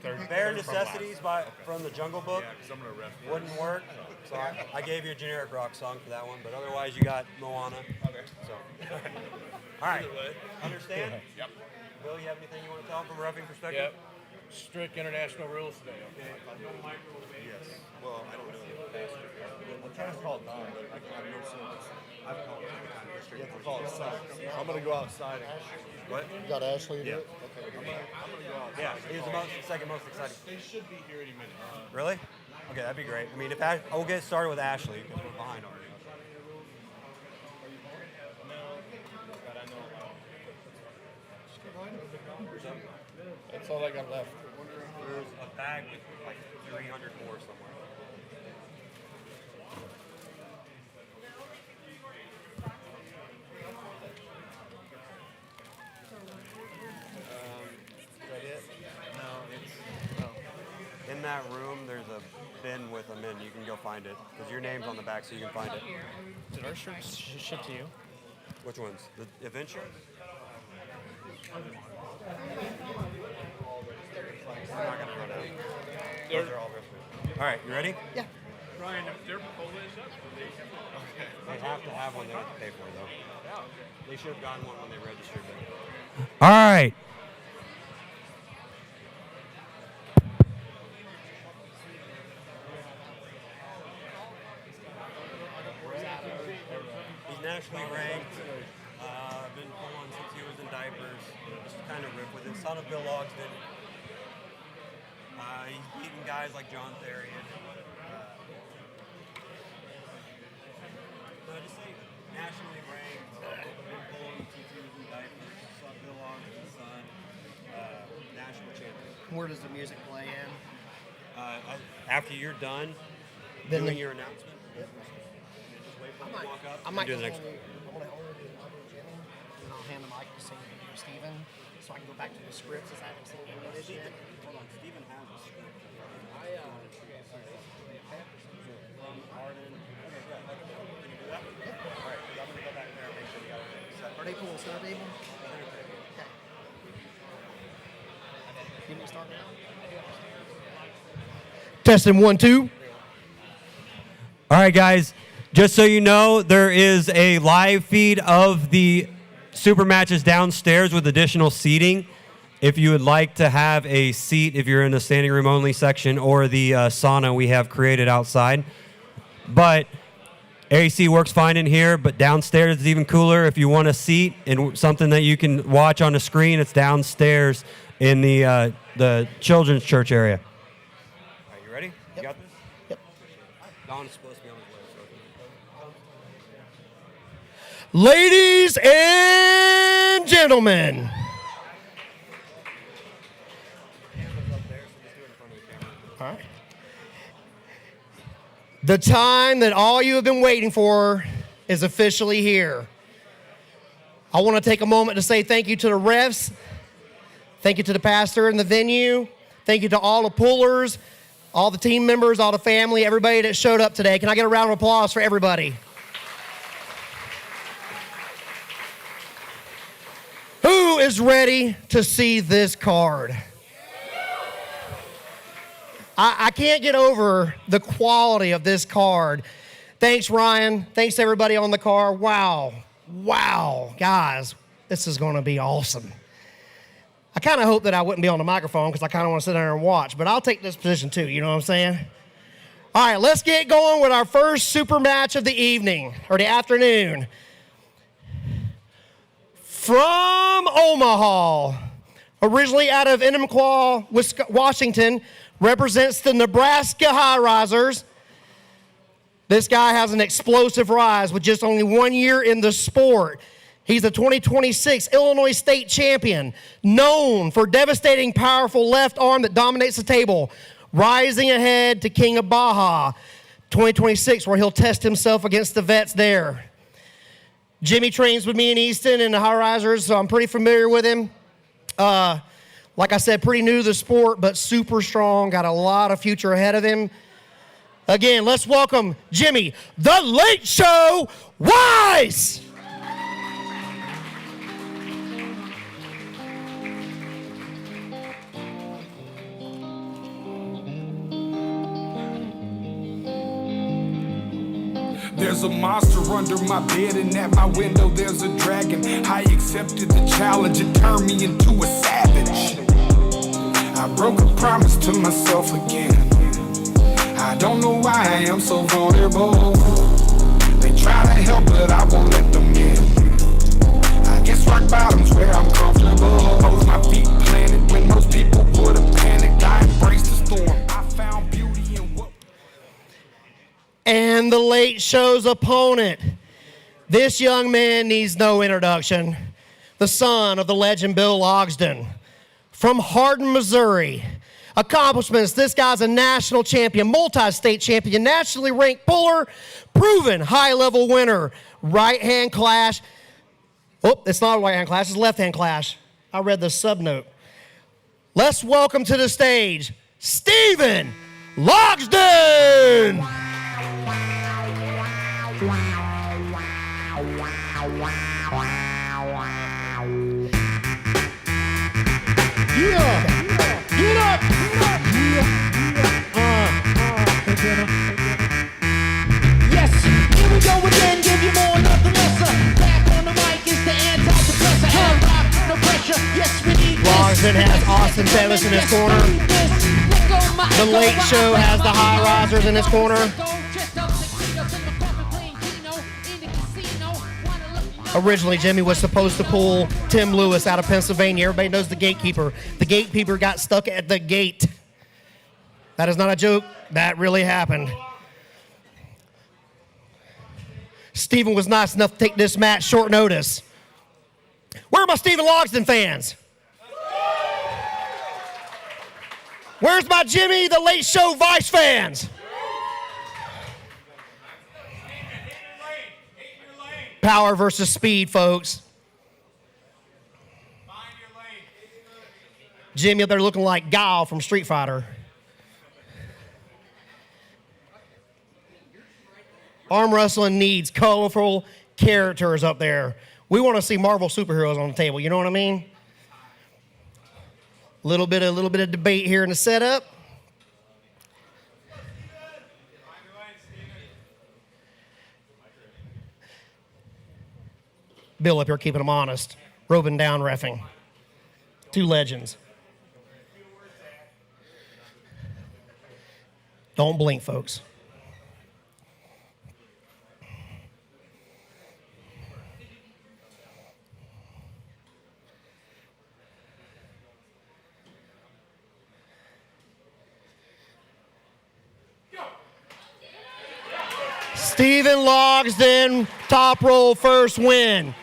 Bare necessities from the Jungle Book wouldn't work, so I gave you a generic rock song for that one, but otherwise you got Moana. Okay. So, all right. Understand? Yep. Bill, you have anything you want to tell them from a roughing perspective? Yep. Strict international rules today. Okay. Yes. Well, I don't know the pastor. I'm trying to call it Don, but I've no service. I've called it every time. You have to call it Son. I'm going to go outside. What? You got Ashley to do it? Okay. I'm going to go outside. Yeah, he's the second most exciting. They should be here any minute. Really? Okay, that'd be great. I mean, we'll get started with Ashley because we're behind already. That's all I got left. There's a bag with like 300 more somewhere. Is that it? No. In that room, there's a bin with them in. You can go find it because your name's on the back, so you can find it. Did our shirts ship to you? Which ones? The event shirts? We're not gonna run out. Those are all wristbands. All right, you ready? Yeah. Ryan, if they're Polish, okay. They have to have one they have to pay for, though. They should have gotten one when they registered it. All right. He's nationally ranked. Been pulling since he was in diapers. Just to kind of rip with it. Son of Bill Logsdon. He's beaten guys like John Therrien. Just say nationally ranked. Been pulling since he was in diapers. Son of Bill Logsdon's son. National champion. Where does the music play in? After you're done Then doing the- your announcement, just wait for him to walk up I and might do the next one. I'm gonna do Jimmy, and I'll hand the mic to Steven, so I can go back to the scripts as I haven't seen any of this yet. Hold on, Steven has a script. From Ardum. Okay, yeah. Can you do that? Yeah. All right, I'm going to go back there and make sure we got everything set. Are they pulling center table? Okay. Give me a start now. Testing 1, 2. All right, guys. Just so you know, there is a live feed of the super matches downstairs with additional seating. If you would like to have a seat, if you're in the standing room only section or the sauna we have created outside. But AC works fine in here, but downstairs is even cooler. If you want a seat and something that you can watch on the screen, it's downstairs in the children's church area. Are you ready? Yep. You got this? Yep. Don's supposed to be on his way. Ladies and gentlemen, all right. The time that all you have been waiting for is officially here. I want to take a moment to say thank you to the refs, thank you to the pastor and the venue, thank you to all the pullers, all the team members, all the family, everybody that showed up today. Can I get a round of applause for everybody? Who is ready to see this card? I can't get over the quality of this card. Thanks, Ryan. Thanks, everybody on the card. Wow. Guys, this is going to be awesome. I kind of hope that I wouldn't be on the microphone because I kind of want to sit there and watch, but I'll take this position too, you know what I'm saying? All right, let's get going with our first super match of the evening, or the afternoon. From Omaha, originally out of Enumclaw, Washington, represents the Nebraska High Risers. This guy has an explosive rise with just only 1 year in the sport. He's the 2026 Illinois State Champion, known for devastating, powerful left arm that dominates the table, rising ahead to King of Baja 2026, where he'll test himself against the vets there. Jimmy trains with me in Easton and the High Risers, so I'm pretty familiar with him. Like I said, pretty new to the sport, but super strong, got a lot of future ahead of him. Again, let's welcome Jimmy, the Late Show Wiese! There's a monster under my bed, and at my window there's a dragon. I accepted the challenge and turned me into a savage. I broke a promise to myself again. I don't know why I am so vulnerable. They try to help, but I won't let them in. I guess rock bottom's where I'm comfortable. Both my feet planted when most people would have panicked. I embraced the storm. I found beauty in what. And the late show's opponent. This young man needs no introduction. The son of the legend Bill Logsdon. From Ardum, Missouri. Accomplishments, this guy's a national champion, multi-state champion, nationally ranked puller, proven high-level winner. Right-hand clash. Oh, it's not a right-hand clash, it's a left-hand clash. I read the sub-note. Let's welcome to the stage, Stephen Logsdon! Yeah! Get up! Yes, here we go again, give you more, nothing lesser. Back on the mic is the antidepressant. Hand rock, no pressure, yes we need this. Logsdon has Austin Bevis in his corner. The Late Show has the High Risers in his corner. Originally, Jimmy was supposed to pull Tim Lewis out of Pennsylvania. Everybody knows the gatekeeper. The gatekeeper got stuck at the gate. That is not a joke. That really happened. Stephen was nice enough to take this match short notice. Where are my Stephen Logsdon fans? Where's my Jimmy the Late Show Vice fans? Power versus speed, folks. Jimmy up there looking like Guile from Street Fighter. Arm wrestling needs colorful characters up there. We want to see Marvel superheroes on the table, you know what I mean? A little bit of debate here in the setup. Bill up here keeping them honest. Roving down reffing. Two legends. Don't blink, folks. Stephen Logsdon, top roll first win.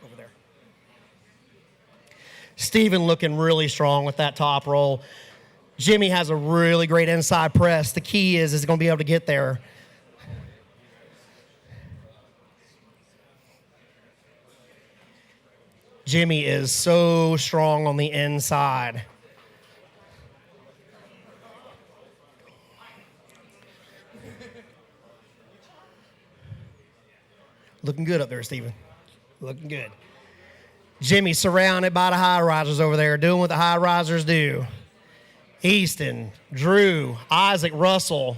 Over there. Stephen looking really strong with that top roll. Jimmy has a really great inside press. The key is going to be able to get there. Jimmy is so strong on the inside. Looking good up there, Stephen. Looking good. Jimmy surrounded by the high risers over there, doing what the high risers do. Easton, Drew, Isaac, Russell,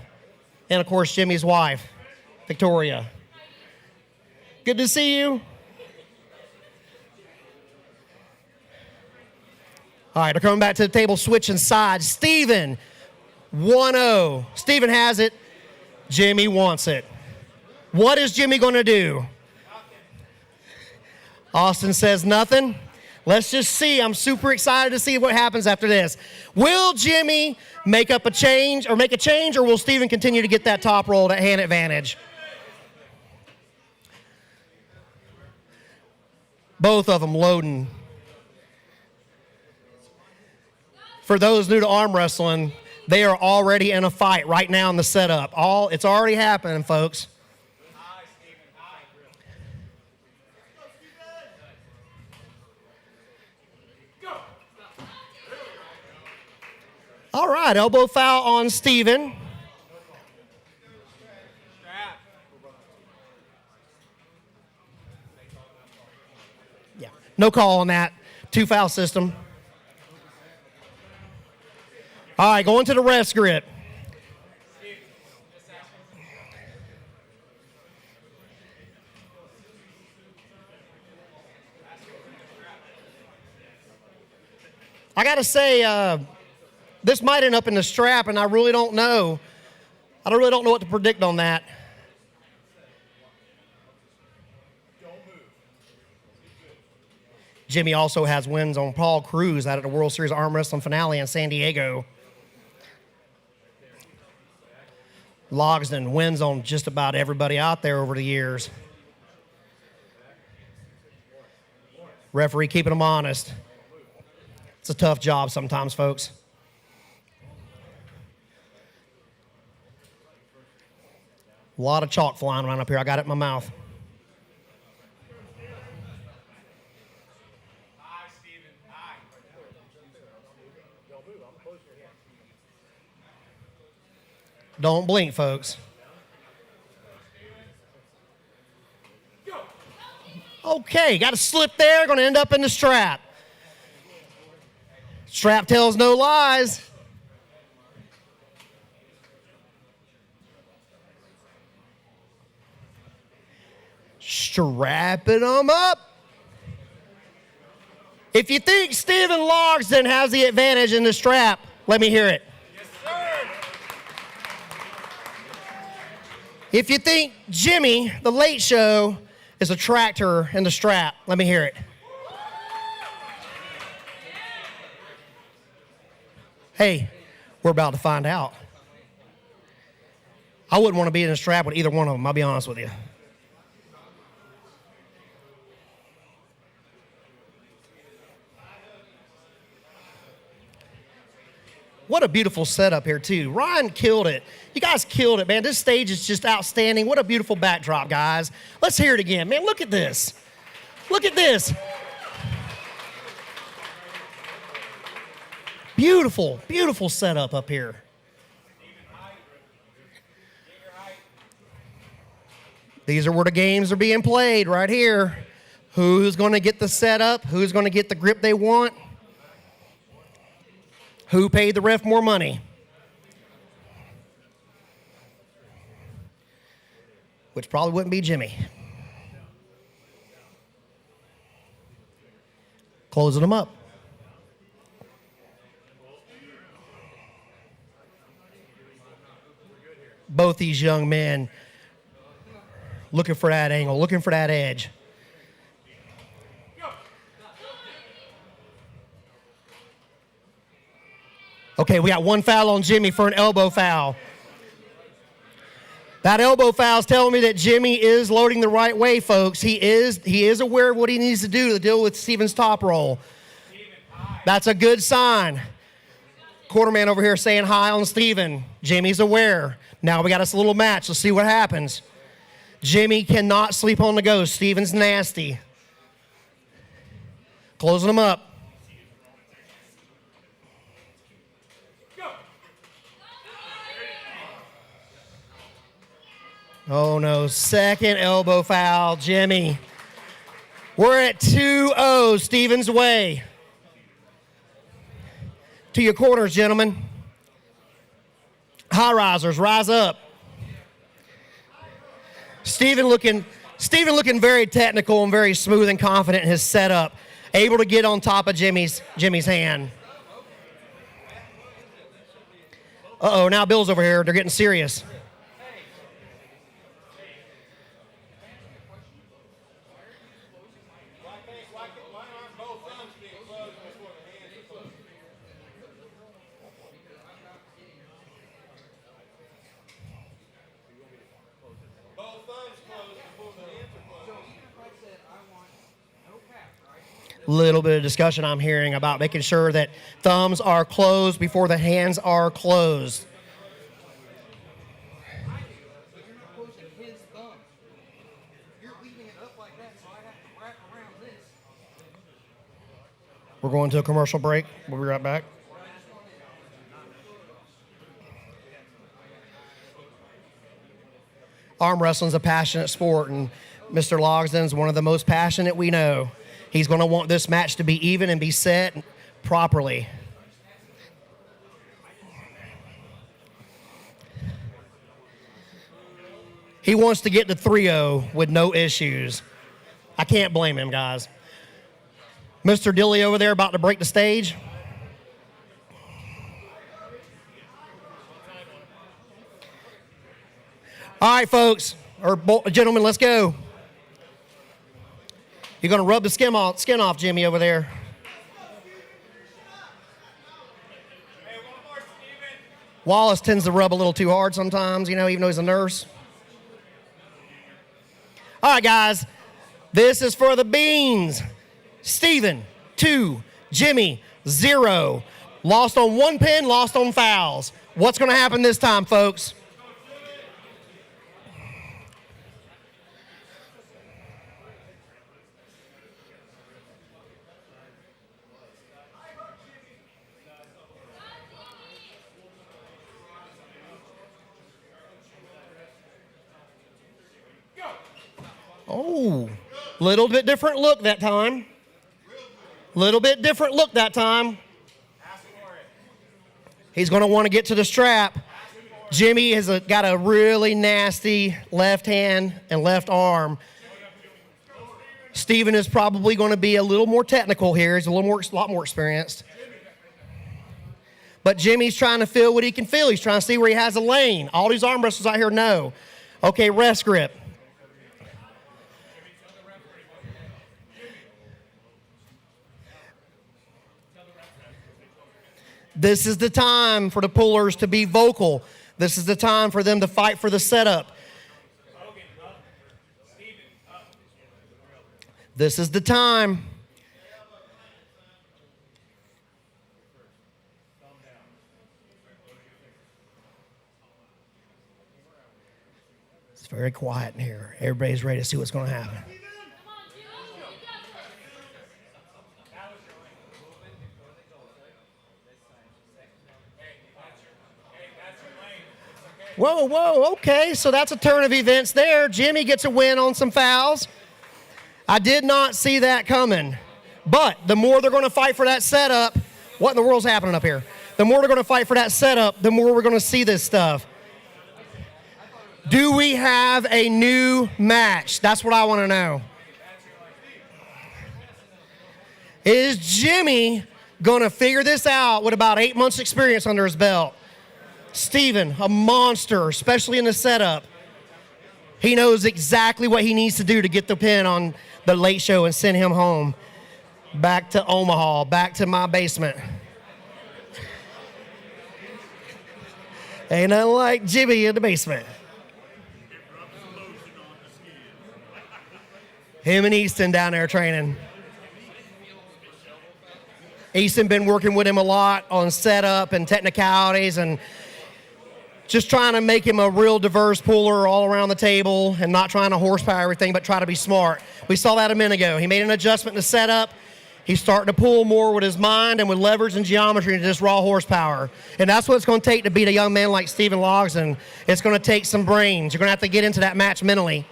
and of course Jimmy's wife, Victoria. Good to see you. All right, they're coming back to the table, switching sides. Stephen, 1-0. Stephen has it. Jimmy wants it. What is Jimmy going to do? Austin says nothing. Let's just see. I'm super excited to see what happens after this. Will Jimmy make a change, or will Stephen continue to get that top roll, that hand advantage? Both of them loading. For those new to arm wrestling, they are already in a fight right now in the setup. It's already happening, folks. All right, elbow foul on Stephen. Yeah, no call on that. 2-foul system. All right, going to the rest grip. I got to say, this might end up in the strap, and I really don't know. I really don't know what to predict on that. Jimmy also has wins on Paul Cruz out at the World Series Arm Wrestling finale in San Diego. Logsdon wins on just about everybody out there over the years. Referee keeping them honest. It's a tough job sometimes, folks. A lot of chalk flying around up here. I got it in my mouth. Don't blink, folks. Okay, got a slip there. Going to end up in the strap. Strap tells no lies. Strapping them up. If you think Steven Logsdon has the advantage in the strap, let me hear it. Yes, sir. If you think Jimmy, the Late Show, is a tractor in the strap, let me hear it. Hey, we're about to find out. I wouldn't want to be in a strap with either one of them, I'll be honest with you. What a beautiful setup here, too. Ryan killed it. You guys killed it, man. This stage is just outstanding. What a beautiful backdrop, guys. Let's hear it again. Man, look at this. Look at this. Beautiful, beautiful setup up here. These are where the games are being played, right here. Who's going to get the setup? Who's going to get the grip they want? Who paid the ref more money? Which probably wouldn't be Jimmy. Closing them up. Both these young men looking for that angle, looking for that edge. Okay, we got one foul on Jimmy for an elbow foul. That elbow foul is telling me that Jimmy is loading the right way, folks. He is aware of what he needs to do to deal with Steven's top roll. That's a good sign. Quarterman over here saying hi on Steven. Jimmy's aware. Now we got us a little match. Let's see what happens. Jimmy cannot sleep on the go. Steven's nasty. Closing him up. Oh, no. Second elbow foul, Jimmy. We're at 2-0, Steven's way. To your corners, gentlemen. High risers, rise up. Steven looking very technical and very smooth and confident in his setup. Able to get on top of Jimmy's hand. Uh-oh, now Bill's over here. They're getting serious. Little bit of discussion I'm hearing about making sure that thumbs are closed before the hands are closed. We're going to a commercial break. We'll be right back. Arm wrestling is a passionate sport, and Mr. Logsdon is one of the most passionate we know. He's going to want this match to be even and be set properly. He wants to get to 3-0 with no issues. I can't blame him, guys. Mr. Dilley over there about to break the stage. All right, folks, or gentlemen, let's go. You're going to rub the skin off, Jimmy, over there. Wallace tends to rub a little too hard sometimes, you know, even though he's a nurse. All right, guys. This is for the beans. Steven, 2. Jimmy, 0. Lost on 1 pin, lost on fouls. What's going to happen this time, folks? Oh, little bit different look that time. Little bit different look that time. He's going to want to get to the strap. Jimmy has got a really nasty left hand and left arm. Steven is probably going to be a little more technical here. He's a lot more experienced. But Jimmy's trying to feel what he can feel. He's trying to see where he has a lane. All these arm wrestlers out here know. Okay, rest grip. This is the time for the pullers to be vocal. This is the time for them to fight for the setup. This is the time. It's very quiet in here. Everybody's ready to see what's going to happen. Whoa, okay, so that's a turn of events there. Jimmy gets a win on some fouls. I did not see that coming. But the more they're going to fight for that setup, what in the world's happening up here? The more they're going to fight for that setup, the more we're going to see this stuff. Do we have a new match? That's what I want to know. Is Jimmy going to figure this out with about 8 months experience under his belt? Steven, a monster, especially in the setup. He knows exactly what he needs to do to get the pin on the late show and send him home. Back to Omaha, back to my basement. Ain't nothing like Jimmy in the basement. Him and Easton down there training. Easton been working with him a lot on setup and technicalities and just trying to make him a real diverse puller all around the table and not trying to horsepower everything, but try to be smart. We saw that a minute ago. He made an adjustment in the setup. He's starting to pull more with his mind and with leverage and geometry and just raw horsepower. And that's what it's going to take to beat a young man like Steven Logsdon. It's going to take some brains. You're going to have to get into that match mentally.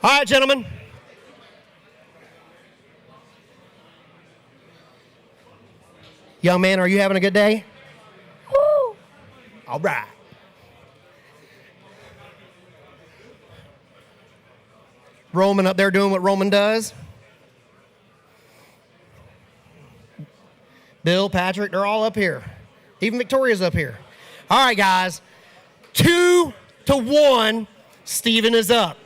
All right, gentlemen. Young man, are you having a good day? Woo! All right. Roman up there doing what Roman does. Bill, Patrick, they're all up here. Even Victoria's up here. All right, guys. 2-1, Steven is up.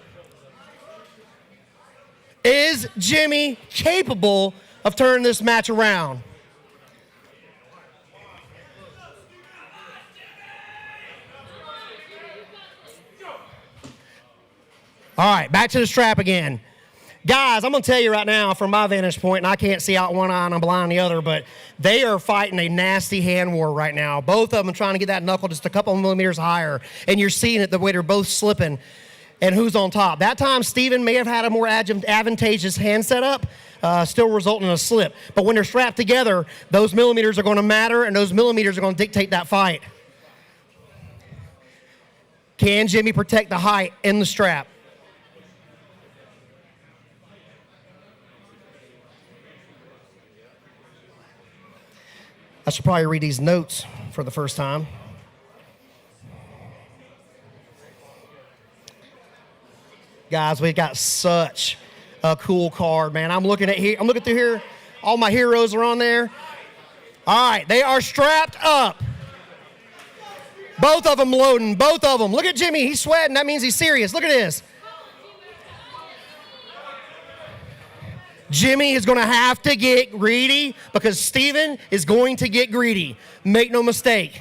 Is Jimmy capable of turning this match around? All right, back to the strap again. Guys, I'm going to tell you right now from my vantage point, and I can't see out one eye and I'm blind on the other, but they are fighting a nasty hand war right now. Both of them trying to get that knuckle just a couple of millimeters higher, and you're seeing it the way they're both slipping. And who's on top? That time, Steven may have had a more advantageous hand setup, still resulting in a slip. But when they're strapped together, those millimeters are going to matter, and those millimeters are going to dictate that fight. Can Jimmy protect the height in the strap? I should probably read these notes for the first time. Guys, we've got such a cool card, man. I'm looking through here. All my heroes are on there. All right, they are strapped up. Both of them loading, both of them. Look at Jimmy, he's sweating. That means he's serious. Look at this. Jimmy is going to have to get greedy because Steven is going to get greedy. Make no mistake.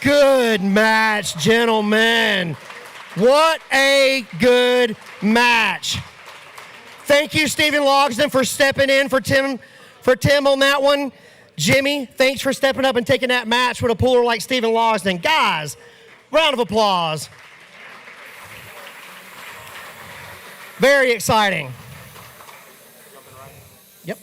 Good match, gentlemen. What a good match. Thank you, Stephen Logsdon, for stepping in for Tim on that one. Jimmy, thanks for stepping up and taking that match with a puller like Stephen Logsdon. Guys, round of applause. Very exciting. Yep.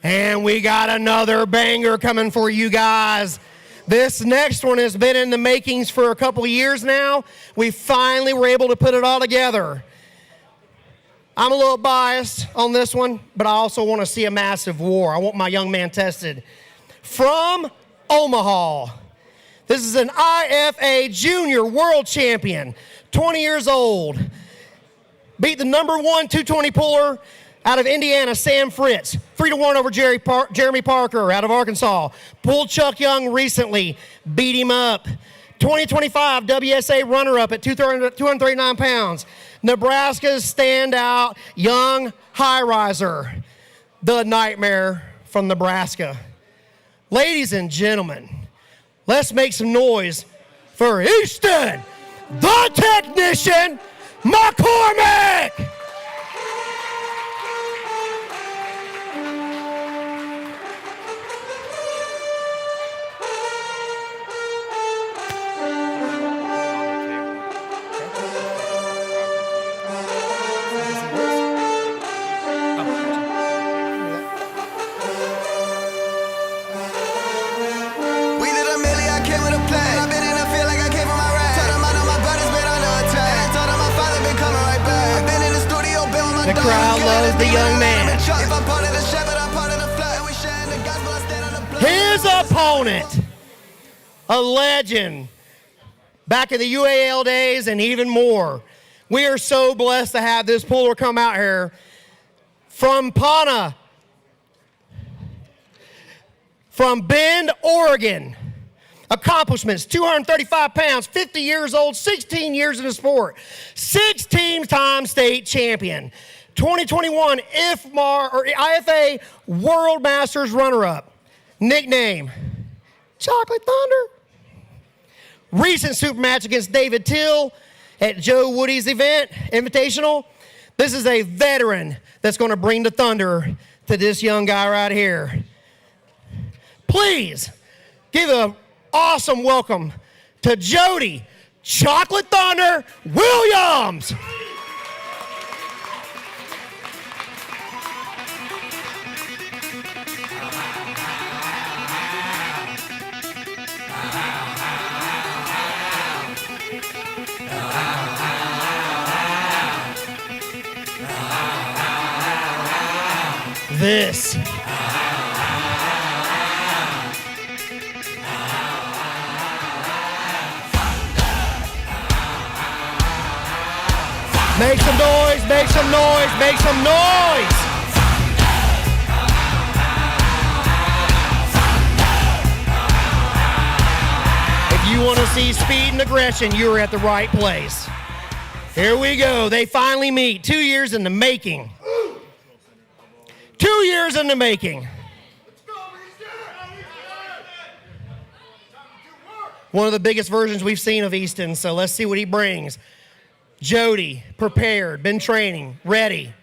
And we got another banger coming for you guys. This next one has been in the makings for a couple of years now. We finally were able to put it all together. I'm a little biased on this one, but I also want to see a massive war. I want my young man tested. From Omaha, this is an IFA Junior World Champion, 20 years old. Beat the number 1 220 puller out of Indiana, Sam Fritz. 3-1 over Jeremy Parker out of Arkansas. Pulled Chuck Young recently, beat him up. 2025 WSA runner-up at 239 pounds. Nebraska's standout young high riser, the Nightmare from Nebraska. Ladies and gentlemen, let's make some noise for Easton, the technician, McCormick! The crowd loves the young man. His opponent, a legend, back in the UAL days and even more. We are so blessed to have this puller come out here from Pana, from Bend, Oregon. Accomplishments, 235 pounds, 50 years old, 16 years in the sport, 16-time state champion, 2021 IFA World Masters runner-up, nickname, Chocolate Thunder. Recent super match against David Till at Joe Woody's event, Invitational. This is a veteran that's going to bring the thunder to this young guy right here. Please give a awesome welcome to Jody, Chocolate Thunder Williams. This make some noise, make some noise, make some noise. If you want to see speed and aggression, you're at the right place. Here we go. They finally meet. 2 years in the making. 2 years in the making. One of the biggest versions we've seen of Easton, so let's see what he brings. Jody, prepared, been training, ready.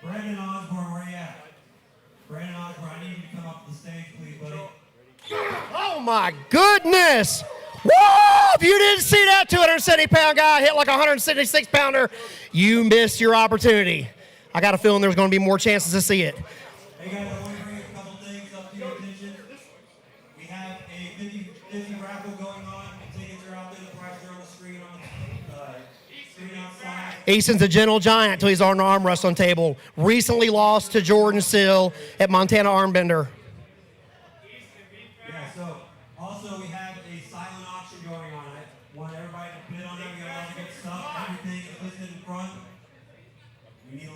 Brandon Osborne, where you at? Brandon Osborne, I need you to come up to the stage, please, buddy. Oh my goodness! Woo! If you didn't see that 270-pound guy hit like a 176-pounder, you missed your opportunity. I got a feeling there's going to be more chances to see it. Hey guys, I want to bring a couple things up to your attention. We have a 50-50 raffle going on. Tickets are out there. The prices are on the screen outside. Easton's a gentle giant till he's on the arm wrestling table. Recently lost to Jordan Sill at Montana Armbender. Yeah,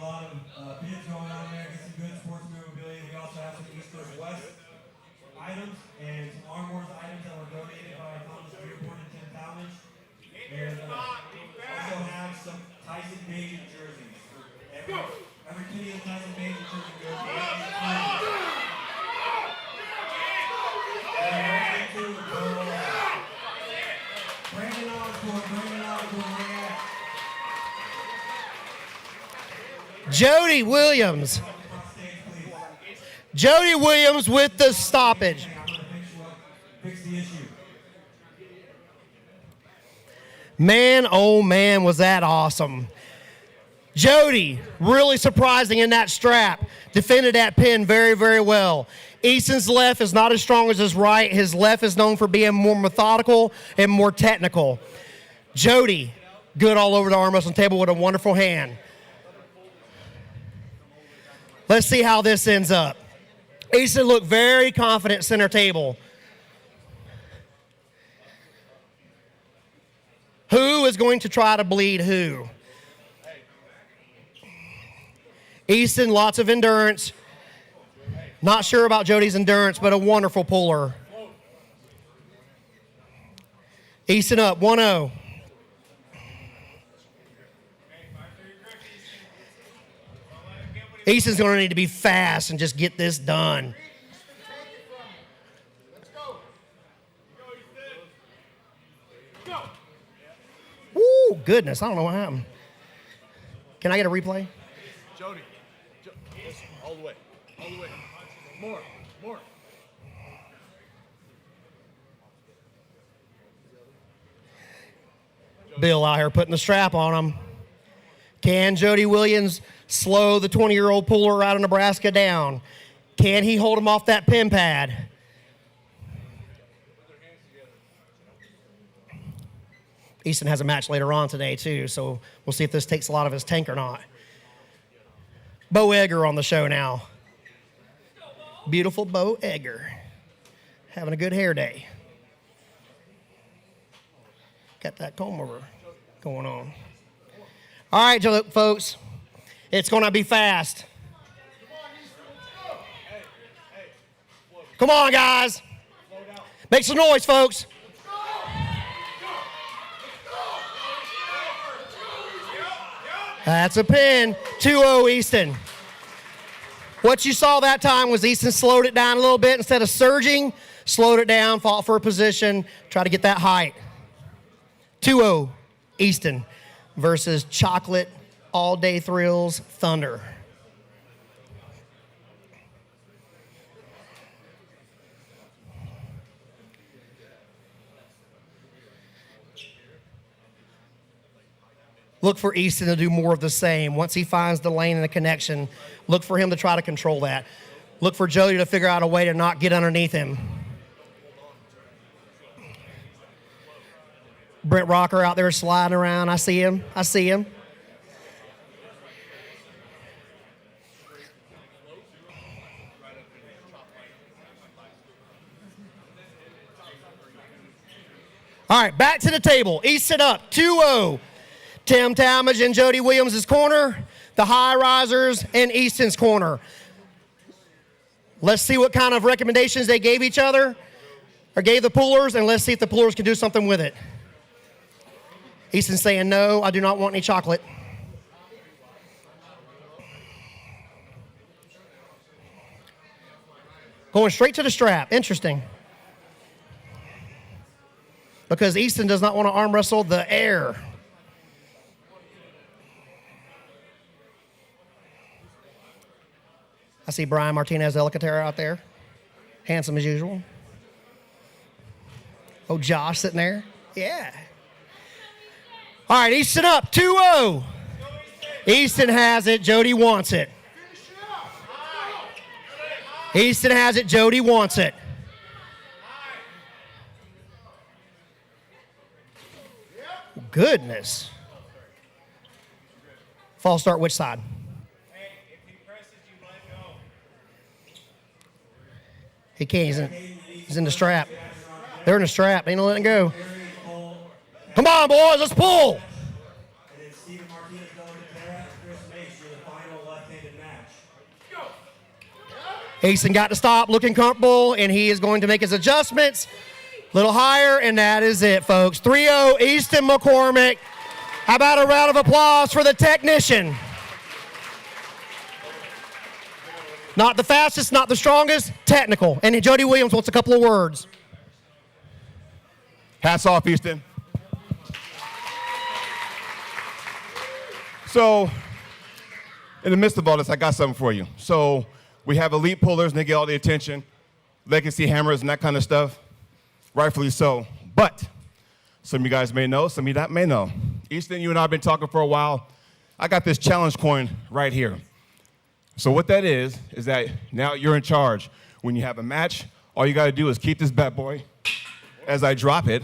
lot of bids going on there. Get some good sports memorabilia. We also have some East Coast West items and some Armwrestling items that were donated by Thomas Dearborn and Tim Tallmadge. And also have some Tyson Major jerseys. Every penny of Tyson Major jersey goes to Brandon Osborne. Jody Williams. Jody Williams with the stoppage. Fix the issue. Man, oh man, was that awesome. Jody, really surprising in that strap. Defended that pin very, very well. Easton's left is not as strong as his right. His left is known for being more methodical and more technical. Jody, good all over the arm wrestling table with a wonderful hand. Let's see how this ends up. Easton looked very confident center table. Who is going to try to bleed who? Easton, lots of endurance. Not sure about Jody's endurance, but a wonderful puller. Easton up, 1-0. Easton's going to need to be fast and just get this done. Woo, goodness, I don't know what happened. Can I get a replay? Jody. Listen, all the way. All the way. More. Bill out here putting the strap on him. Can Jody Williams slow the 20-year-old puller out of Nebraska down? Can he hold him off that pin pad? Easton has a match later on today, too, so we'll see if this takes a lot of his tank or not. Bo Egger on the show now. Beautiful Bo Egger. Having a good hair day. Got that comb over going on. All right, folks. It's going to be fast. Come on, guys. Make some noise, folks. That's a pin. 2-0 Easton. What you saw that time was Easton slowed it down a little bit. Instead of surging, slowed it down, fought for a position, try to get that height. 2-0 Easton versus Chocolate All Day Thrills Thunder. Look for Easton to do more of the same. Once he finds the lane and the connection, look for him to try to control that. Look for Jody to figure out a way to not get underneath him. Brent Rocker out there sliding around. I see him. All right, back to the table. Easton up, 2-0. Tim Tallmadge in Jody Williams' corner. The high risers in Easton's corner. Let's see what kind of recommendations they gave each other, or gave the pullers, and let's see if the pullers can do something with it. Easton's saying, no, I do not want any chocolate. Going straight to the strap. Interesting. Because Easton does not want to arm wrestle the air. I see Brian Martinezdelacotera out there. Handsome as usual. Oh, Josh sitting there. Yeah. All right, Easton up, 2-0. Easton has it, Jody wants it. Easton has it, Jody wants it. Goodness. False start, which side? He can't. He's in the strap. They're in the strap. They ain't letting go. Come on, boys. Let's pull. And then Martinezdelacotera and Mace for the final Easton got to stop, looking comfortable, and he is going to make his adjustments. A little higher, and that is it, folks. 3-0, Easton McCormick. How about a round of applause for the technician? Not the fastest, not the strongest, technical. And Jody Williams wants a couple of words. Hats off, Easton. So, in the midst of all this, I got something for you. So, we have elite pullers, and they get all the attention, legacy hammers, and that kind of stuff. Rightfully so. But some of you guys may know, some of you that may know. Easton, you and I have been talking for a while. I got this challenge coin right here. So what that is that now you're in charge. When you have a match, all you got to do is keep this bad boy, as I drop it,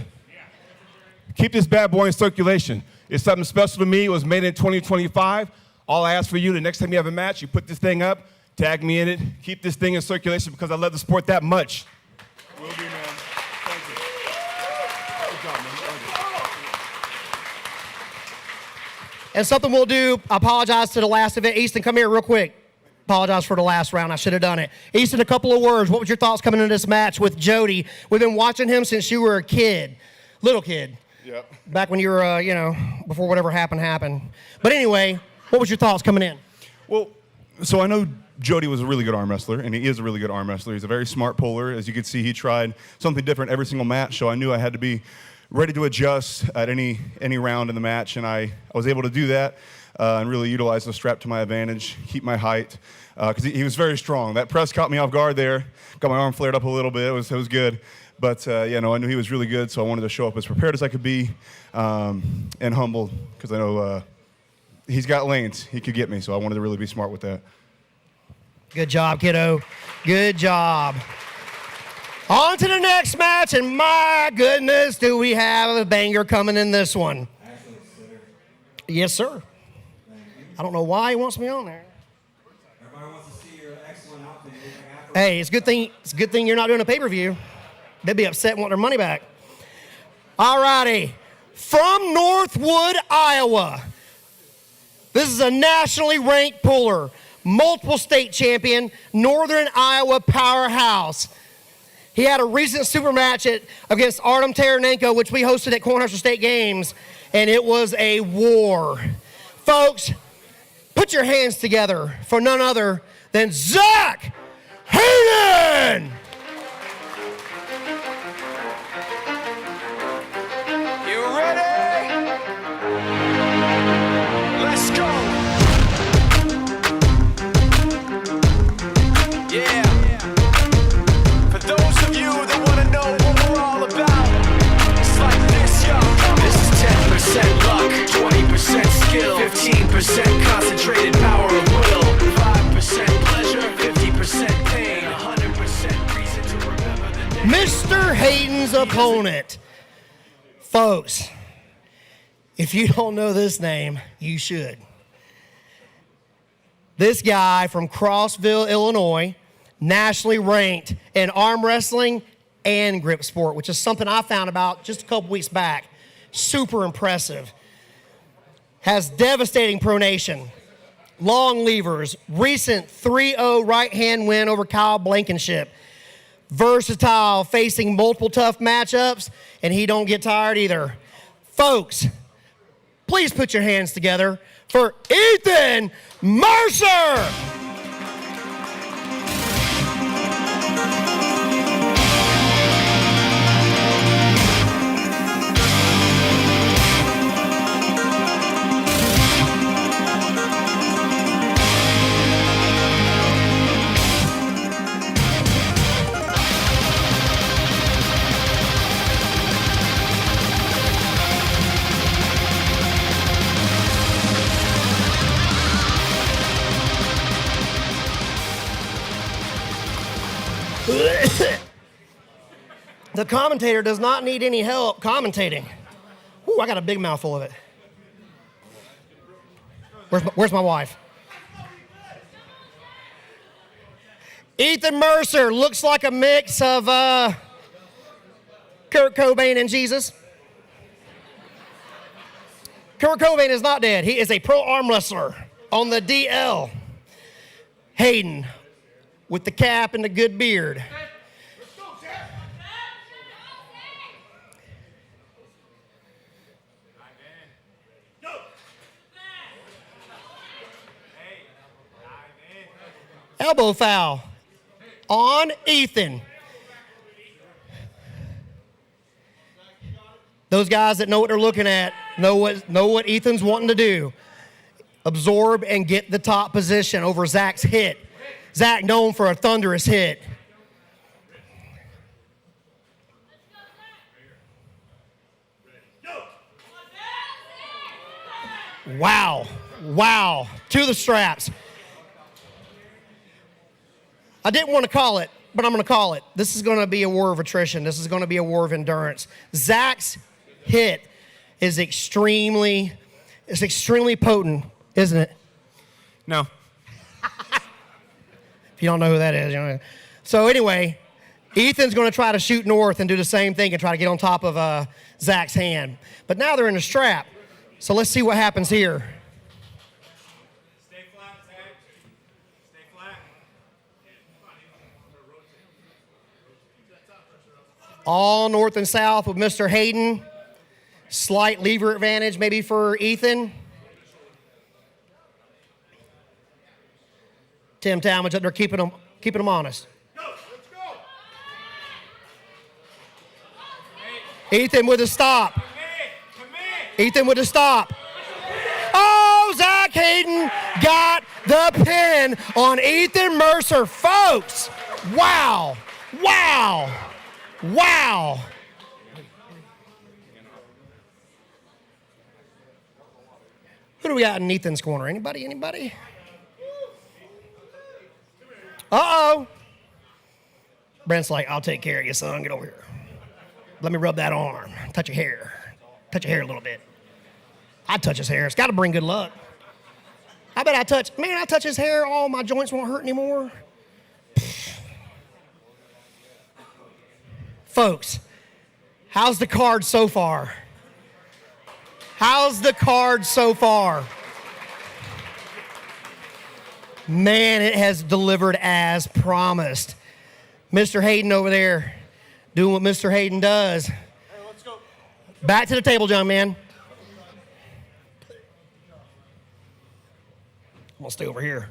keep this bad boy in circulation. It's something special to me. It was made in 2025. All I ask for you, the next time you have a match, you put this thing up, tag me in it, keep this thing in circulation because I love the sport that much. Will do, man. Thank you. Good job, man. Thank you. And something we'll do, I apologize to the last event. Easton, come here real quick. Apologize for the last round. I should have done it. Easton, a couple of words. What was your thoughts coming into this match with Jody? We've been watching him since you were a kid, little kid. Yep. Back when you were, before whatever happened. But anyway, what was your thoughts coming in? Well, so I know Jody was a really good arm wrestler, and he is a really good arm wrestler. He's a very smart puller. As you can see, he tried something different every single match, so I knew I had to be ready to adjust at any round in the match, and I was able to do that and really utilize the strap to my advantage, keep my height, because he was very strong. That press caught me off guard there, got my arm flared up a little bit. It was good. But, I knew he was really good, so I wanted to show up as prepared as I could be and humble, because I know he's got lanes. He could get me, so I wanted to really be smart with that. Good job, kiddo. Good job. On to the next match, and my goodness, do we have a banger coming in this one. Yes, sir. I don't know why he wants me on there. Everybody wants to see your excellent outfit. Hey, it's a good thing you're not doing a pay-per-view. They'd be upset and want their money back. All righty. From Northwood, Iowa. This is a nationally ranked puller, multiple state champion, Northern Iowa powerhouse. He had a recent super match against Artem Taranenko, which we hosted at Cornhusker State Games, and it was a war. Folks, put your hands together for none other than Zack Hayden! You ready? Let's go. Yeah. For those of you that want to know what we're all about, it's like this, yo. This is 10% luck, 20% skill, 15% concentrated power of will, 5% pleasure, 50% pain, 100% reason to remember the day. Mr. Hayden's opponent. Folks, if you don't know this name, you should. This guy from Crossville, Illinois, nationally ranked in arm wrestling and grip sport, which is something I found about just a couple weeks back. Super impressive. Has devastating pronation, long levers, recent 3-0 right-hand win over Kyle Blankenship. Versatile, facing multiple tough matchups, and he don't get tired either. Folks, please put your hands together for Ethan Mercer! The commentator does not need any help commentating. Ooh, I got a big mouthful of it. Where's my wife? Ethan Mercer looks like a mix of Kurt Cobain and Jesus. Kurt Cobain is not dead. He is a pro arm wrestler on the DL. Hayden, with the cap and the good beard. Elbow foul on Ethan. Those guys that know what they're looking at know what Ethan's wanting to do. Absorb and get the top position over Zack's hit. Zack known for a thunderous hit. Wow. Wow. To the straps. I didn't want to call it, but I'm going to call it. This is going to be a war of attrition. This is going to be a war of endurance. Zack's hit is extremely potent, isn't it? No. If you don't know who that is. You know. So anyway, Ethan's going to try to shoot north and do the same thing and try to get on top of Zack's hand. But now they're in a strap. So let's see what happens here. Stay flat, Zack. Stay flat. All north and south with Mr. Hayden. Slight lever advantage maybe for Ethan. Tim Tallmadge up there keeping them honest. Ethan with a stop. Ethan with a stop. Oh, Zack Hayden got the pin on Ethan Mercer. Folks, wow, wow, wow. Who do we got in Ethan's corner? Anybody? Uh-oh. Brent's like, I'll take care of you, son. Get over here. Let me rub that arm. Touch your hair. Touch your hair a little bit. I'd touch his hair. It's got to bring good luck. I bet I touch his hair, all my joints won't hurt anymore. Folks, how's the card so far? How's the card so far? Man, it has delivered as promised. Mr. Hayden over there doing what Mr. Hayden does. Hey, let's go. Back to the table, young man. I'm going to stay over here.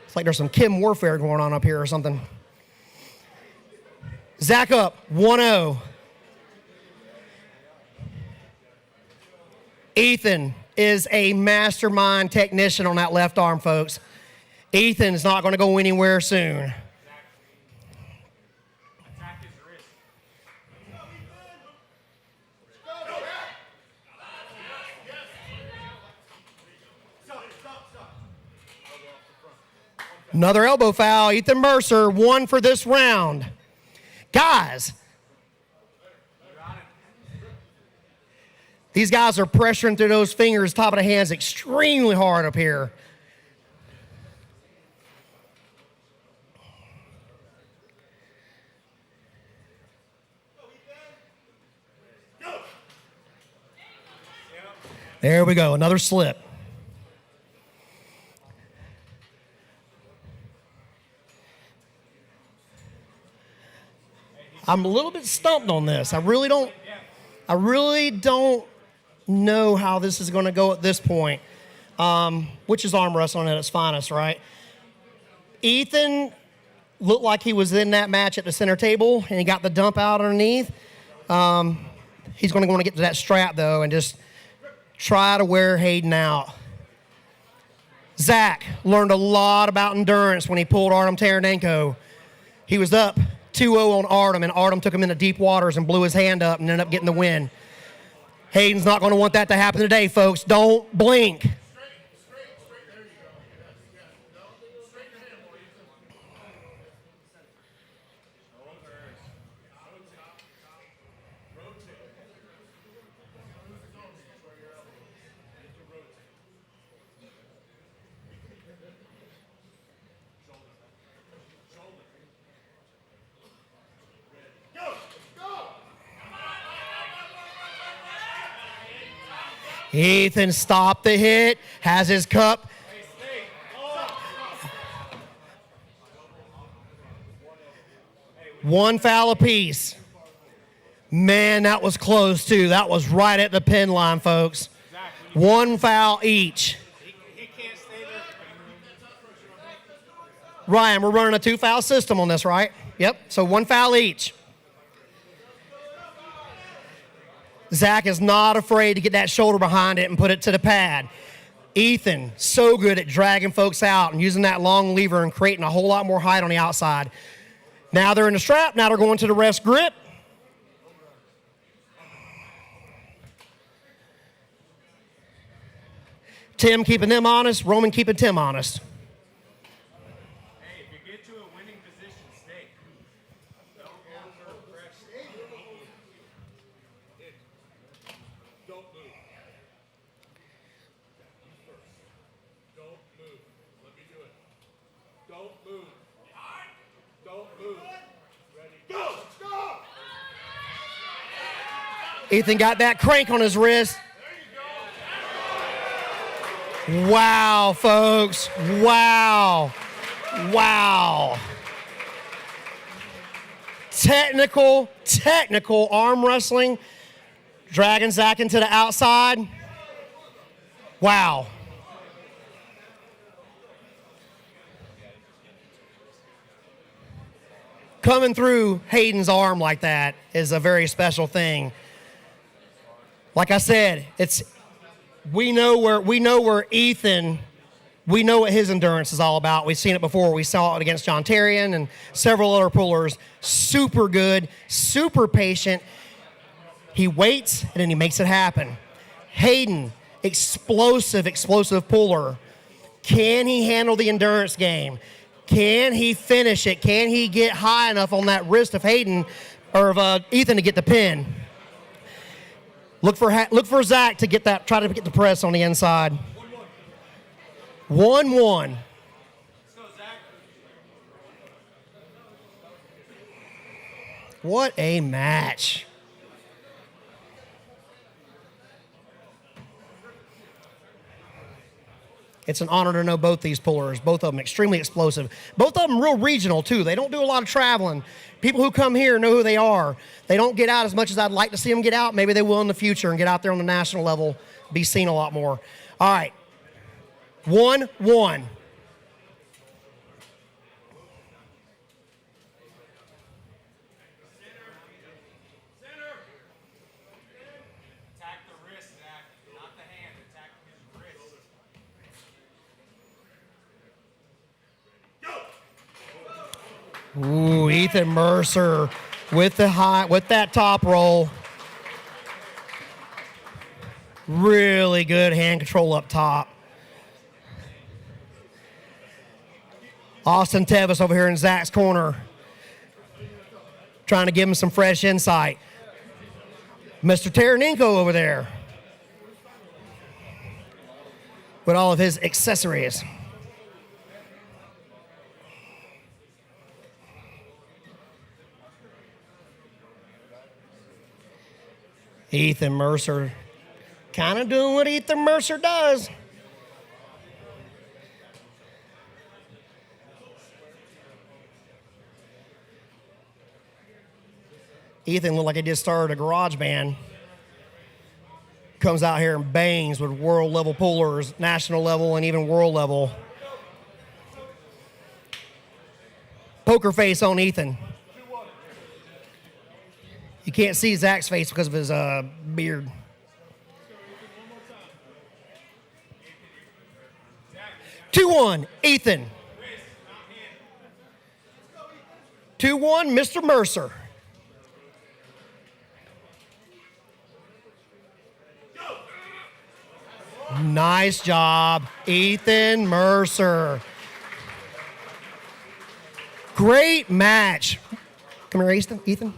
It's like there's some chem warfare going on up here or something. Zack up, 1-0. Ethan is a mastermind technician on that left arm, folks. Ethan's not going to go anywhere soon. Another elbow foul. Ethan Mercer, 1 for this round. Guys, these guys are pressuring through those fingers, top of the hands, extremely hard up here. There we go, another slip. I'm a little bit stumped on this. I really don't know how this is going to go at this point, which is arm wrestling at its finest, right? Ethan looked like he was in that match at the center table, and he got the dump out underneath. He's going to want to get to that strap, though, and just try to wear Hayden out. Zack learned a lot about endurance when he pulled Artem Taranenko. He was up 2-0 on Artem, and Artem took him into deep waters and blew his hand up and ended up getting the win. Hayden's not going to want that to happen today, folks. Don't blink. Ethan stopped the hit, has his cup One foul apiece. Man, that was close, too. That was right at the pin line, folks. One foul each. He can't stay there. Ryan, we're running a 2-foul system on this, right? Yep, so 1 foul each. Zack is not afraid to get that shoulder behind it and put it to the pad. Ethan, so good at dragging folks out and using that long lever and creating a whole lot more height on the outside. Now they're in the strap. Now they're going to the rest grip. Tim keeping them honest. Roman keeping Tim honest. Hey, if you get to a winning position, stay. Don't go for pressure. Don't move. Don't move. Let me do it. Don't move. Don't move. Ready? Go! Stop! Ethan got that crank on his wrist. Wow, folks. Wow. Wow. Technical arm wrestling. Dragging Zack into the outside. Wow. Coming through Hayden's arm like that is a very special thing. Like I said, we know where Ethan, we know what his endurance is all about. We've seen it before. We saw it against John Therrien and several other pullers. Super good, super patient. He waits and then he makes it happen. Hayden, explosive puller. Can he handle the endurance game? Can he finish it? Can he get high enough on that wrist of Hayden or of Ethan to get the pin? Look for Zack to get that. Try to get the press on the inside. 1-1. Let's go, Zack. What a match. It's an honor to know both these pullers. Both of them extremely explosive. Both of them real regional, too. They don't do a lot of traveling. People who come here know who they are. They don't get out as much as I'd like to see them get out. Maybe they will in the future and get out there on the national level, be seen a lot more. All right. 1-1. Attack the wrist, Zack. Not the hand. Attack his wrist. Ooh, Ethan Mercer with that top roll. Really good hand control up top. Austin Tevis over here in Zack's corner, trying to give him some fresh insight. Mr. Taranenko over there with all of his accessories. Ethan Mercer kind of doing what Ethan Mercer does. Ethan looked like he just started a garage band. Comes out here and bangs with world level pullers, national level, and even world level. Poker face on Ethan. You can't see Zack's face because of his beard. Two 2-1, Ethan. 2-1, Mr. Mercer. Nice job, Ethan Mercer. Great match. Come here, Ethan.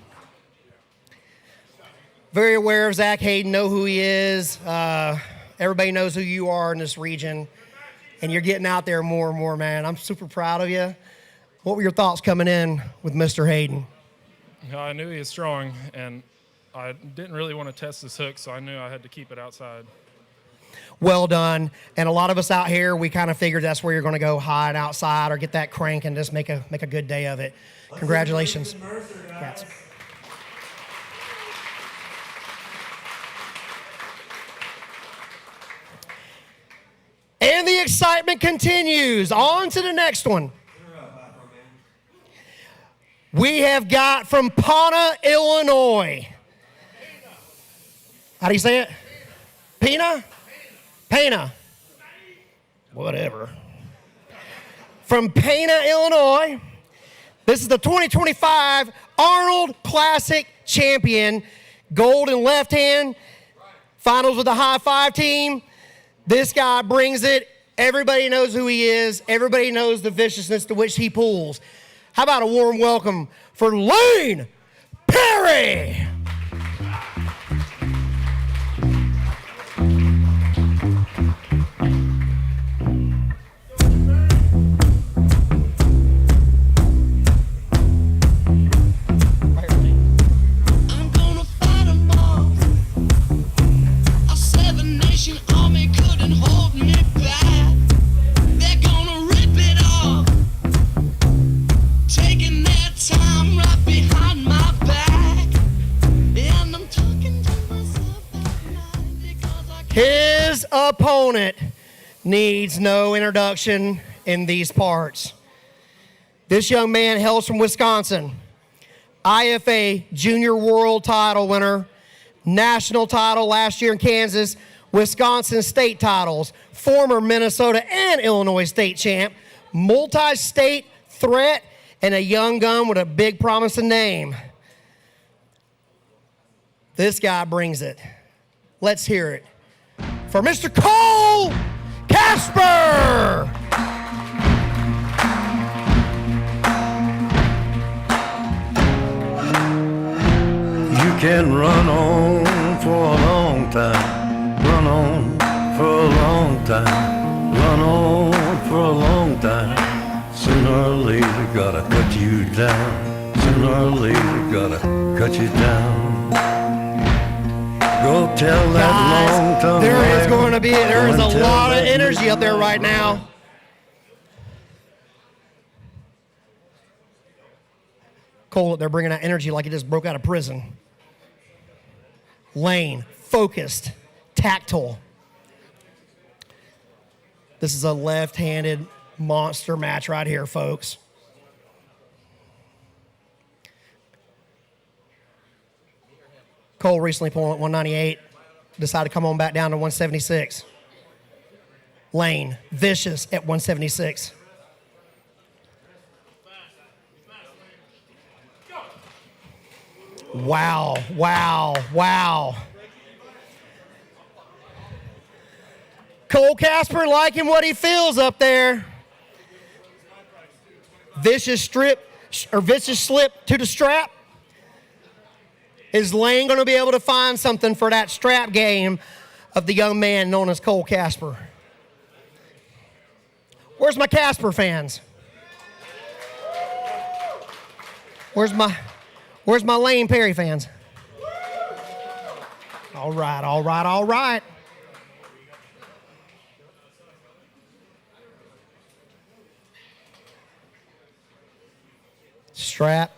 Very aware of Zack Hayden, know who he is. Everybody knows who you are in this region. And you're getting out there more and more, man. I'm super proud of you. What were your thoughts coming in with Mr. Hayden? I knew he was strong, and I didn't really want to test his hook, so I knew I had to keep it outside. well done. And a lot of us out here, we kind of figured that's where you're going to go hide outside or get that crank and just make a good day of it. Congratulations. Cats. And the excitement continues. On to the next one. We have got from Pana, Illinois. How do you say it? Pena? Pana. Whatever. From Pana, Illinois. This is the 2025 Arnold Classic champion. Gold in left hand. Finals with the high five team. This guy brings it. Everybody knows who he is. Everybody knows the viciousness to which he pulls. How about a warm welcome for Lane Perry? His opponent needs no introduction in these parts. This young man hails from Wisconsin, IFA Junior World title winner, national title last year in Kansas, Wisconsin state titles, former Minnesota and Illinois state champ, multi-state threat, and a young gun with a big promising name. This guy brings it. Let's hear it for Mr. Cole Kasper. You can run on for a long time, run on for a long time, run on for a long time. Sooner or later, gotta cut you down. Sooner or later, gotta cut you down. Go tell that long-tongued there is a lot of energy up there right now. Cole, they're bringing out energy like he just broke out of prison. Lane, focused, tactile. This is a left-handed monster match right here, folks. Cole recently pulling at 198, decided to come on back down to 176. Lane, vicious at 176. Wow, wow, wow. Cole Kasper liking what he feels up there. Vicious slip to the strap. Is Lane going to be able to find something for that strap game of the young man known as Cole Kasper? Where's my Kasper fans? Where's my Lane Perry fans? All right, all right, all right. Strap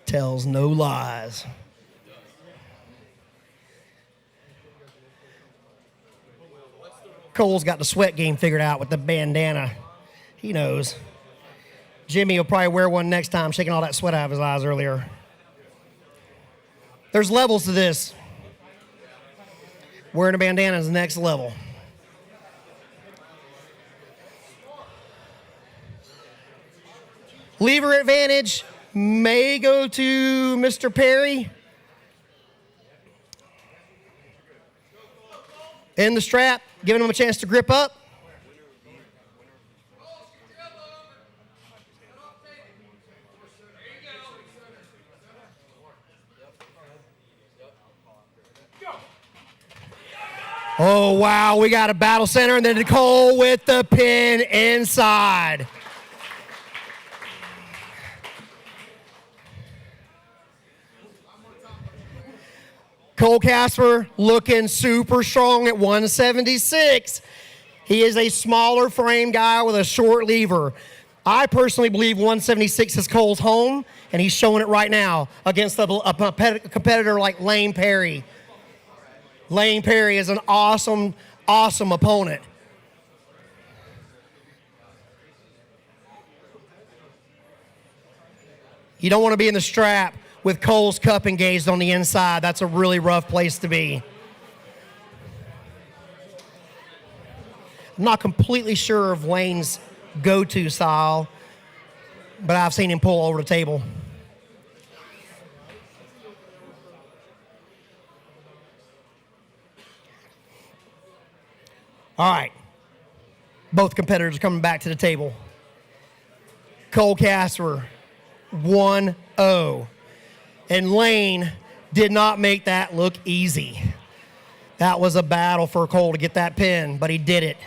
tells no lies. Cole's got the sweat game figured out with the bandana. He knows. Jimmy will probably wear one next time, shaking all that sweat out of his eyes earlier. There's levels to this. Wearing a bandana is the next level. Lever advantage may go to Mr. Perry. In the strap, giving him a chance to grip up. Oh, wow, we got a battle center, and then Nicole with the pin inside. Cole Kasper looking super strong at 176. He is a smaller frame guy with a short lever. I personally believe 176 is Cole's home, and he's showing it right now against a competitor like Lane Perry. Lane Perry is an awesome, awesome opponent. You don't want to be in the strap with Cole's cup engaged on the inside. That's a really rough place to be. I'm not completely sure of Lane's go-to style, but I've seen him pull over the table. All right. Both competitors coming back to the table. Cole Kasper, 1-0. And Lane did not make that look easy. That was a battle for Cole to get that pin, but he did it.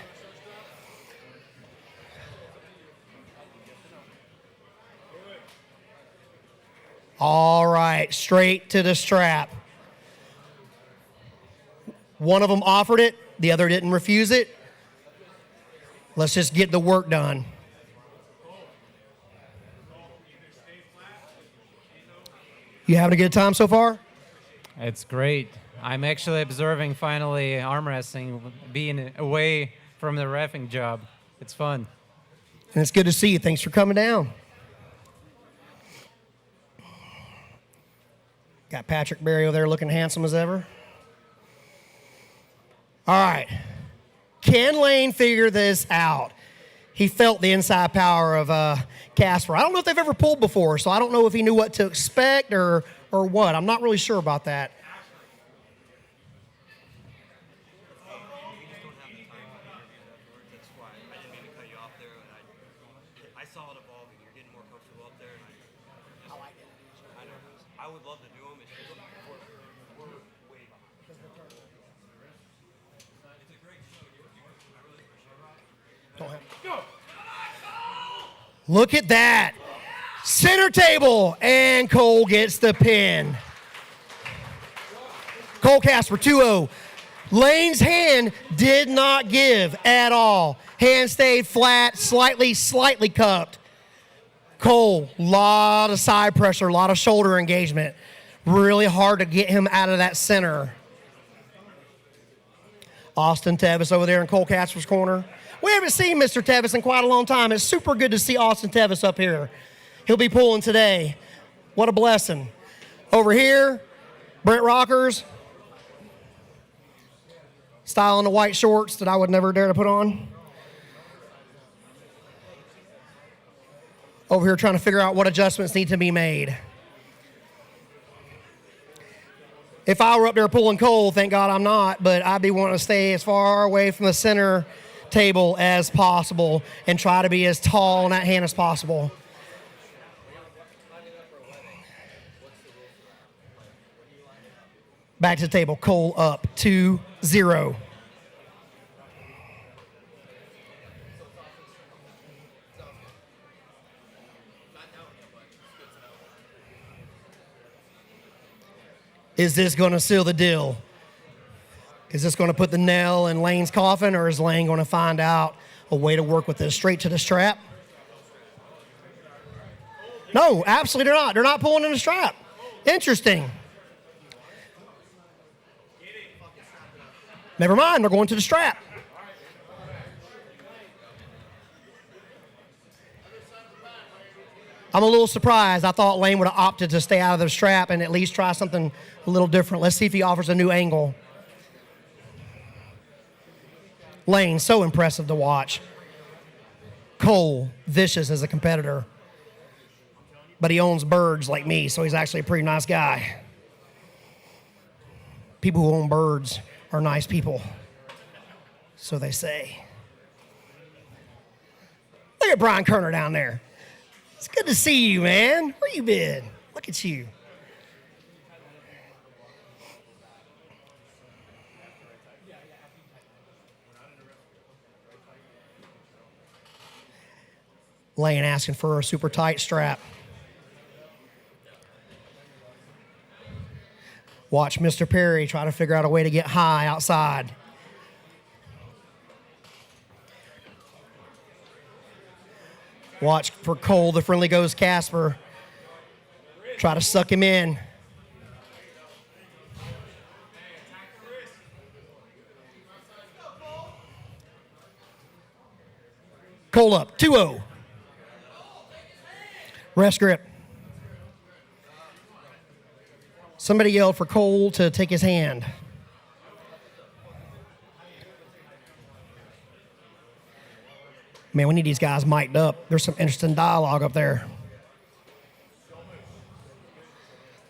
All right, straight to the strap. One of them offered it, the other didn't refuse it. Let's just get the work done. You having a good time so far? It's great. I'm actually observing finally arm wrestling, being away from the reffing job. It's fun. And it's good to see you. Thanks for coming down. Got Patrick Berry over there looking handsome as ever. All right. Can Lane figure this out? He felt the inside power of Kasper. I don't know if they've ever pulled before, so I don't know if he knew what to expect or what. I'm not really sure about that. Look at that. Center table, and Cole gets the pin. Cole Kasper, 2-0. Lane's hand did not give at all. Hand stayed flat, slightly cupped. Cole, lot of side pressure, a lot of shoulder engagement. Really hard to get him out of that center. Austin Tevis over there in Cole Kasper's corner. We haven't seen Mr. Tevis in quite a long time. It's super good to see Austin Tevis up here. He'll be pulling today. What a blessing. Over here, Brent Rockers. Styling the white shorts that I would never dare to put on. Over here trying to figure out what adjustments need to be made. If I were up there pulling Cole, thank God I'm not, but I'd be wanting to stay as far away from the center table as possible and try to be as tall in that hand as possible. Back to the table, Cole up 2-0. Is this going to seal the deal? Is this going to put the nail in Lane's coffin, or is Lane going to find out a way to work with this straight to the strap? No, absolutely they're not. They're not pulling in the strap. Interesting. Never mind, they're going to the strap. I'm a little surprised. I thought Lane would have opted to stay out of the strap and at least try something a little different. Let's see if he offers a new angle. Lane, so impressive to watch. Cole, vicious as a competitor. But he owns birds like me, so he's actually a pretty nice guy. People who own birds are nice people. So they say. Look at Brian Kerner down there. It's good to see you, man. Where you been? Look at you. Lane asking for a super tight strap. Watch Mr. Perry try to figure out a way to get high outside. Watch for Cole, the friendly ghost Kasper. Try to suck him in. Cole up, 2-0. Rest grip. Somebody yelled for Cole to take his hand. Man, we need these guys mic'd up. There's some interesting dialogue up there.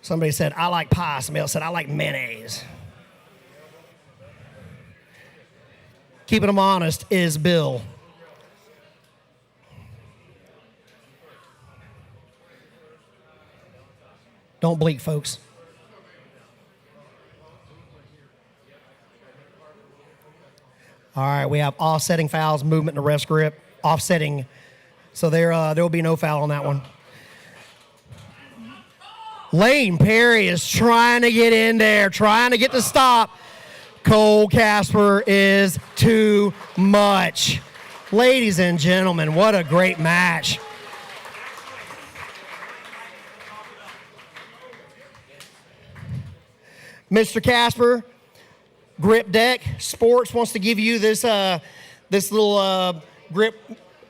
Somebody said, I like pie. Somebody else said, I like mayonnaise. Keeping them honest is Bill. Don't bleak, folks. All right, we have offsetting fouls, movement in the rest grip, offsetting. So there will be no foul on that one. Lane Perry is trying to get in there, trying to get the stop. Cole Kasper is too much. Ladies and gentlemen, what a great match. Mr. Kasper, Grip Deck Sports wants to give you this little grip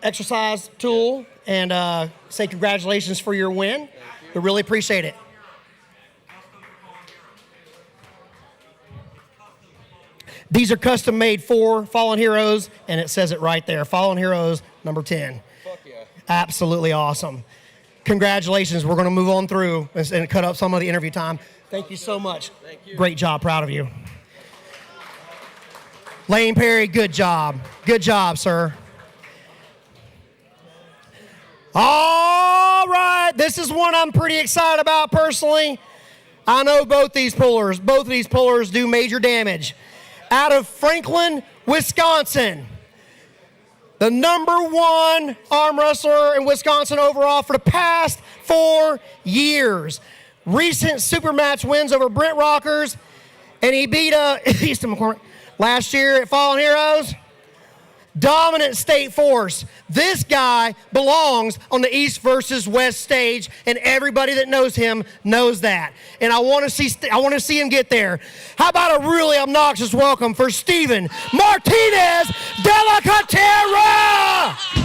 exercise tool and say congratulations for your win. We really appreciate it. These are custom made for Fallen Heroes, and it says it right there. Fallen Heroes, number 10. Fuck yeah. Absolutely awesome. Congratulations. We're going to move on through and cut up some of the interview time. Thank you so much. Thank you. Great job. Proud of you. Lane Perry, good job. Good job, sir. All right. This is one I'm pretty excited about personally. I know both these pullers. Both of these pullers do major damage. Out of Franklin, Wisconsin, the #1 arm wrestler in Wisconsin overall for the past 4 years. Recent super match wins over Brent Rockers, and he beat Easton McCormick last year at Fallen Heroes. Dominant state force. This guy belongs on the East versus West stage, and everybody that knows him knows that. And I want to see him get there. How about a really obnoxious welcome for Steven Martinezdelacotera?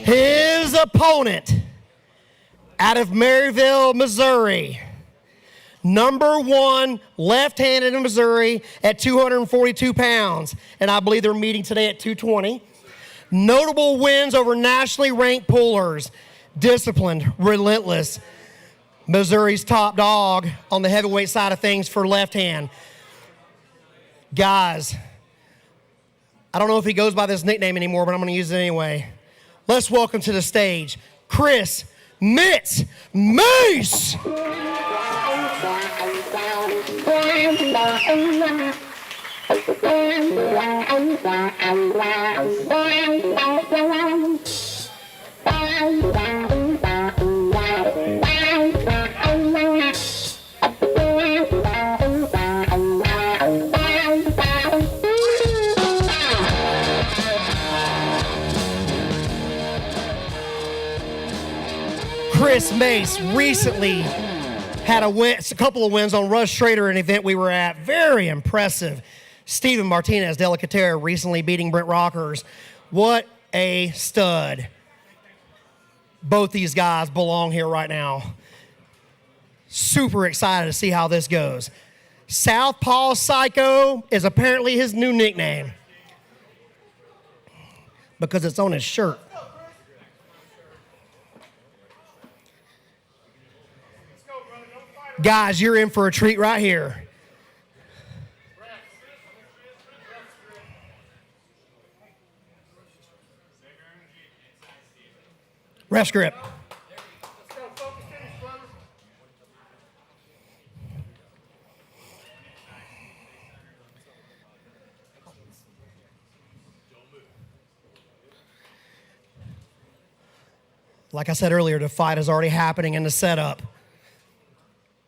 His opponent out of Maryville, Missouri, #1 left-handed in Missouri at 242 pounds, and I believe they're meeting today at 220. Notable wins over nationally ranked pullers, disciplined, relentless. Missouri's top dog on the heavyweight side of things for left hand. Guys, I don't know if he goes by this nickname anymore, but I'm going to use it anyway. Let's welcome to the stage, Chris Mitz Mace. Chris Mace recently had a couple of wins on Rush Schrader, an event we were at. Very impressive. Steven Martinez-Delacotera recently beating Brent Rockers. What a stud. Both these guys belong here right now. Super excited to see how this goes. Southpaw Psycho is apparently his new nickname because it's on his shirt. Guys, you're in for a treat right here. Ref grip. Like I said earlier, the fight is already happening in the setup.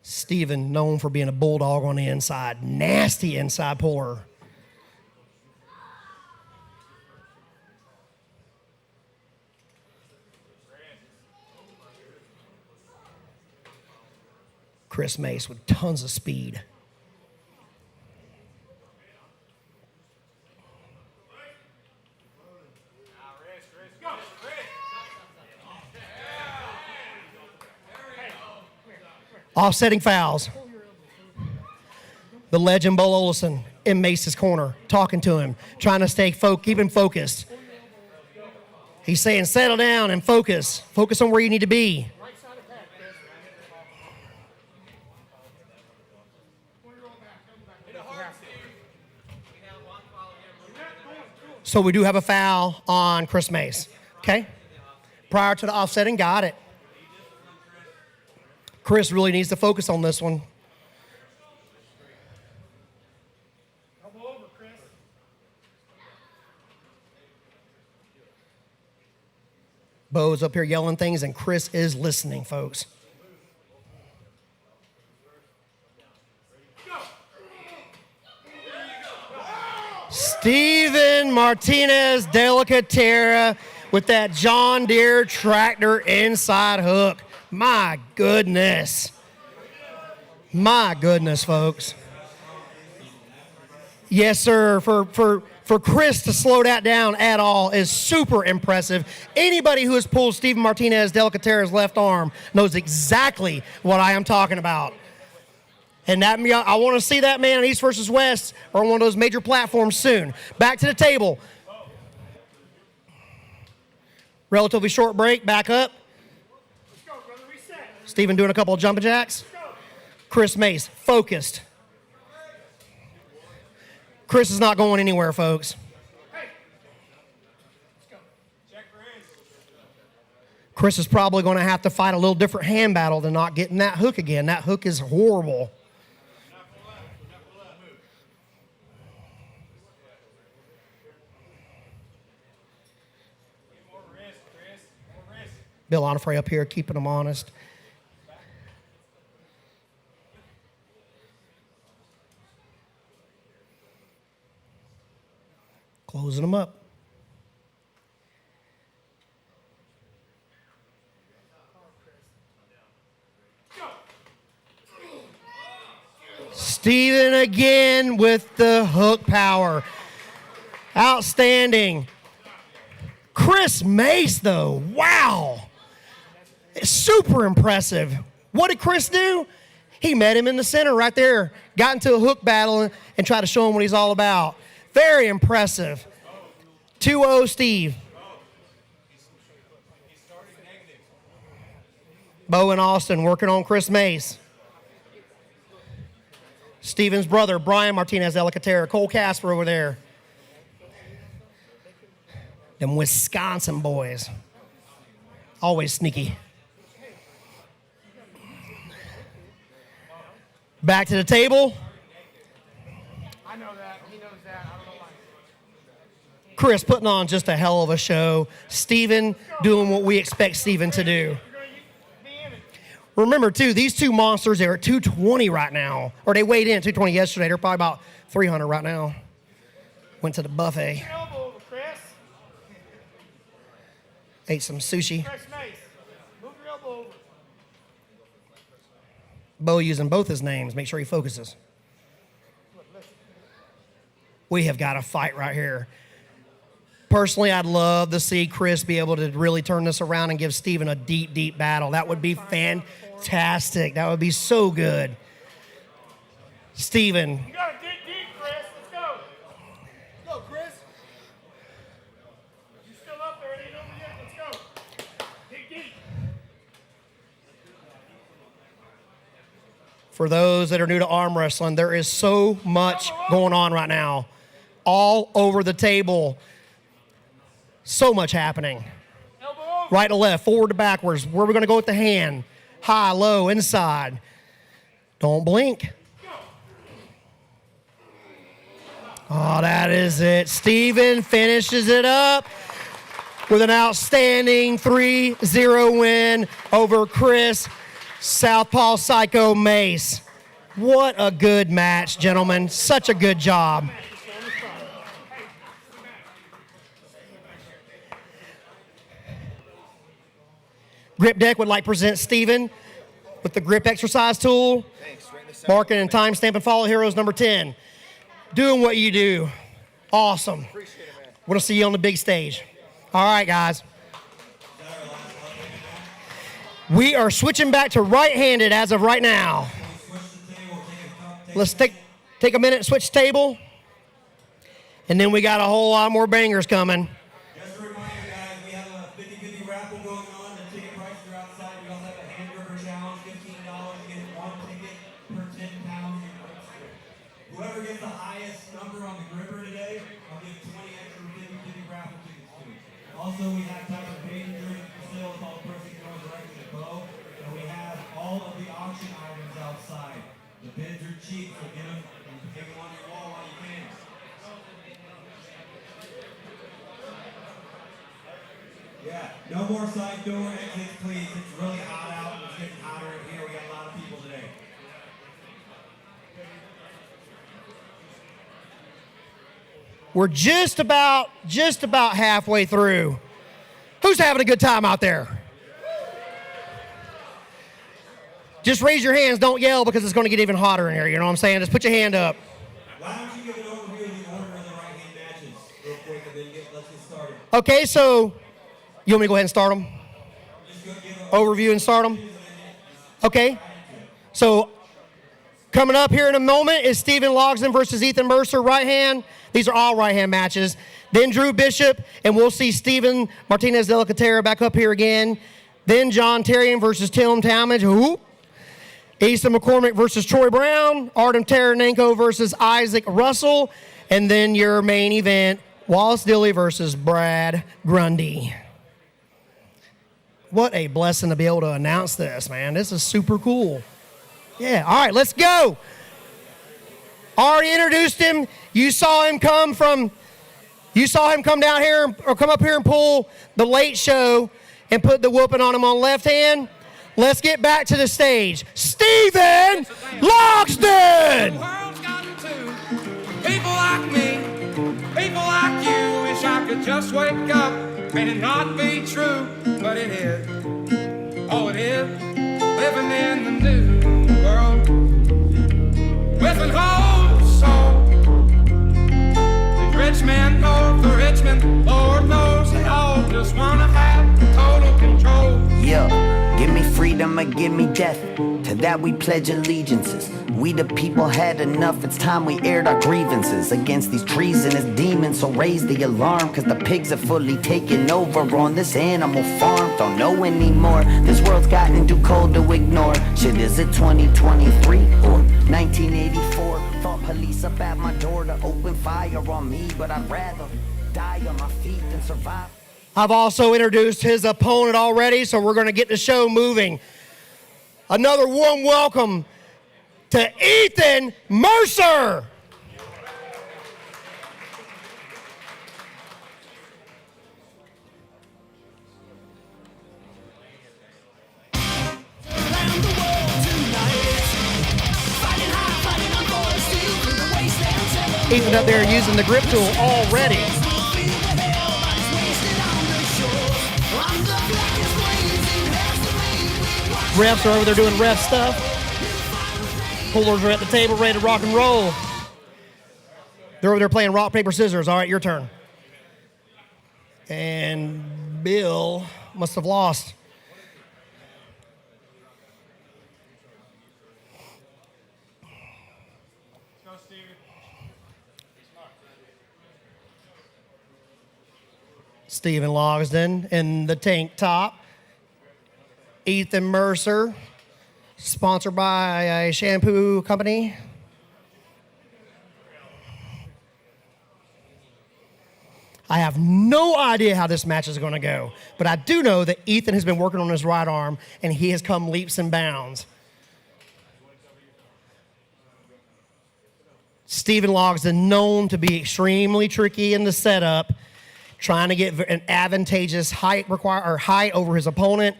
Steven, known for being a bulldog on the inside, nasty inside puller. Chris Mace with tons of speed. Offsetting fouls. The legend Bo Olsen in Mace's corner, talking to him, trying to keep him focused. He's saying, settle down and focus. Focus on where you need to be. So we do have a foul on Chris Mace, okay? Prior to the offsetting, got it. Chris really needs to focus on this one. Bo's up here yelling things, and Chris is listening, folks. Steven Martinezdelacotera with that John Deere tractor inside hook. My goodness. My goodness, folks. Yes, sir. For Chris to slow that down at all is super impressive. Anybody who has pulled Steven Martinezdelacotera's left arm knows exactly what I am talking about. And that I want to see that man on East versus West or on one of those major platforms soon. Back to the table. Relatively short break. Back up. Steven doing a couple of jumping jacks. Chris Mace, focused. Chris is not going anywhere, folks. Chris is probably going to have to fight a little different hand battle than not getting that hook again. That hook is horrible. Bill Onifray up here keeping them honest. Closing them up. Steven again with the hook power. Outstanding. Chris Mace, though, wow. It's super impressive. What did Chris do? He met him in the center right there, got into a hook battle and tried to show him what he's all about. Very impressive. 2-0 Steve. Bo and Austin working on Chris Mace. Steven's brother, Brian Martinezdelacotera, Cole Kasper over there. Them Wisconsin boys. Always sneaky. Back to the table. I know that. He knows that. I don't know why. Chris putting on just a hell of a show. Steven doing what we expect Steven to do. Remember, too, these two monsters, they're at 220 right now. Or they weighed in at 220 yesterday. They're probably about 300 right now. Went to the buffet. Ate some sushi. Bo using both his names. Make sure he focuses. We have got a fight right here. Personally, I'd love to see Chris be able to really turn this around and give Steven a deep, deep battle. That would be fantastic. That would be so good. Steven. You got to dig deep, Chris. Let's go. Go, Chris. You're still up there. It ain't over yet. Let's go. Dig deep. For those that are new to arm wrestling, there is so much going on right now. All over the table. So much happening. Right to left, forward to backwards. Where are we going to go with the hand? High, low, inside. Don't blink. Oh, that is it. Steven finishes it up with an outstanding 3-0 win over Chris Southpaw Psycho Mace. What a good match, gentlemen. Such a good job. Grip Deck would like to present Steven with the grip exercise tool. Marking and time stamp and follow heroes number 10. Doing what you do. Awesome. We'll see you on the big stage. All right, guys. We are switching back to right-handed as of right now. Let's take a minute and switch table. And then we got a whole lot more bangers coming. Just a reminder, guys, we have a 50-50 raffle going on. The ticket prices are outside. We also have a hand gripper challenge, $15 to get one ticket per 10 pounds. Whoever gets the highest number on the gripper today, I'll give 20 extra 50-50 raffle tickets to. Also, we have type of Hayden drink still with all the person going directly to Bo. And we have all of the auction items outside. The bids are cheap, so get them and hang them on your wall while you can. Yeah, no more side door exits, please. It's really hot out. It's getting hotter in here. We got a lot of people today. We're just about halfway through. Who's having a good time out there? Just raise your hands. Don't yell because it's going to get even hotter in here. You know what I'm saying? Just put your hand up. Why don't you give an overview of the order of the right-hand matches real quick, and then let's get started. Okay, so you want me to go ahead and start them? Overview and start them? Okay. So coming up here in a moment is Stephen Logsdon versus Ethan Mercer, right hand. These are all right hand matches. Then Drew Bishop, and we'll see Stephen Martinezdelacotera back up here again. Then John Therrien versus Tim Tallmadge. Whoop. Easton McCormick versus Troy Brown. Artem Taranenko versus Isaac Russell. And then your main event, Wallace Dilley versus Brad Grundy. What a blessing to be able to announce this, man. This is super cool. Yeah, all right, let's go. Already introduced him. You saw him come down here or come up here and pull the late show and put the whooping on him on left hand. Let's get back to the stage. Stephen Logsdon! The world's gotten to people like me, people like you. Wish I could just wake up and it not be true, but it is. Oh, it is. Living in the new world with an whole soul. The rich men go for rich men. Lord knows they all just wanna have total control. Yeah. Give me freedom or give me death. To that we pledge allegiances. We the people had enough. It's time we aired our grievances against these treasonous demons. So raise the alarm, cause the pigs are fully taken over on this animal farm. Don't know anymore. This world's gotten too cold to ignore. Shit, is it 2023 or 1984? Thought police up at my door to open fire on me, but I'd rather die on my feet than survive. I've also introduced his opponent already, so we're going to get the show moving. Another warm welcome to Ethan Mercer. Ethan up there using the grip tool already. Refs are over there doing ref stuff. Pullers are at the table ready to rock and roll. They're over there playing rock, paper, scissors. All right, your turn. And Bill must have lost. Let's go, Stevie. Stephen Logsdon in the tank top. Ethan Mercer Sponsored by a shampoo company. I have no idea how this match is going to go, but I do know that Ethan has been working on his right arm, and he has come leaps and bounds. Stephen Logsdon, known to be extremely tricky in the setup, trying to get an advantageous height over his opponent,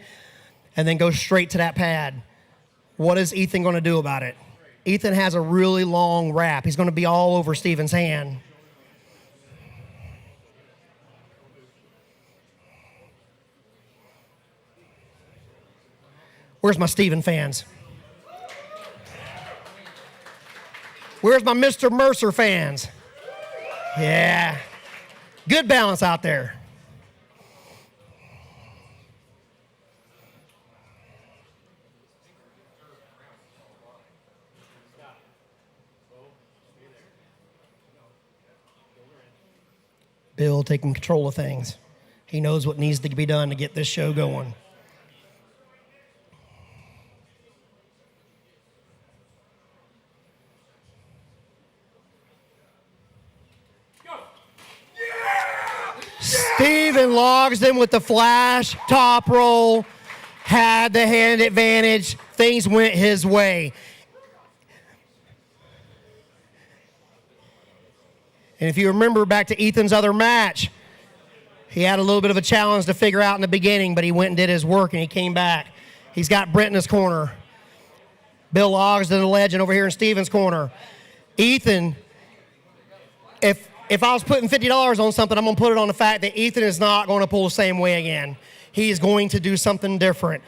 and then go straight to that pad. What is Ethan going to do about it? Ethan has a really long wrap. He's going to be all over Stephen's hand. Where's my Stephen fans? Where's my Mr. Mercer fans? Yeah. Good balance out there. Bill taking control of things. He knows what needs to be done to get this show going. Stephen Logsdon with the flash top roll, had the hand advantage. Things went his way. And if you remember back to Ethan's other match, he had a little bit of a challenge to figure out in the beginning, but he went and did his work and he came back. He's got Brent in his corner. Bill Logsdon, the legend, over here in Stephen's corner. Ethan, if I was putting $50 on something, I'm going to put it on the fact that Ethan is not going to pull the same way again. He is going to do something different.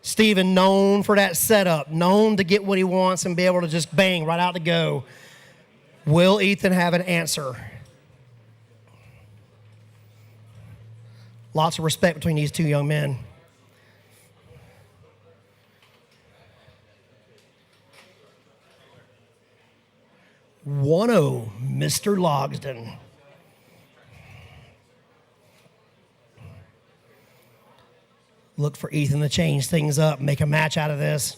Stephen, known for that setup, known to get what he wants and be able to just bang right out the go. Will Ethan have an answer? Lots of respect between these two young men. Mr. Logsdon. Look for Ethan to change things up, make a match out of this.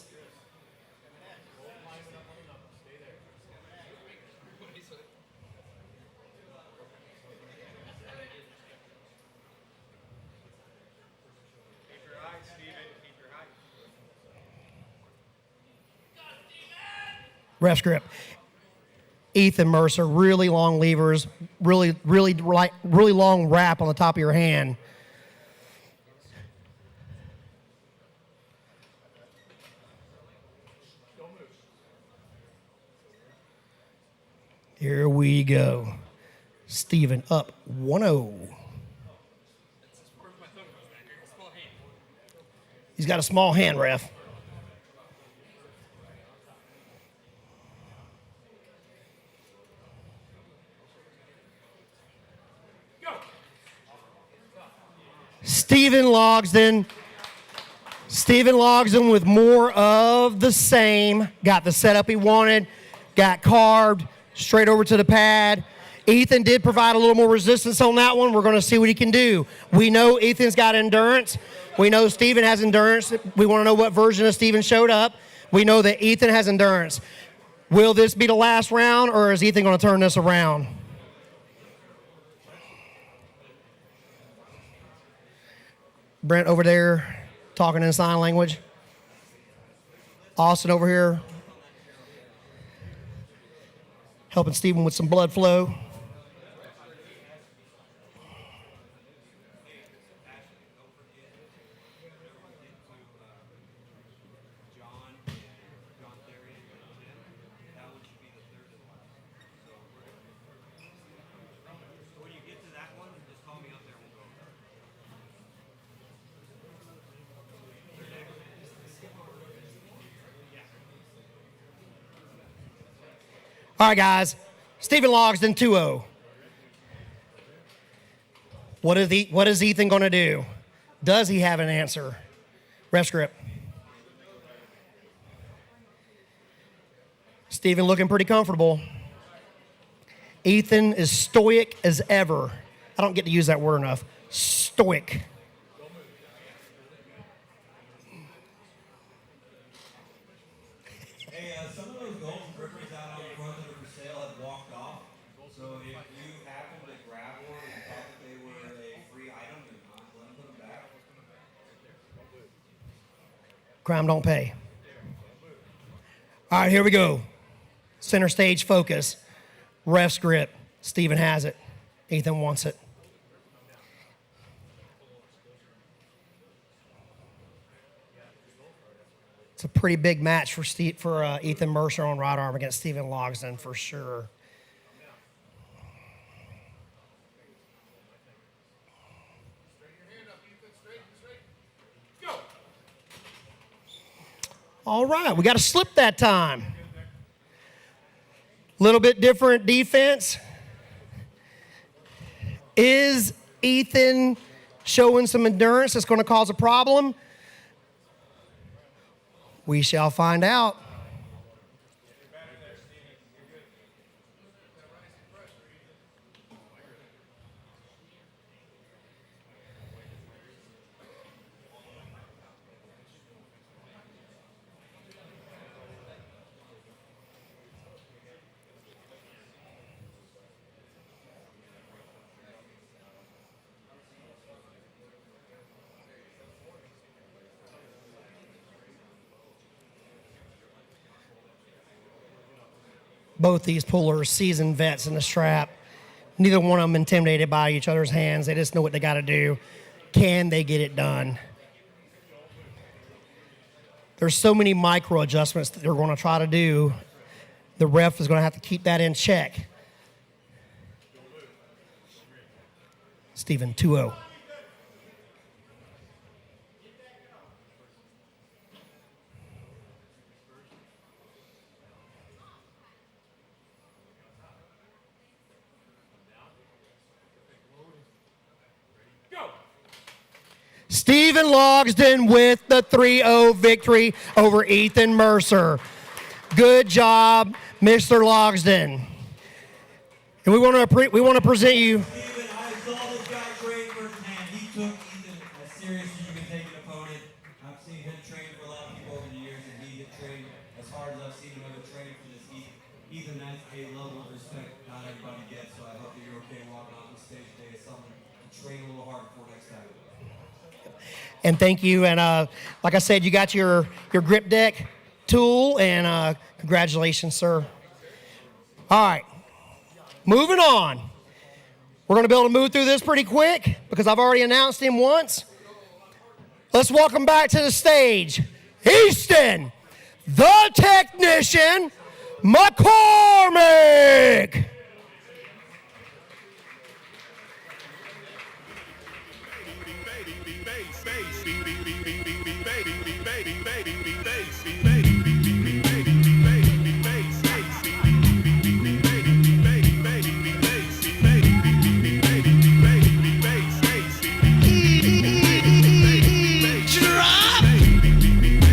Ref script. Ethan Mercer, really long levers, really long wrap on the top of your hand. Here we go. Stephen up 1-0. He's got a small hand, ref. Stephen Logsdon with more of the same. Got the setup he wanted, got carved, straight over to the pad. Ethan did provide a little more resistance on that one. We're going to see what he can do. We know Ethan's got endurance. We know Stephen has endurance. We want to know what version of Stephen showed up. We know that Ethan has endurance. Will this be the last round, or is Ethan going to turn this around? Brent over there talking in sign language. Austin over here helping Stephen with some blood flow. All right, guys. Stephen Logsdon, 2-0. What is Ethan going to do? Does he have an answer? Ref script. Stephen looking pretty comfortable. Ethan is stoic as ever. I don't get to use that word enough. Stoic. Crime don't pay. All right, here we go. Center stage focus. Ref's grip. Steven has it. Ethan wants it. It's a pretty big match for Ethan Mercer on right arm against Steven Logsdon for sure. All right, we got a slip that time. Little bit different defense. Is Ethan showing some endurance that's going to cause a problem? We shall find out. Both these pullers, seasoned vets in the strap. Neither one of them intimidated by each other's hands. They just know what they got to do. Can they get it done? There's so many micro adjustments that they're going to try to do. The ref is going to have to keep that in check. Steven, 2-0. Steven Logsdon with the 3-0 victory over Ethan Mercer. Good job, Mr. Logsdon. And we want to present you. Steven, I saw this guy train firsthand. He took Ethan as serious as you can take an opponent. I've seen him train for a lot of people over the years, and he trained as hard as I've seen him ever train for this. Ethan has a level of respect not everybody gets, so I hope that you're okay walking off the stage today as someone to train a little harder for next time. And thank you. And like I said, you got your grip deck tool, and congratulations, sir. All right, moving on. We're going to be able to move through this pretty quick because I've already announced him once. Let's welcome back to the stage, Easton, the technician, McCormick.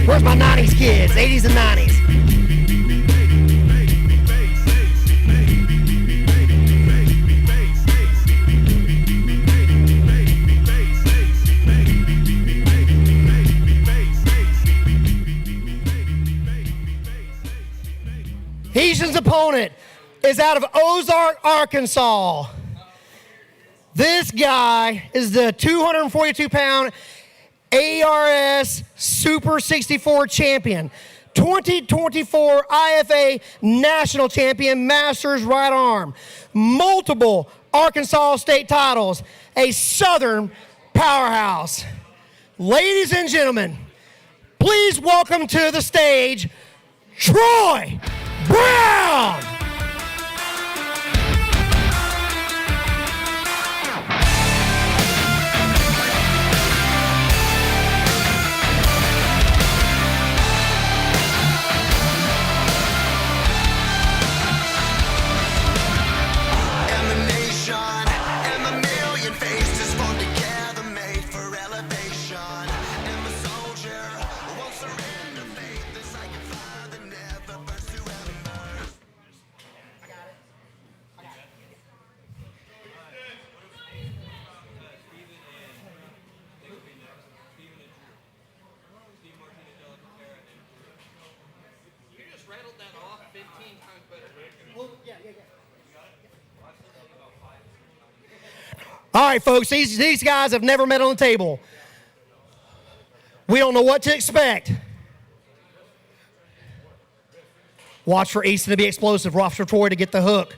Where's my 90s kids, 80s and 90s? Easton's opponent is out of Ozark, Arkansas. This guy is the 242-pound ARS Super 64 champion, 2024 IFA national champion, Masters right arm, multiple Arkansas state titles, a Southern powerhouse. Ladies and gentlemen, please welcome to the stage, Troy Brown. All right, folks, these guys have never met on the table. We don't know what to expect. Watch for Easton to be explosive. Watch for Troy to get the hook.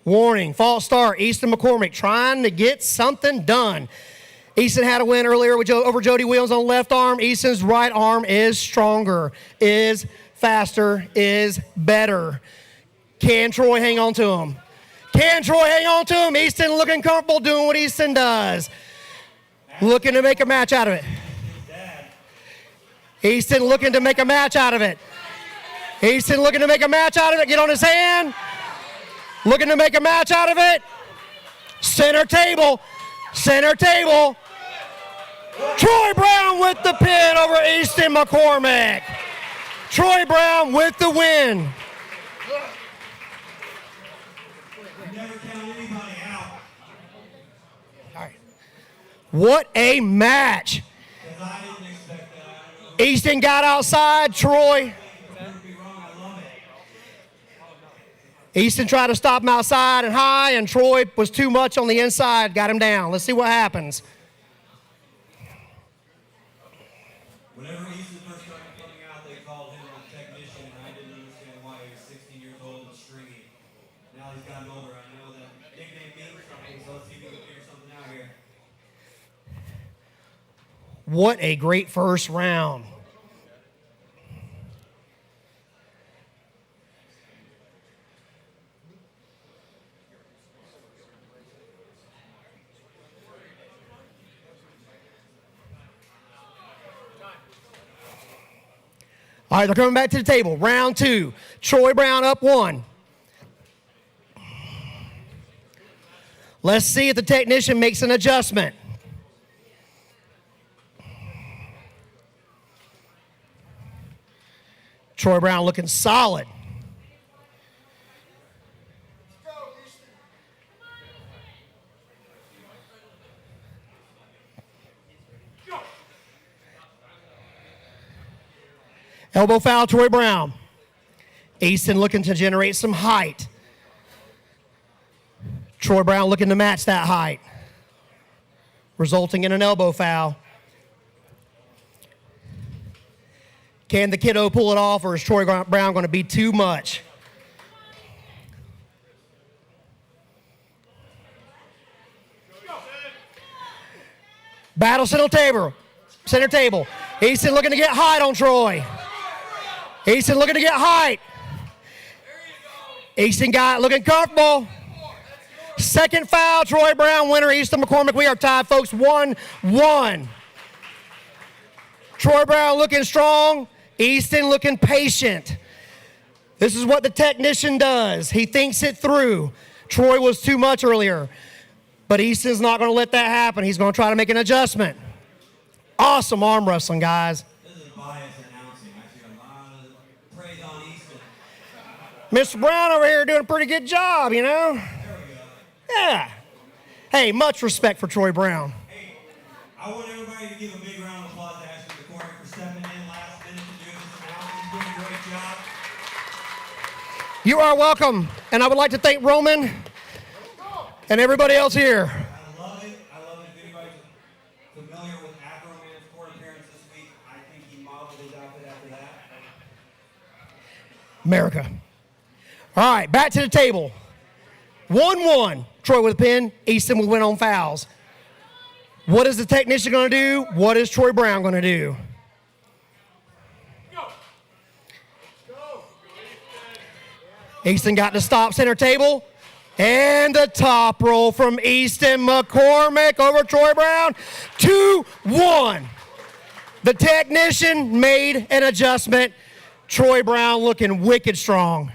Warning, false start. Easton McCormick trying to get something done. Easton had a win earlier over Jody Williams on left arm. Easton's right arm is stronger, is faster, is better. Can Troy hang on to him? Can Troy hang on to him? Easton looking comfortable doing what Easton does. Looking to make a match out of it. Easton looking to make a match out of it. Easton looking to make a match out of it. Get on his hand. Looking to make a match out of it. Center table. Center table. Troy Brown with the pin over Easton McCormick. Troy Brown with the win. Never count anybody out. All right. What a match. Easton got outside. Troy. Easton tried to stop him outside and high, and Troy was too much on the inside, got him down. Let's see what happens. Whenever Easton first started coming out, they called him a technician, and I didn't understand why. He was 16 years old and stringy. Now he's gotten older. I know that nickname means something, so let's see if we can figure something out here. What a great first round. All right, they're coming back to the table. Round two. Troy Brown up 1. Let's see if the technician makes an adjustment. Troy Brown looking solid. Elbow foul, Troy Brown. Easton looking to generate some height. Troy Brown looking to match that height, resulting in an elbow foul. Can the kiddo pull it off, or is Troy Brown going to be too much? Battle center table. Center table. Easton looking to get height on Troy. Easton looking to get height. Easton got looking comfortable. Second foul, Troy Brown, winner, Easton McCormick. We are tied, folks, 1-1. Troy Brown looking strong. Easton looking patient. This is what the technician does. He thinks it through. Troy was too much earlier, but Easton's not going to let that happen. He's going to try to make an adjustment. Awesome arm wrestling, guys. Mr. Brown over here doing a pretty good job, you know? Yeah. Hey, much respect for Troy Brown. Hey, I want everybody to give a big round of applause to Ashley McCormick for stepping in last minute to do this now. He's doing a great job. You are welcome. And I would like to thank Roman and everybody else here. I love it. I love it. If anybody's familiar with Afro Man's court appearance this week, I think he modeled his outfit after that. America. All right, back to the table. 1-1. Troy with a pin. Easton will win on fouls. What is the technician going to do? What is Troy Brown going to do? Easton got to stop center table. And the top roll from Easton McCormick over Troy Brown. 2-1. The technician made an adjustment. Troy Brown looking wicked strong.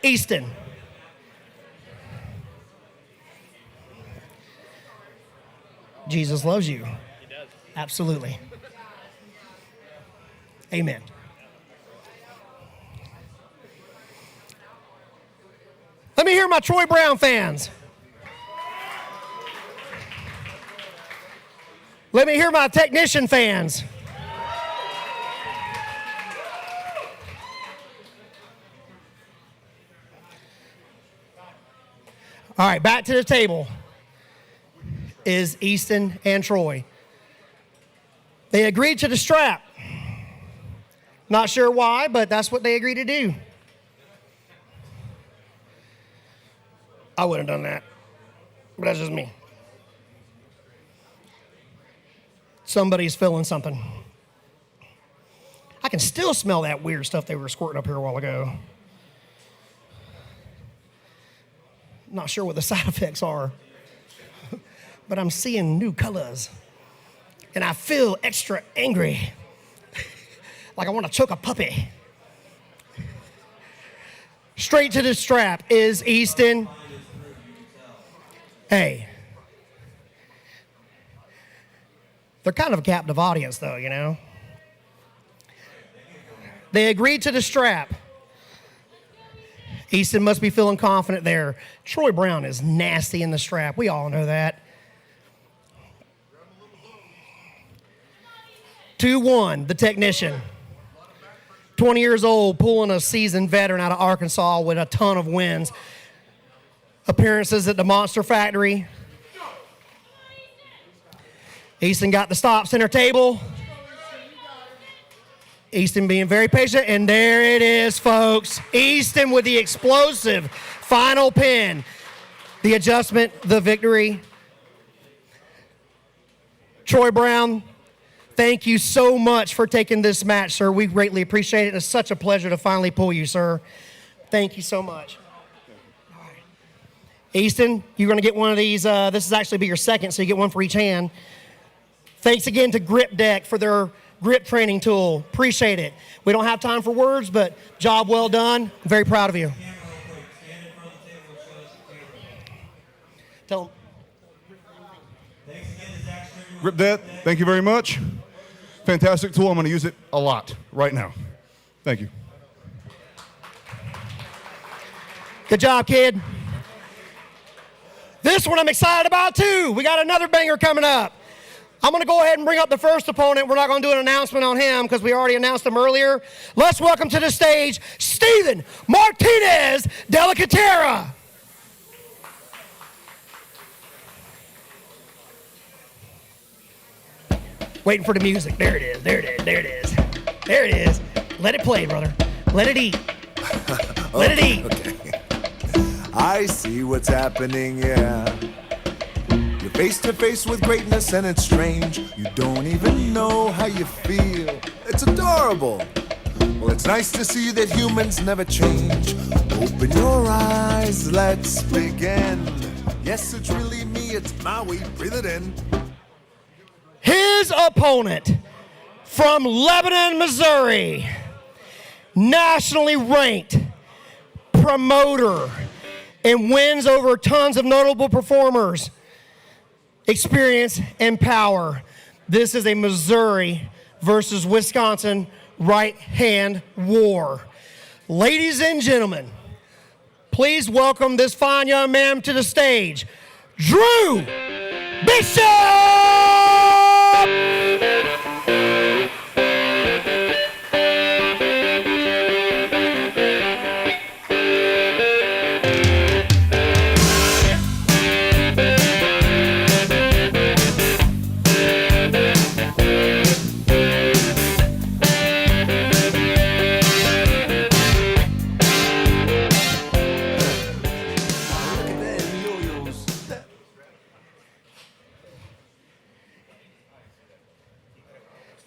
Easton. Jesus loves you. He does. Absolutely. Amen. Let me hear my Troy Brown fans. Let me hear my technician fans. All right, back to the table is Easton and Troy. They agreed to the strap. Not sure why, but that's what they agreed to do. I wouldn't have done that, but that's just me. Somebody's feeling something. I can still smell that weird stuff they were squirting up here a while ago. Not sure what the side effects are, but I'm seeing new colors. And I feel extra angry, like I want to choke a puppy. Straight to the strap is Easton. Hey, they're kind of a captive audience, though, you know. They agreed to the strap. Easton must be feeling confident there. Troy Brown is nasty in the strap. We all know that. 2-1, the technician. 20 years old, pulling a seasoned veteran out of Arkansas with a ton of wins. Appearances at the Monster Factory. Easton got the stop center table. Easton being very patient, and there it is, folks. Easton with the explosive final pin. The adjustment, the victory. Troy Brown, thank you so much for taking this match, sir. We greatly appreciate it. It's such a pleasure to finally pull you, sir. Thank you so much. All right. Easton, you're going to get one of these. This is actually be your second, so you get one for each hand. Thanks again to Grip Deck for their grip training tool. Appreciate it. We don't have time for words, but job well done. I'm very proud of you. Tell them. Grip that. Thank you very much. Fantastic tool. I'm going to use it a lot right now. Thank you. Good job, kid. This one I'm excited about, too. We got another banger coming up. I'm going to go ahead and bring up the first opponent. We're not going to do an announcement on him because we already announced him earlier. Let's welcome to the stage, Steven Martinezdelacotera. Waiting for the music. There it is. There it is. There it is. There it is. Let it play, brother. Let it eat. Let it eat. Okay. I see what's happening, yeah. You're face to face with greatness and it's strange. You don't even know how you feel. It's adorable. Well, it's nice to see that humans never change. Open your eyes, let's begin. Yes, it's really me, it's Maui. Breathe it in. His opponent from Lebanon, Missouri, nationally ranked promoter and wins over tons of notable performers. Experience and power. This is a Missouri versus Wisconsin right-hand war. Ladies and gentlemen, please welcome this fine young man to the stage, Drew Bishop!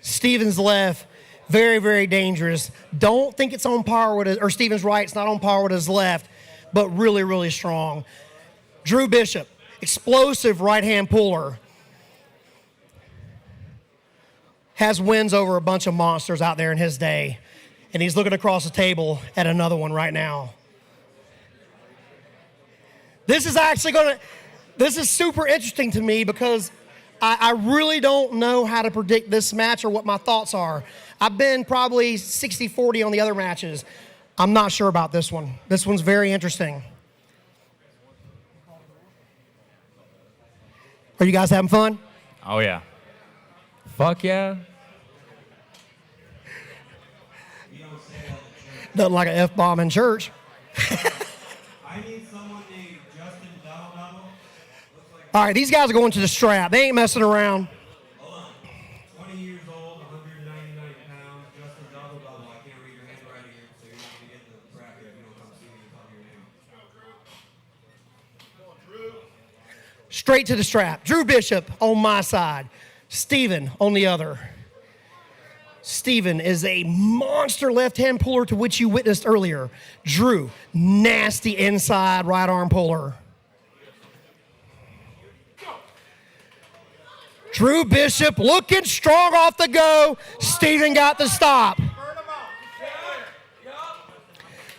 Steven's left, very, very dangerous. Don't think it's on par with his, or Steven's right, it's not on par with his left, but really, really strong. Drew Bishop, explosive right-hand puller. Has wins over a bunch of monsters out there in his day. And he's looking across the table at another one right now. This is super interesting to me because I really don't know how to predict this match or what my thoughts are. I've been probably 60-40 on the other matches. I'm not sure about this one. This one's very interesting. Are you guys having fun? Oh, yeah. Fuck yeah. Nothing like an F-bomb in church. I need someone All right, these guys are going to the strap. They ain't messing around. 20 years old, 199 pounds, Justin double. I can't read your handwriting here, so you're not going to get the bracket if you don't come see me and tell me your name. Straight to the strap. Drew Bishop on my side. Steven on the other. Steven is a monster left-hand puller to which you witnessed earlier. Drew, nasty inside right arm puller. Drew Bishop looking strong off the go. Steven got the stop.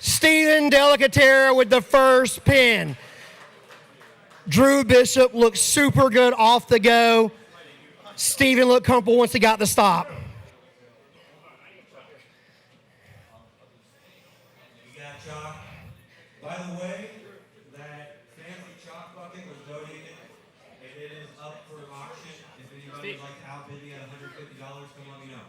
Martinezdelacotera with the first pin. Drew Bishop looked super good off the go. Steven looked comfortable once he got the stop. You got chalk. By the way, that fancy chalk bucket was donated, and it is up for auction. If anybody would like to outbid me at $150, come let me know.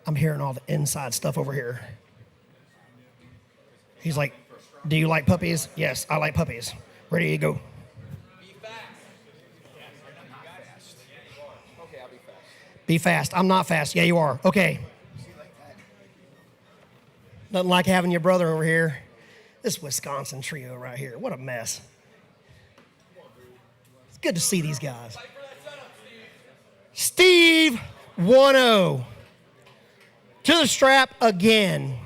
I'm hearing all the inside stuff over here. He's like, do you like puppies? Yes, I like puppies. Ready to go. Be fast. I'm not fast. Yeah, you are. Okay. Nothing like having your brother over here. This Wisconsin trio right here. What a mess. It's good to see these guys. Steve 1-0. To the strap again.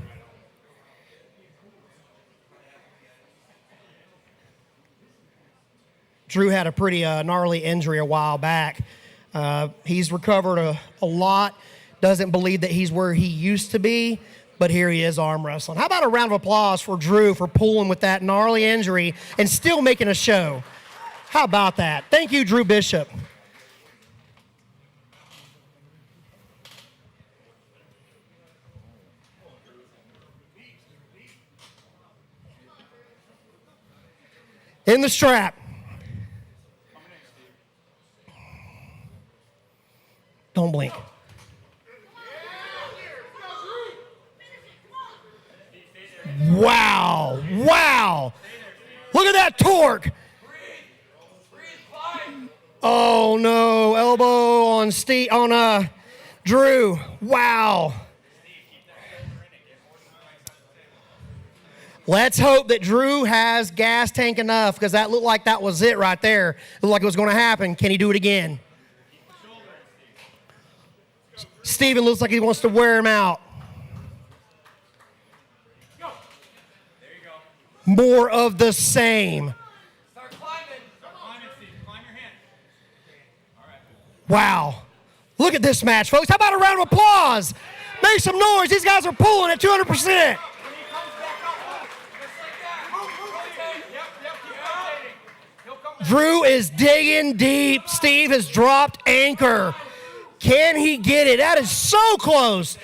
Drew had a pretty gnarly injury a while back. He's recovered a lot. Doesn't believe that he's where he used to be, but here he is arm wrestling. How about a round of applause for Drew for pulling with that gnarly injury and still making a show? How about that? Thank you, Drew Bishop. In the strap. Don't blink. Wow. Wow. Look at that torque. Oh no, elbow on Drew. Wow. Let's hope that Drew has gas tank enough, because that looked like that was it right there. It looked like it was going to happen. Can he do it again? Steven looks like he wants to wear him out. More of the same. Wow. Look at this match, folks. How about a round of applause? Make some noise. These guys are pulling at 200%. Drew is digging deep. Steve has dropped anchor. Can he get it? That is so close.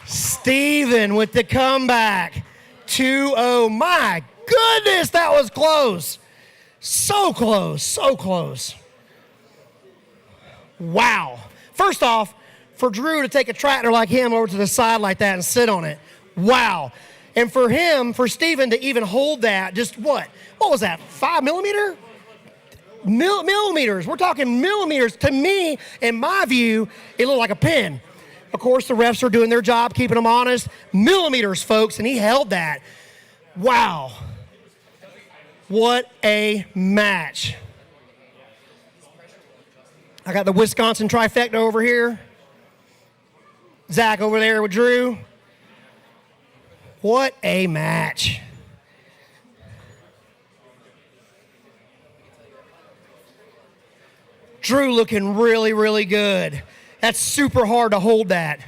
Steven with the comeback. 2-0. My goodness, that was close. So close, so close. Wow. First off, for Drew to take a tractor like him over to the side like that and sit on it. Wow. And for him, for Steven to even hold that, just what? What was that, 5 millimeter? Millimeters. We're talking millimeters. To me, in my view, it looked like a pin. Of course, the refs are doing their job, keeping them honest. Millimeters, folks, and he held that. Wow. What a match. I got the Wisconsin trifecta over here. Zack over there with Drew. What a match. Drew looking really, really good. That's super hard to hold that.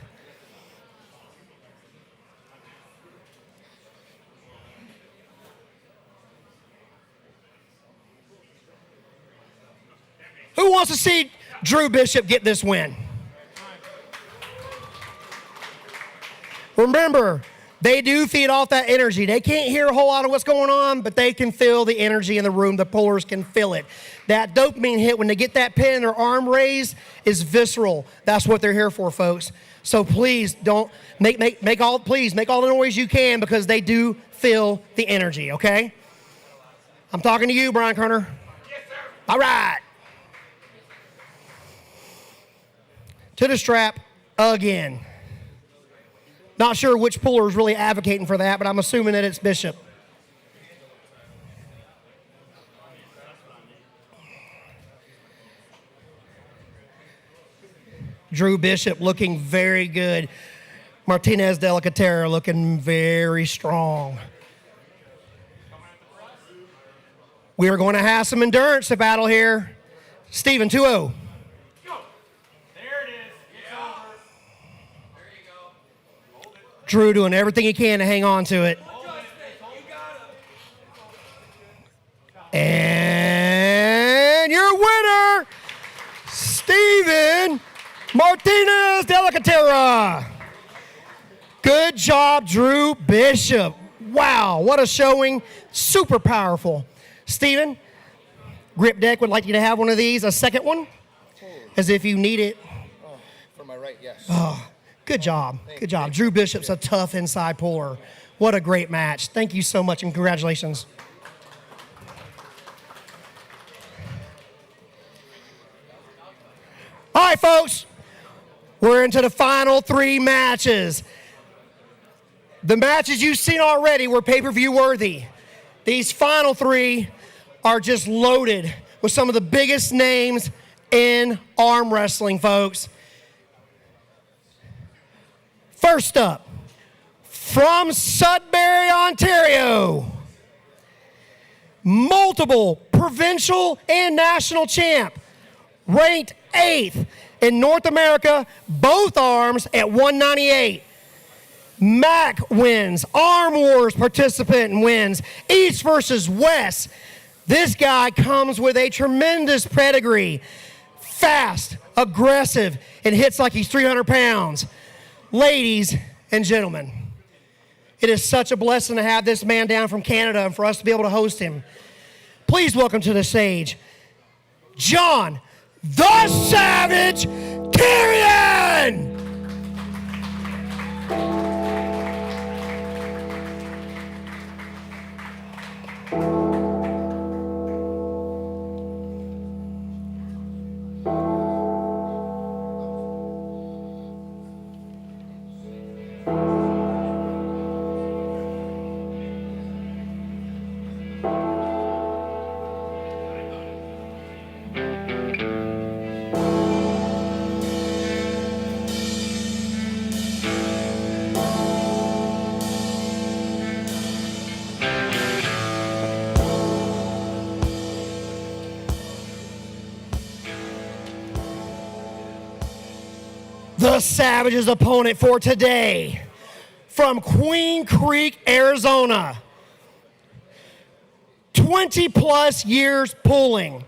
Who wants to see Drew Bishop get this win? Remember, They do feed off that energy. They can't hear a whole lot of what's going on, but they can feel the energy in the room. The pullers can feel it. That dopamine hit when they get that pin in their arm raised is visceral. That's what they're here for, folks. So please don't make all the noise you can, because they do feel the energy, okay? I'm talking to you, Brian Kerner. Yes, sir. All right. To the strap again. Not sure which puller is really advocating for that, but I'm assuming that it's Bishop. Drew Bishop looking very good. Martinezdelacotera looking very strong. We are going to have some endurance to battle here. Steven, 2-0. Drew doing everything he can to hang on to it. And your winner, Steven Martinezdelacotera. Good job, Drew Bishop. Wow, what a showing. Super powerful. Steven, Grip Deck would like you to have one of these, a second one, as if you need it. Oh, for my right, yes. Oh, good job. Good job. Drew Bishop's a tough inside puller. What a great match. Thank you so much, and congratulations. All right, folks. We're into the final 3 matches. The matches you've seen already were pay-per-view worthy. These final 3 are just loaded with some of the biggest names in arm wrestling, folks. First up, from Sudbury, Ontario, multiple provincial and national champ, ranked 8th in North America, both arms at 198. Mac wins, Arm Wars participant wins, East versus West. This guy comes with a tremendous pedigree. Fast, aggressive, and hits like he's 300 pounds. Ladies and gentlemen, it is such a blessing to have this man down from Canada and for us to be able to host him. Please welcome to the stage, John the Savage Therrien! The Savage's opponent for today, from Queen Creek, Arizona, 20-plus years pulling.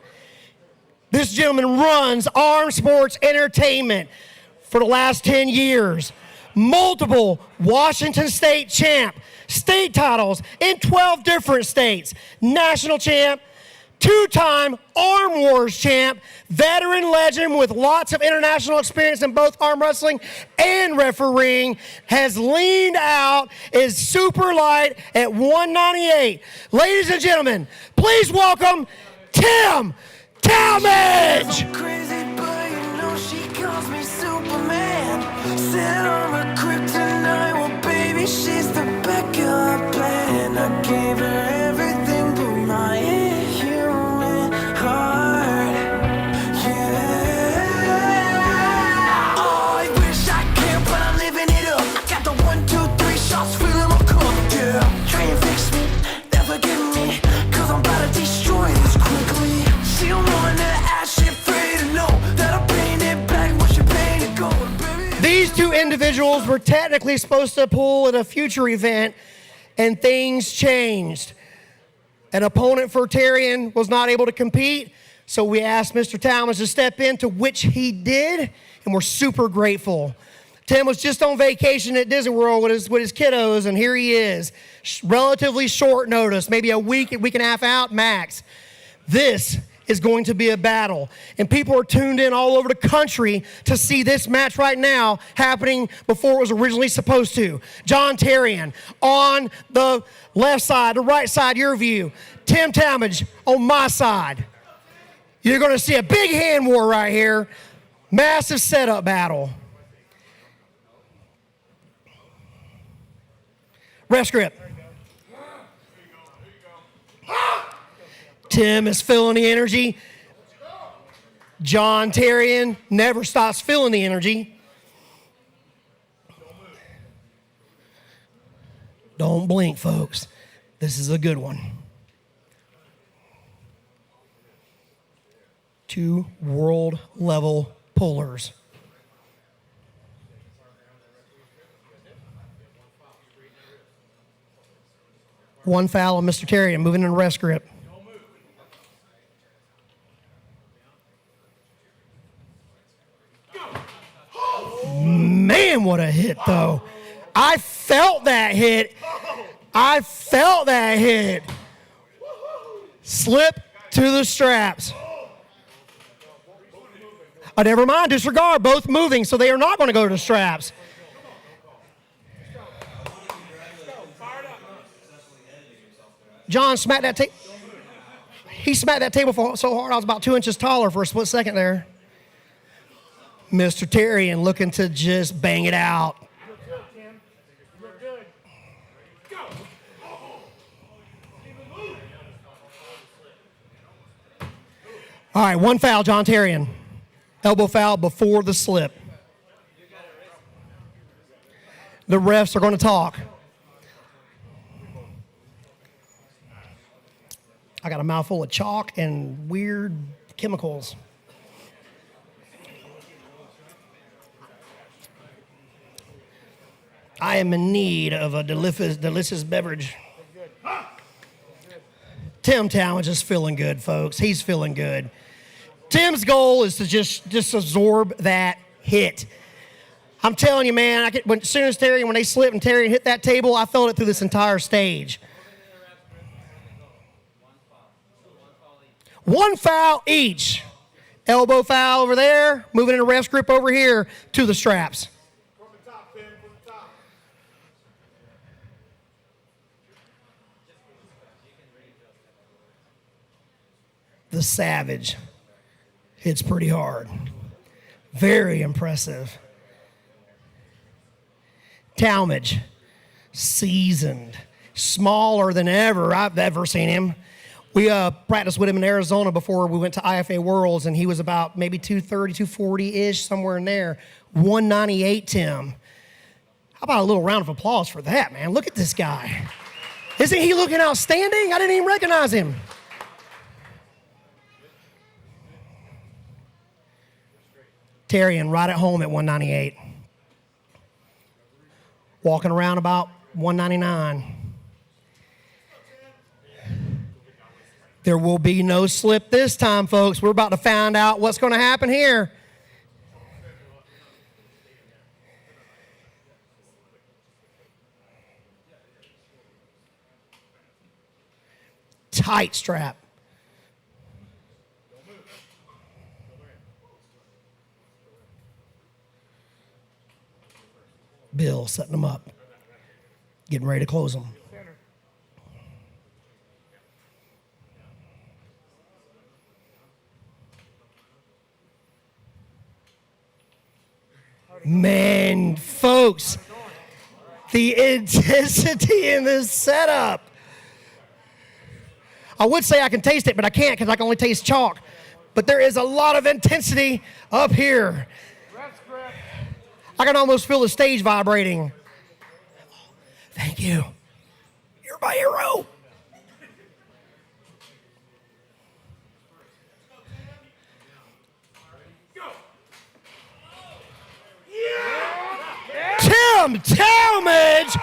This gentleman runs Arm Sports Entertainment for the last 10 years. Multiple Washington State champ, state titles in 12 different states, national champ, 2-time Arm Wars champ, veteran legend with lots of international experience in both arm wrestling and refereeing, has leaned out, is super light at 198. Ladies and gentlemen, please welcome Tim Tallmadge! Crazy, but you know she calls me Superman. Said I'm a kryptonite, well baby, she's the backup plan. I gave her everything but my inhuman heart. Yeah. Oh, I wish I could, but I'm living it up. I got the 1, 2, 3 shots filling my cup. Yeah, try and fix me, never get me, cause I'm about to destroy this quickly. She don't wanna ask, she afraid to know that I painted black when she painted gold, baby. These two individuals were technically supposed to pull at a future event, and things changed. An opponent for Therrien was not able to compete, so we asked Mr. Tallmadge to step in, to which he did, and we're super grateful. Tim was just on vacation at Disney World with his kiddos, and here he is. Relatively short notice, maybe a week and a half out max. This is going to be a battle. And people are tuned in all over the country to see this match right now happening before it was originally supposed to. John Therrien on the left side, the right side, your view. Tim Tallmadge on my side. You're going to see a big hand war right here. Massive setup battle. Rest grip. Tim is feeling the energy. John Therrien never stops feeling the energy. Don't blink, folks. This is a good one. Two world-level pullers. One foul on Mr. Therrien, moving in rest grip. Man, what a hit, though. I felt that hit. I felt that hit. Slip to the straps. Oh, never mind, disregard, both moving, so they are not going to go to the straps. John smacked that table. He smacked that table so hard I was about 2 inches taller for a split second there. Mr. Therrien looking to just bang it out. All right, one foul, John Therrien. Elbow foul before the slip. The refs are going to talk. I got a mouthful of chalk and weird chemicals. I am in need of a delicious beverage. Tim Tallmadge is feeling good, folks. He's feeling good. Tim's goal is to just absorb that hit. I'm telling you, man, as soon as Therrien, when they slipped and Therrien hit that table, I felt it through this entire stage. One foul each. Elbow foul over there, moving into rest grip over here to the straps. The Savage hits pretty hard. Very impressive. Tallmadge, seasoned, smaller than I've ever seen him. We practiced with him in Arizona before we went to IFA Worlds, and he was about maybe 230, 240-ish, somewhere in there. 198, Tim. How about a little round of applause for that, man? Look at this guy. Isn't he looking outstanding? I didn't even recognize him. Therrien right at home at 198. Walking around about 199. There will be no slip this time, folks. We're about to find out what's going to happen here. Tight strap. Bill setting them up. Getting ready to close them. Man, folks, the intensity in this setup. I would say I can taste it, but I can't because I can only taste chalk. But there is a lot of intensity up here. I can almost feel the stage vibrating. Thank you. You're my hero. Tim Tallmadge.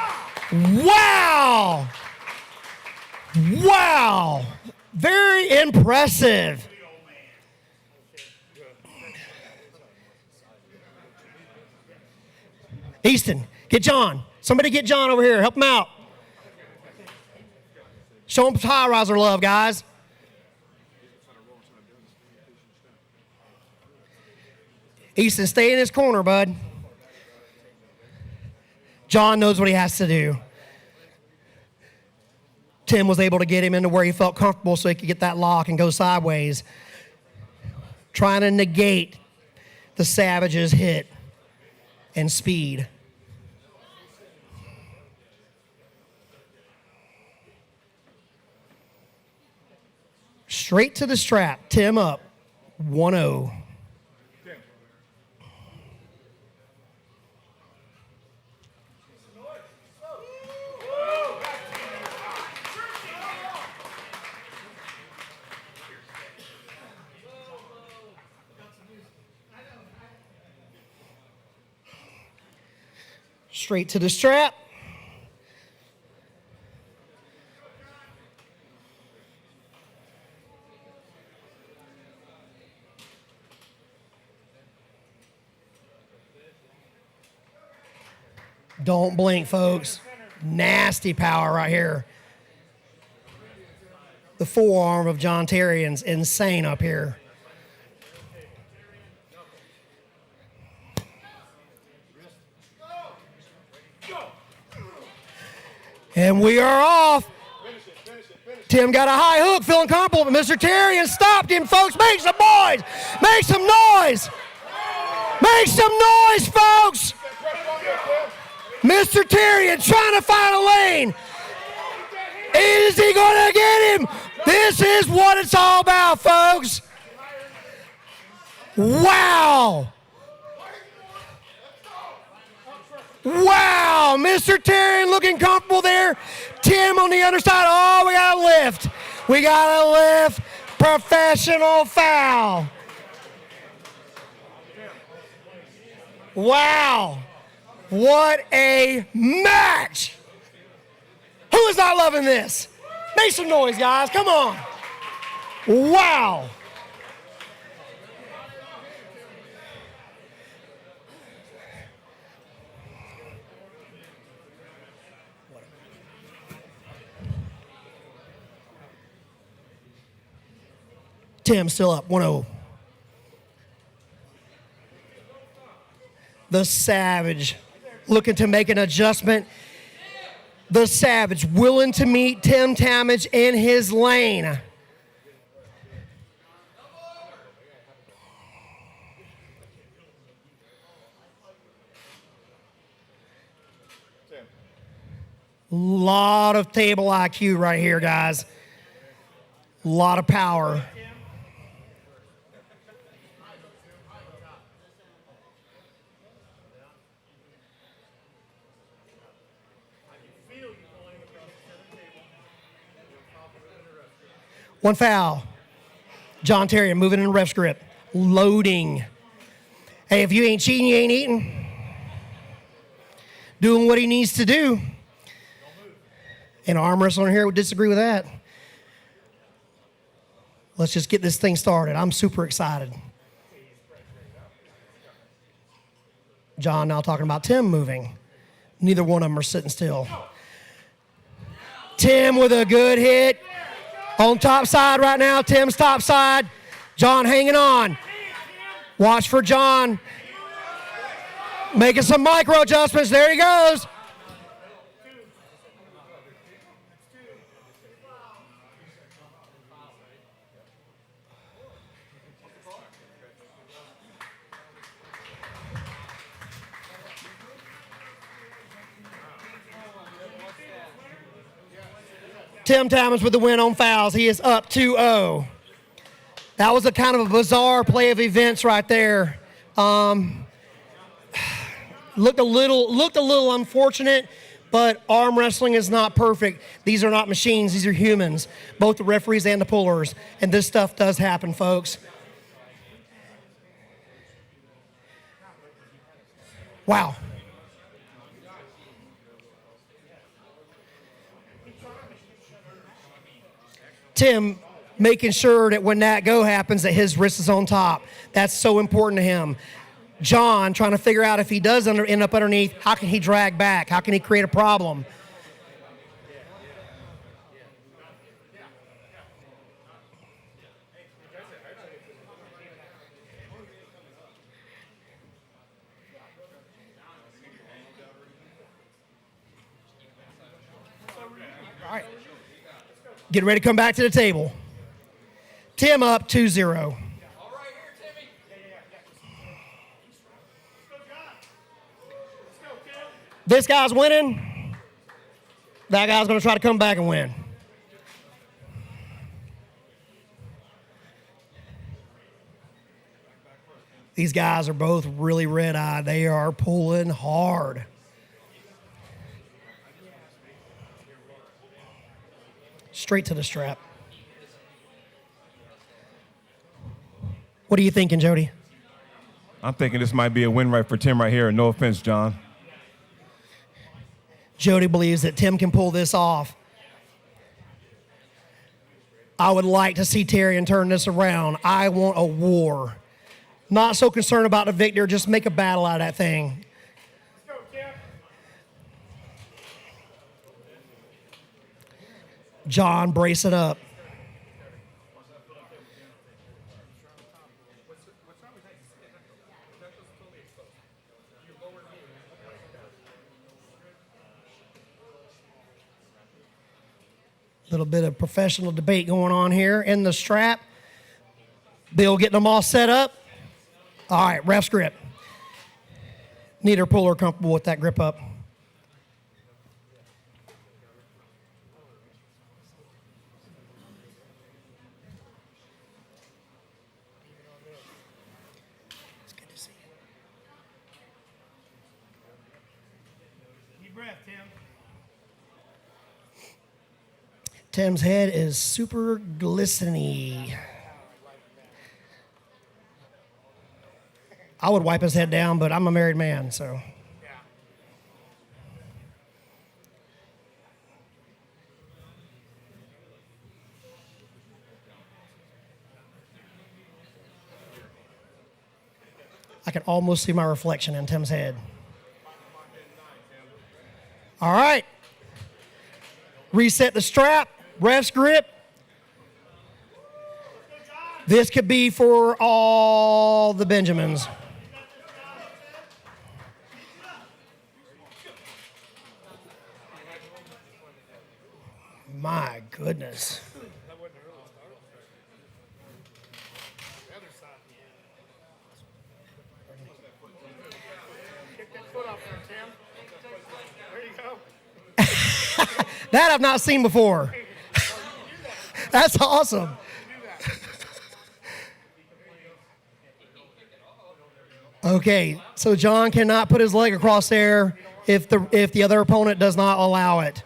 Wow. Wow. Very impressive. Easton, get John. Somebody get John over here. Help him out. Show him high riser love, guys. Easton, stay in his corner, bud. John knows what he has to do. Tim was able to get him into where he felt comfortable so he could get that lock and go sideways, trying to negate the Savage's hit and speed. Straight to the strap. Tim up. 1-0. Straight to the strap. Don't blink, folks. Nasty power right here. The forearm of John Therrien's insane up here. And we are off. Tim got a high hook, feeling comfortable, but Mr. Therrien stopped him, folks. Make some noise. Make some noise. Make some noise, folks. Mr. Therrien trying to find a lane. Is he going to get him? This is what it's all about, folks. Wow. Wow, Mr. Therrien looking comfortable there. Tim on the other side. Oh, we got to lift. We got to lift. Professional foul. Wow. What a match. Who is not loving this? Make some noise, guys. Come on. Wow. Tim still up, 1-0. The Savage looking to make an adjustment. The Savage willing to meet Tim Tallmadge in his lane. Lot of table IQ right here, guys. Lot of power. One foul. John Therrien moving in ref grip. Loading. Hey, if you ain't cheating, you ain't eating. Doing what he needs to do. And arm wrestler here would disagree with that. Let's just get this thing started. I'm super excited. John now talking about Tim moving. Neither one of them are sitting still. Tim with a good hit. On top side right now, Tim's top side. John hanging on. Watch for John. Making some micro adjustments. There he goes. Tim Tallmadge with the win on fouls. He is up 2-0. That was a kind of a bizarre play of events right there. Looked a little unfortunate, but arm wrestling is not perfect. These are not machines. These are humans, both the referees and the pullers. And this stuff does happen, folks. Wow. Tim making sure that when that go happens that his wrist is on top. That's so important to him. John trying to figure out if he does end up underneath, how can he drag back? How can he create a problem? All right. Getting ready to come back to the table. Tim up 2-0. This guy's winning. That guy's going to try to come back and win. These guys are both really red-eyed. They are pulling hard. Straight to the strap. What are you thinking, Jody? I'm thinking this might be a win right for Tim right here. No offense, John. Jody believes that Tim can pull this off. I would like to see Therrien turn this around. I want a war. Not so concerned about the victor, just make a battle out of that thing. John, brace it up. Little bit of professional debate going on here in the strap. Bill getting them all set up. All right, ref's grip. Neither puller comfortable with that grip up. It's good to see you. Deep breath, Tim. Tim's head is super glistening. I would wipe his head down, but I'm a married man, so. I can almost see my reflection in Tim's head. All right. Reset the strap. Ref's grip. This could be for all the Benjamins. My goodness. That I've not seen before. That's awesome. Okay, so John cannot put his leg across there if the other opponent does not allow it.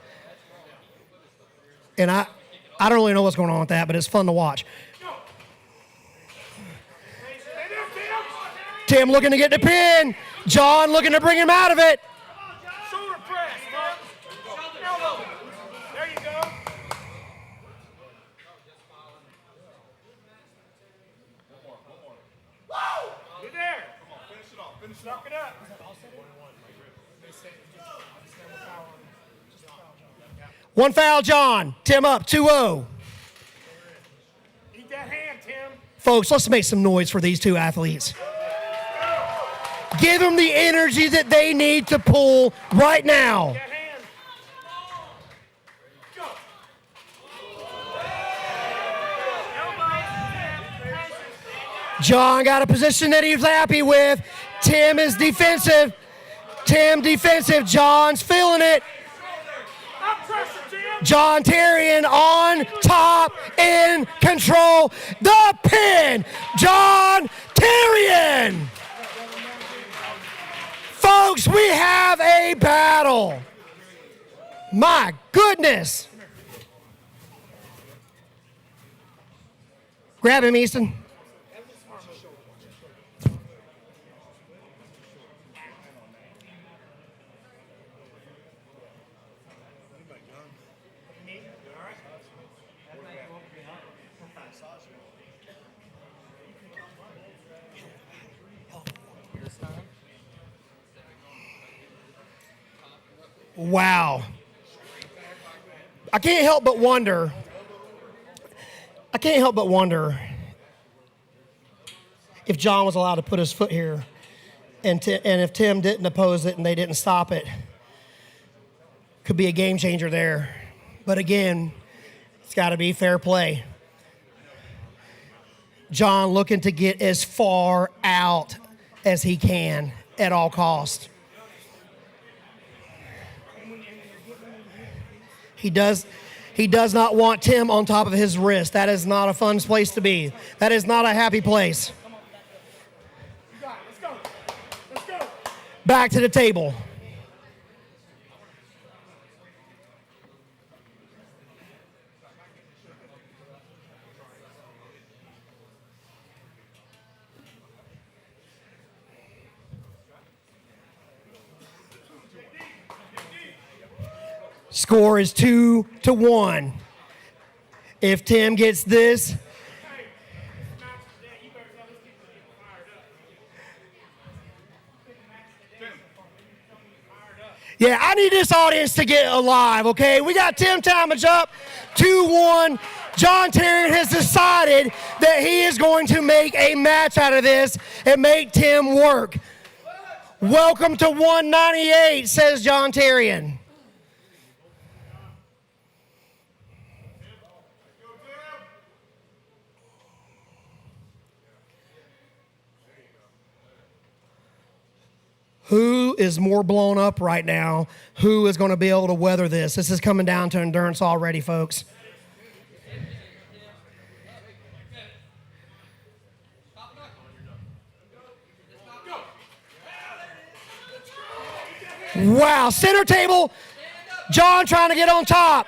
And I don't really know what's going on with that, but it's fun to watch. Tim looking to get the pin. John looking to bring him out of it. Shoulder press, elbow. There you go. Woo! You're there. Come on, finish it off. Finish it off. Knock it up. One foul, John. Tim up, 2-0. Eat that hand, Tim. Folks, let's make some noise for these two athletes. Give them the energy that they need to pull right now. John got a position that he's happy with. Tim is defensive. Tim defensive. John's feeling it. John Therrien on top, in control. The pin. John Therrien. Folks, we have a battle. My goodness. Grab him, Easton. Wow. I can't help but wonder if John was allowed to put his foot here and if Tim didn't oppose it and they didn't stop it. Could be a game changer there. But again, it's got to be fair play. John looking to get as far out as he can at all costs. He does not want Tim on top of his wrist. That is not a fun place to be. That is not a happy place. Back to the table. Score is 2-1. If Tim gets this, yeah, I need this audience to get alive, okay? We got Tim Tallmadge up, 2-1. John Therrien has decided that he is going to make a match out of this and make Tim work. Welcome to 198, says John Therrien. Who is more blown up right now? Who is going to be able to weather this? This is coming down to endurance already, folks. Wow, center table. John trying to get on top.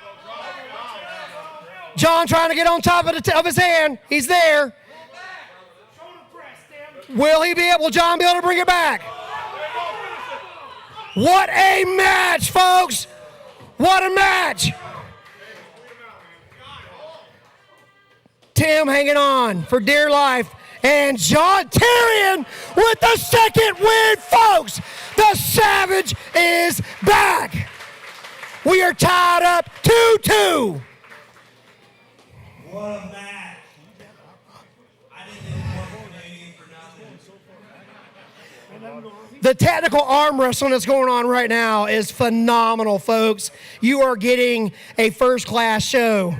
John trying to get on top of his hand. He's there. Will John be able to bring it back? What a match, folks! What a match! Tim hanging on for dear life. And John Therrien with the second win, folks! The Savage is back! We are tied up 2-2. What a match. The technical arm wrestling that's going on right now is phenomenal, folks. You are getting a first-class show.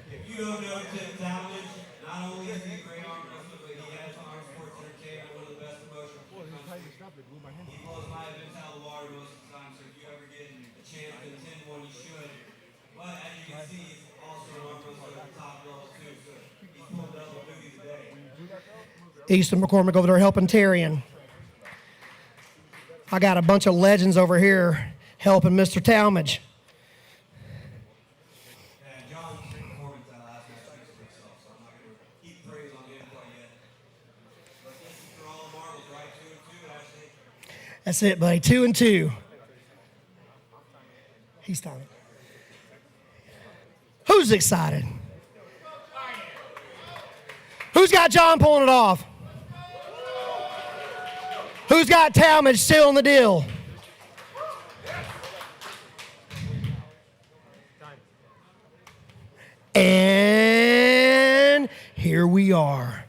If you don't know Tim Tallmadge, not only is he a great arm wrestler, but he has arm sports entertainment, one of the best promotions in the country. He blows my events out of the water most of the time, so if you ever get a chance to attend one, you should. But as you can see, he's also an arm wrestler at the top level, too, so he's pulled double duty today. Easton McCormick over there helping Therrien. I got a bunch of legends over here helping Mr. Tallmadge. That's it, buddy. 2-2. He's timing. Who's excited? Who's got John pulling it off? Who's got Tallmadge still in the deal? And here we are.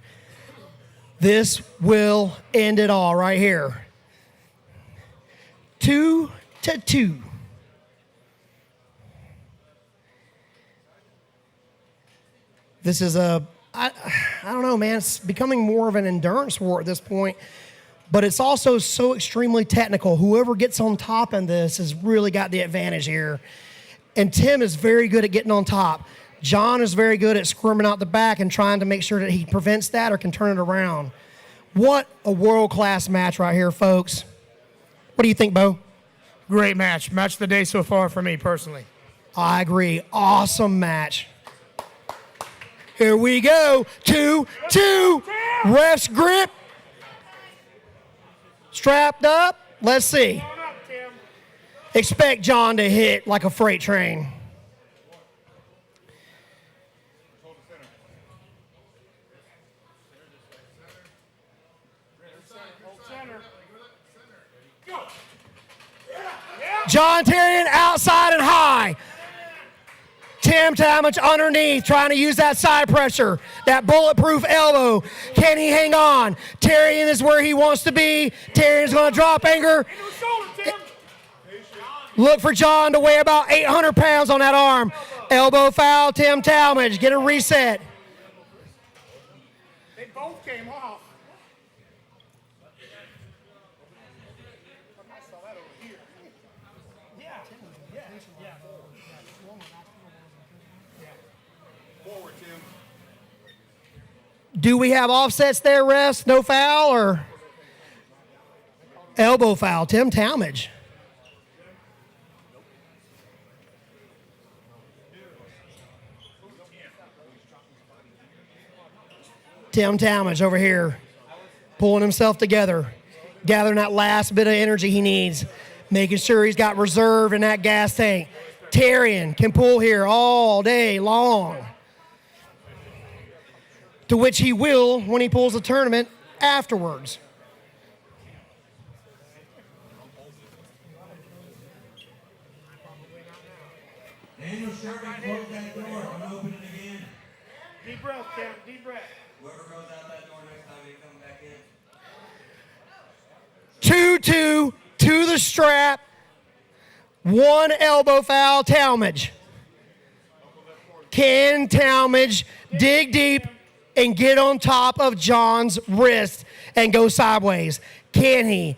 This will end it all right here. 2-2. This is I don't know, man. It's becoming more of an endurance war at this point, but it's also so extremely technical. Whoever gets on top in this has really got the advantage here. And Tim is very good at getting on top. John is very good at squirming out the back and trying to make sure that he prevents that or can turn it around. What a world-class match right here, folks. What do you think, Bo? Great match. Match of the day so far for me, personally. I agree. Awesome match. Here we go. 2-2. Ref's grip. Strapped up. Let's see. Expect John to hit like a freight train. John Therrien outside and high. Tim Tallmadge underneath, trying to use that side pressure, that bulletproof elbow. Can he hang on? Therrien is where he wants to be. Therrien's going to drop anger. Look for John to weigh about 800 pounds on that arm. Elbow foul, Tim Tallmadge. Get a reset. They both came off. Do we have offsets there, refs? No foul or elbow foul? Tim Tallmadge. Tim Tallmadge over here, pulling himself together, gathering that last bit of energy he needs, making sure he's got reserve in that gas tank. Therrien can pull here all day long, to which he will when he pulls the tournament afterwards. Daniel Sherman, close that door. I'm opening again. Deep breath, Cam. Deep breath. Whoever goes out that door next time, you come back in. 2-2 to the strap. One elbow foul, Tallmadge. Can Tallmadge dig deep and get on top of John's wrist and go sideways? Can he?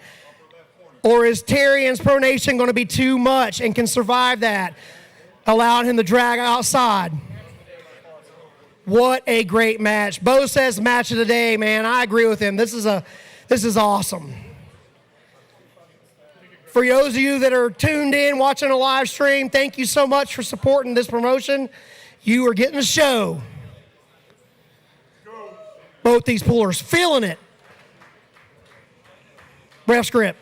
Or is Therrien's pronation going to be too much and can survive that, allowing him to drag outside? What a great match. Bo says match of the day, man. I agree with him. This is awesome. For those of you that are tuned in, watching a live stream, thank you so much for supporting this promotion. You are getting the show. Both these pullers feeling it. Ref grip.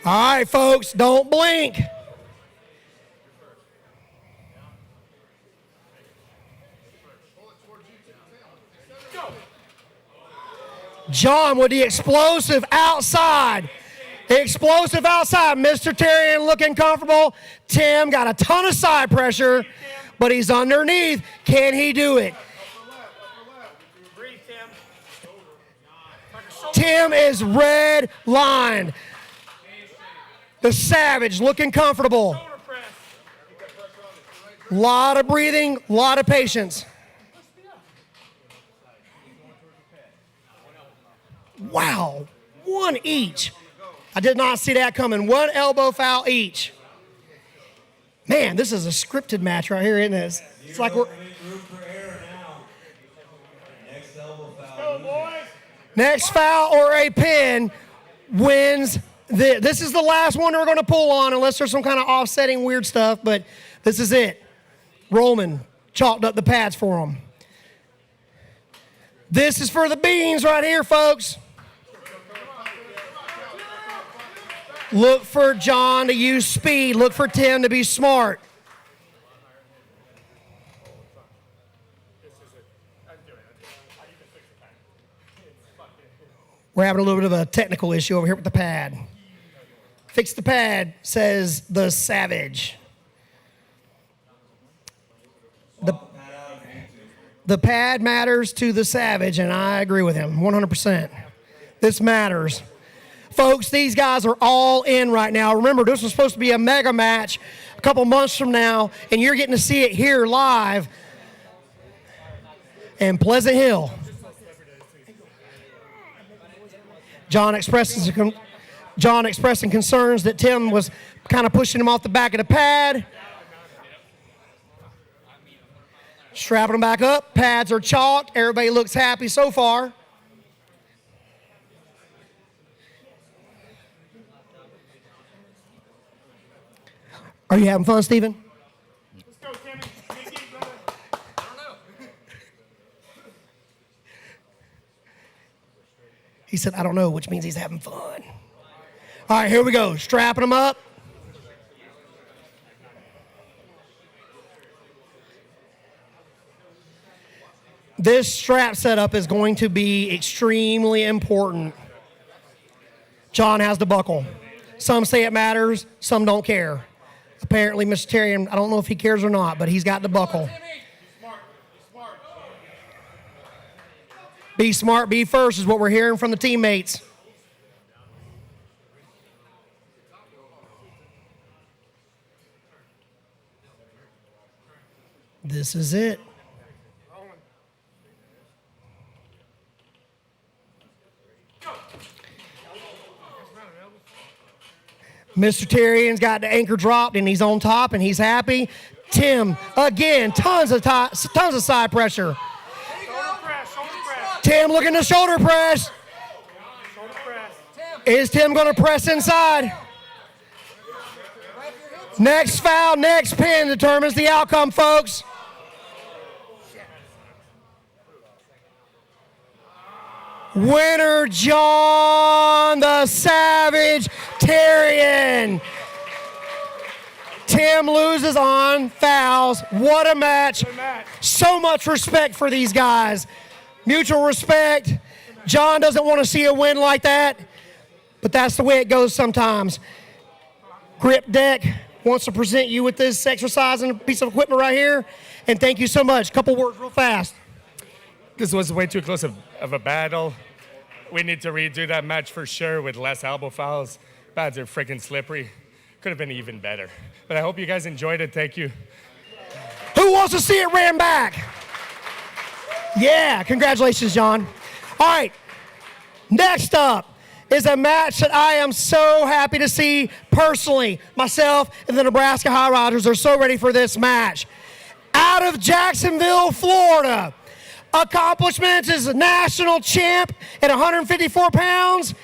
All right, folks, don't blink. John with the explosive outside. Explosive outside. Mr. Therrien looking comfortable. Tim got a ton of side pressure, but he's underneath. Can he do it? Tim is red lined. The Savage looking comfortable. Lot of breathing, lot of patience. Wow, one each. I did not see that coming. One elbow foul each. Man, this is a scripted match right here, isn't it? It's like we're... Next foul or a pin wins. This is the last one we're going to pull on unless there's some kind of offsetting weird stuff, but this is it. Roman chalked up the pads for him. This is for the beans right here, folks. Look for John to use speed. Look for Tim to be smart. We're having a little bit of a technical issue over here with the pad. Fix the pad, says the Savage. The pad matters to the Savage, and I agree with him 100%. This matters. Folks, these guys are all in right now. Remember, this was supposed to be a mega match a couple months from now, and you're getting to see it here live in Pleasant Hill. John expressing concerns that Tim was kind of pushing him off the back of the pad. Strapping them back up. Pads are chalked. Everybody looks happy so far. Are you having fun, Stephen? Let's go, Timmy. Dig deep, brother. I don't know. He said, I don't know, which means he's having fun. All right, here we go. Strapping him up. This strap setup is going to be extremely important. John has the buckle. Some say it matters, some don't care. Apparently, Mr. Therrien, I don't know if he cares or not, but he's got the buckle. Be smart, be first is what we're hearing from the teammates. This is it. Mr. Therrien's got the anchor dropped and he's on top and he's happy. Tim, again, tons of side pressure. Tim looking to shoulder press. Is Tim going to press inside? Next foul, next pin determines the outcome, folks. Winner, John the Savage Therrien. Tim loses on fouls. What a match. So much respect for these guys. Mutual respect. John doesn't want to see a win like that, but that's the way it goes sometimes. Grip Deck wants to present you with this exercise and a piece of equipment right here, and thank you so much. Couple words real fast. This was way too close of a battle. We need to redo that match for sure with less elbow fouls. Pads are freaking slippery. Could have been even better. But I hope you guys enjoyed it. Thank you. Who wants to see it ran back? Yeah, congratulations, John. All right, next up is a match that I am so happy to see personally. Myself and the Nebraska High Riders are so ready for this match. Out of Jacksonville, Florida, accomplishments is a national champ at 154 pounds.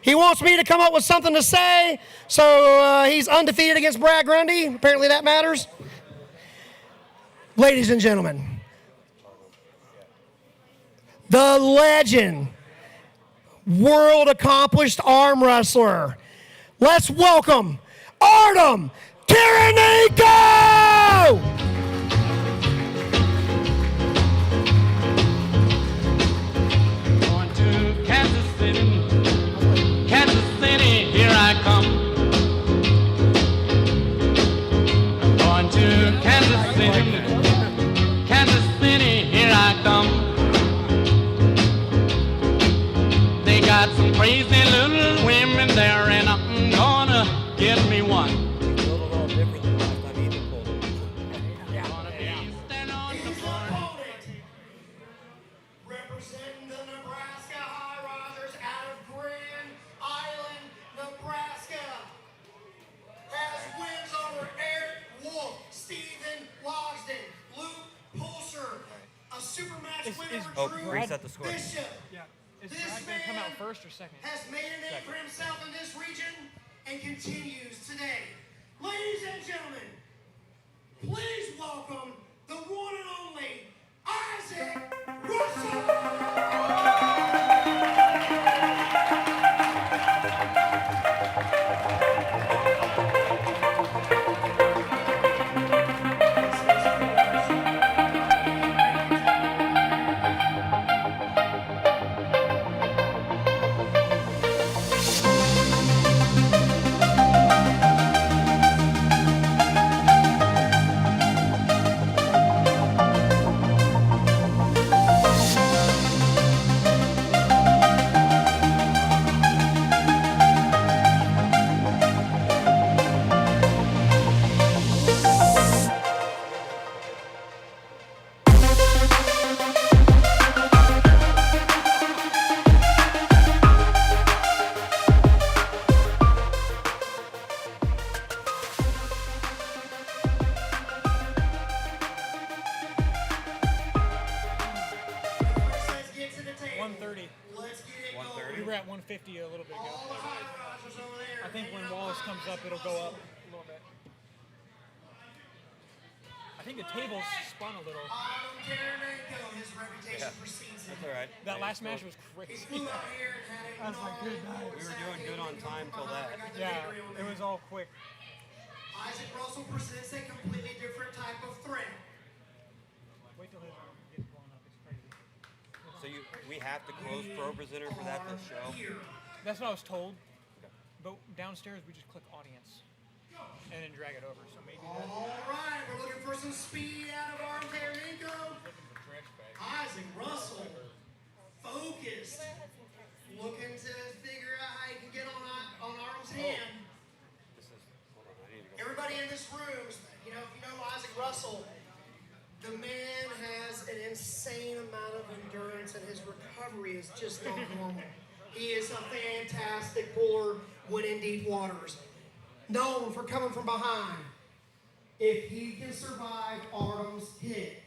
He wants me to come up with something to say, so he's undefeated against Brad Grundy. Apparently that matters. Ladies and gentlemen, the legend, world accomplished arm wrestler. Let's welcome Artem Taranenko! Going to Kansas City, here I come. Going to Kansas City, here I come. They got some crazy little women there, and I'm gonna get me one. Representing the Nebraska High Risers out of Grand Island, Nebraska, has wins over Eric Wolf, Stephen Logsdon, Luke Pulser, a super match winner for Drew Bishop. Yeah. Is This Brad going to come out man first or second? has made a name for himself in this region and continues today. Ladies and gentlemen, please welcome the one and only Isaac Russell. We were at 150 a little bit ago. I think when Wallace comes up, it'll go up a little bit. I think the table's spun a little. His reputation precedes him. That's all right. That last match was crazy. I was like, good night. We were doing good on time till that. Yeah, it was all quick. Isaac Russell presents a completely different type of threat. Wait have to close Pro Presenter for that to show? That's what I was told. But downstairs, we just click audience and then drag it over. So maybe that. All right, we're looking for some speed out of Artem Therrien. Isaac Russell, focused, looking to figure out how he can get on Artem's hand. Everybody in this room, if you know Isaac Russell, the man has an insane amount of endurance, and his recovery is just not normal. He is a fantastic puller when in deep waters. Known for coming from behind. If he can survive Artem's hit,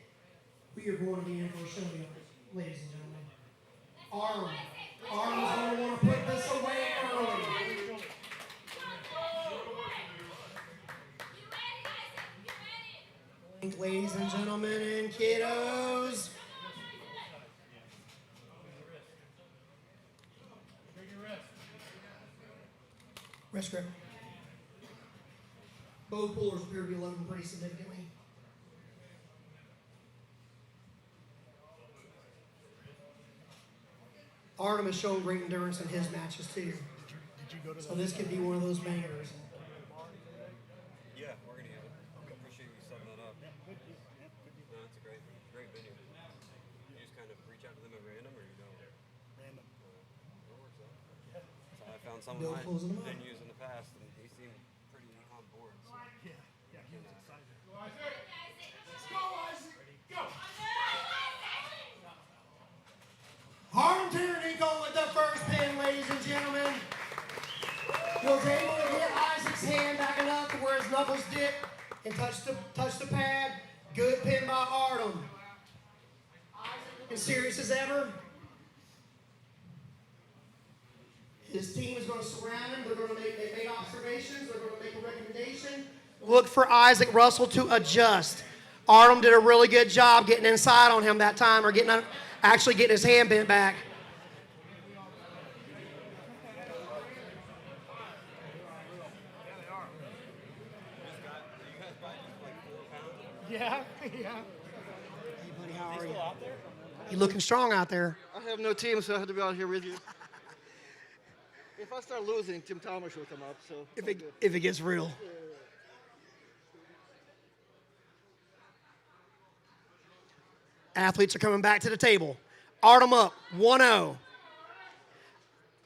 we are going to be in for a showdown, ladies and gentlemen. Artem's going to want to put this away early. Ladies and gentlemen and kiddos. Rest grip. Both pullers appear to be loading pretty significantly. Artem has shown great endurance in his matches too. So this could be one of those bangers. Yeah, we're gonna have it. I appreciate you setting that up. No, it's a great venue. You just kind of reach out to them at random, or you don't? Random. It works out. So I found some of my venues in the past, and they seem pretty on board. So. Yeah, he was excited. Go, Isaac! Let's go, Isaac! Go! Artem Taranenko with the first pin, ladies and gentlemen. Was able to hit Isaac's hand back enough to where his knuckles dip and touch the pad. Good pin by Artem. Isaac looking serious as ever. His team is going to surround him. They're going to make observations. They're going to make a recommendation. Look for Isaac Russell to adjust. Artem did a really good job getting inside on him that time, or actually getting his hand bent back. Yeah, yeah. Hey, buddy, how are you? You looking strong out there. I have no team, so I have to be out here with you. If I start losing, Tim Tallmadge will come up. So If it gets real. Athletes are coming back to the table. Artem up, 1-0.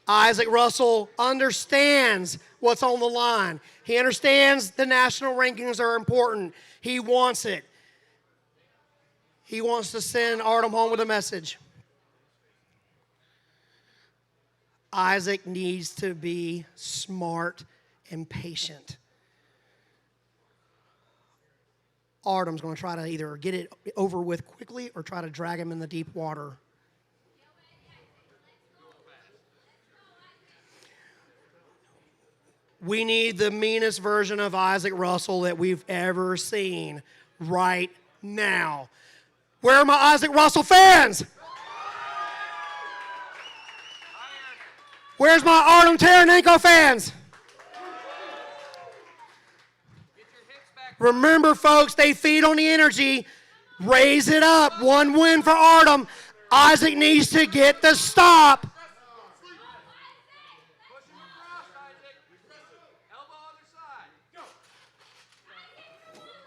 Isaac Russell understands what's on the line. He understands the national rankings are important. He wants it. He wants to send Artem home with a message. Isaac needs to be smart and patient. Artem's going to try to either get it over with quickly or try to drag him in the deep water. We need the meanest version of Isaac Russell that we've ever seen right now. Where are my Isaac Russell fans? Where's my Artem Taranenko fans? Remember, folks, they feed on the energy. Raise it up. One win for Artem. Isaac needs to get the stop.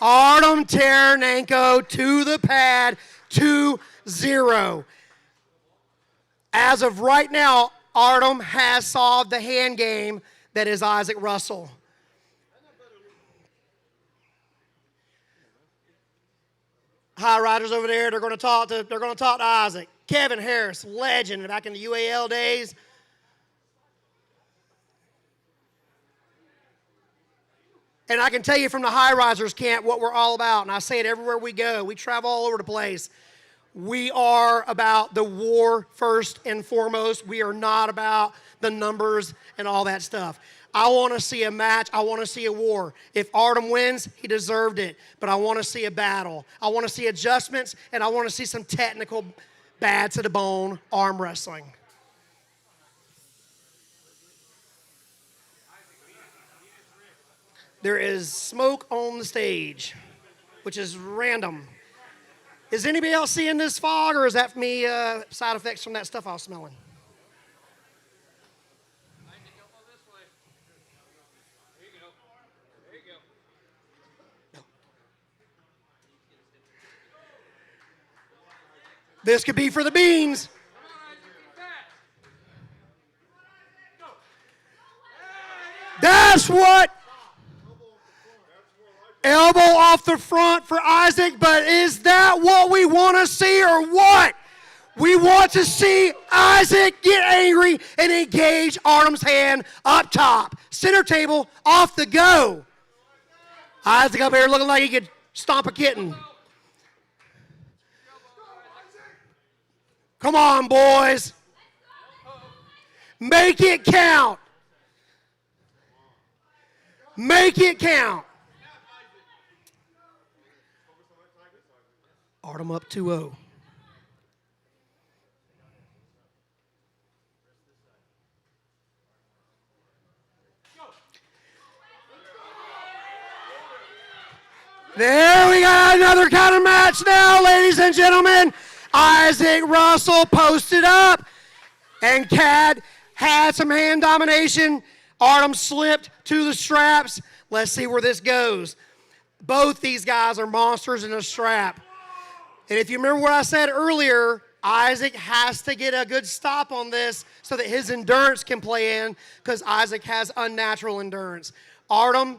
Artem Taranenko to the pad, 2-0. As of right now, Artem has solved the hand game that is Isaac Russell. High riders over there, they're going to talk to Isaac. Kevin Harris, legend back in the UAL days. And I can tell you from the high risers camp what we're all about, and I say it everywhere we go. We travel all over the place. We are about the war first and foremost. We are not about the numbers and all that stuff. I want to see a match. I want to see a war. If Artem wins, he deserved it. But I want to see a battle. I want to see adjustments, and I want to see some technical, bad to the bone arm wrestling. There is smoke on the stage, which is random. Is anybody else seeing this fog, or is that me side effects from that stuff I was smelling? This could be for the beans. That's what. Elbow off the front for Isaac, but is that what we want to see or what? We want to see Isaac get angry and engage Artem's hand up top. Center table, off the go. Isaac up here looking like he could stomp a kitten. Come on, boys. Make it count. Make it count. Artem up 2-0. There we got another counter match now, ladies and gentlemen. Isaac Russell posted up, and Cad had some hand domination. Artem slipped to the straps. Let's see where this goes. Both these guys are monsters in a strap. And if you remember what I said earlier, Isaac has to get a good stop on this so that his endurance can play in, because Isaac has unnatural endurance. Artem,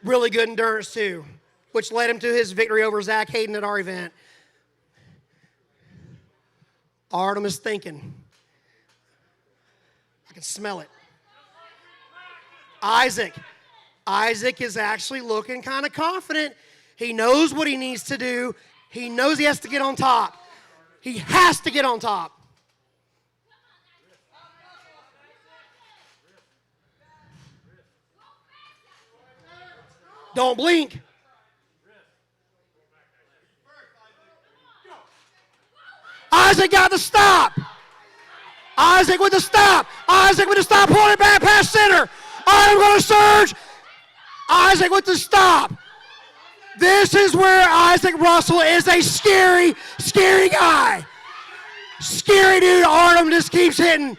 really good endurance too, which led him to his victory over Zack, Hayden at our event. Artem is thinking. I can smell it. Isaac is actually looking kind of confident. He knows what he needs to do. He knows he has to get on top. He has to get on top. Don't blink. Isaac got the stop. Isaac with the stop. Isaac with the stop, pulling it back past center. I'm going to surge. Isaac with the stop. This is where Isaac Russell is a scary, scary guy. Scary dude. Artem just keeps hitting.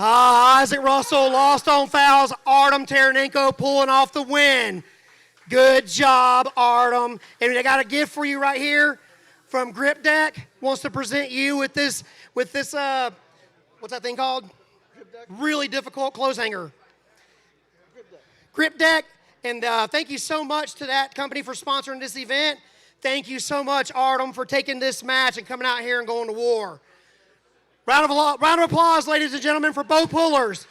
Isaac Russell lost on fouls. Artem Taranenko pulling off the win. Good job, Artem. And I got a gift for you right here from Grip Deck. Wants to present you with this, what's that thing called? Really difficult clothes hanger. Grip Deck. And thank you so much to that company for sponsoring this event. Thank you so much, Artem, for taking this match and coming out here and going to war. Round of applause, ladies and gentlemen, for both pullers.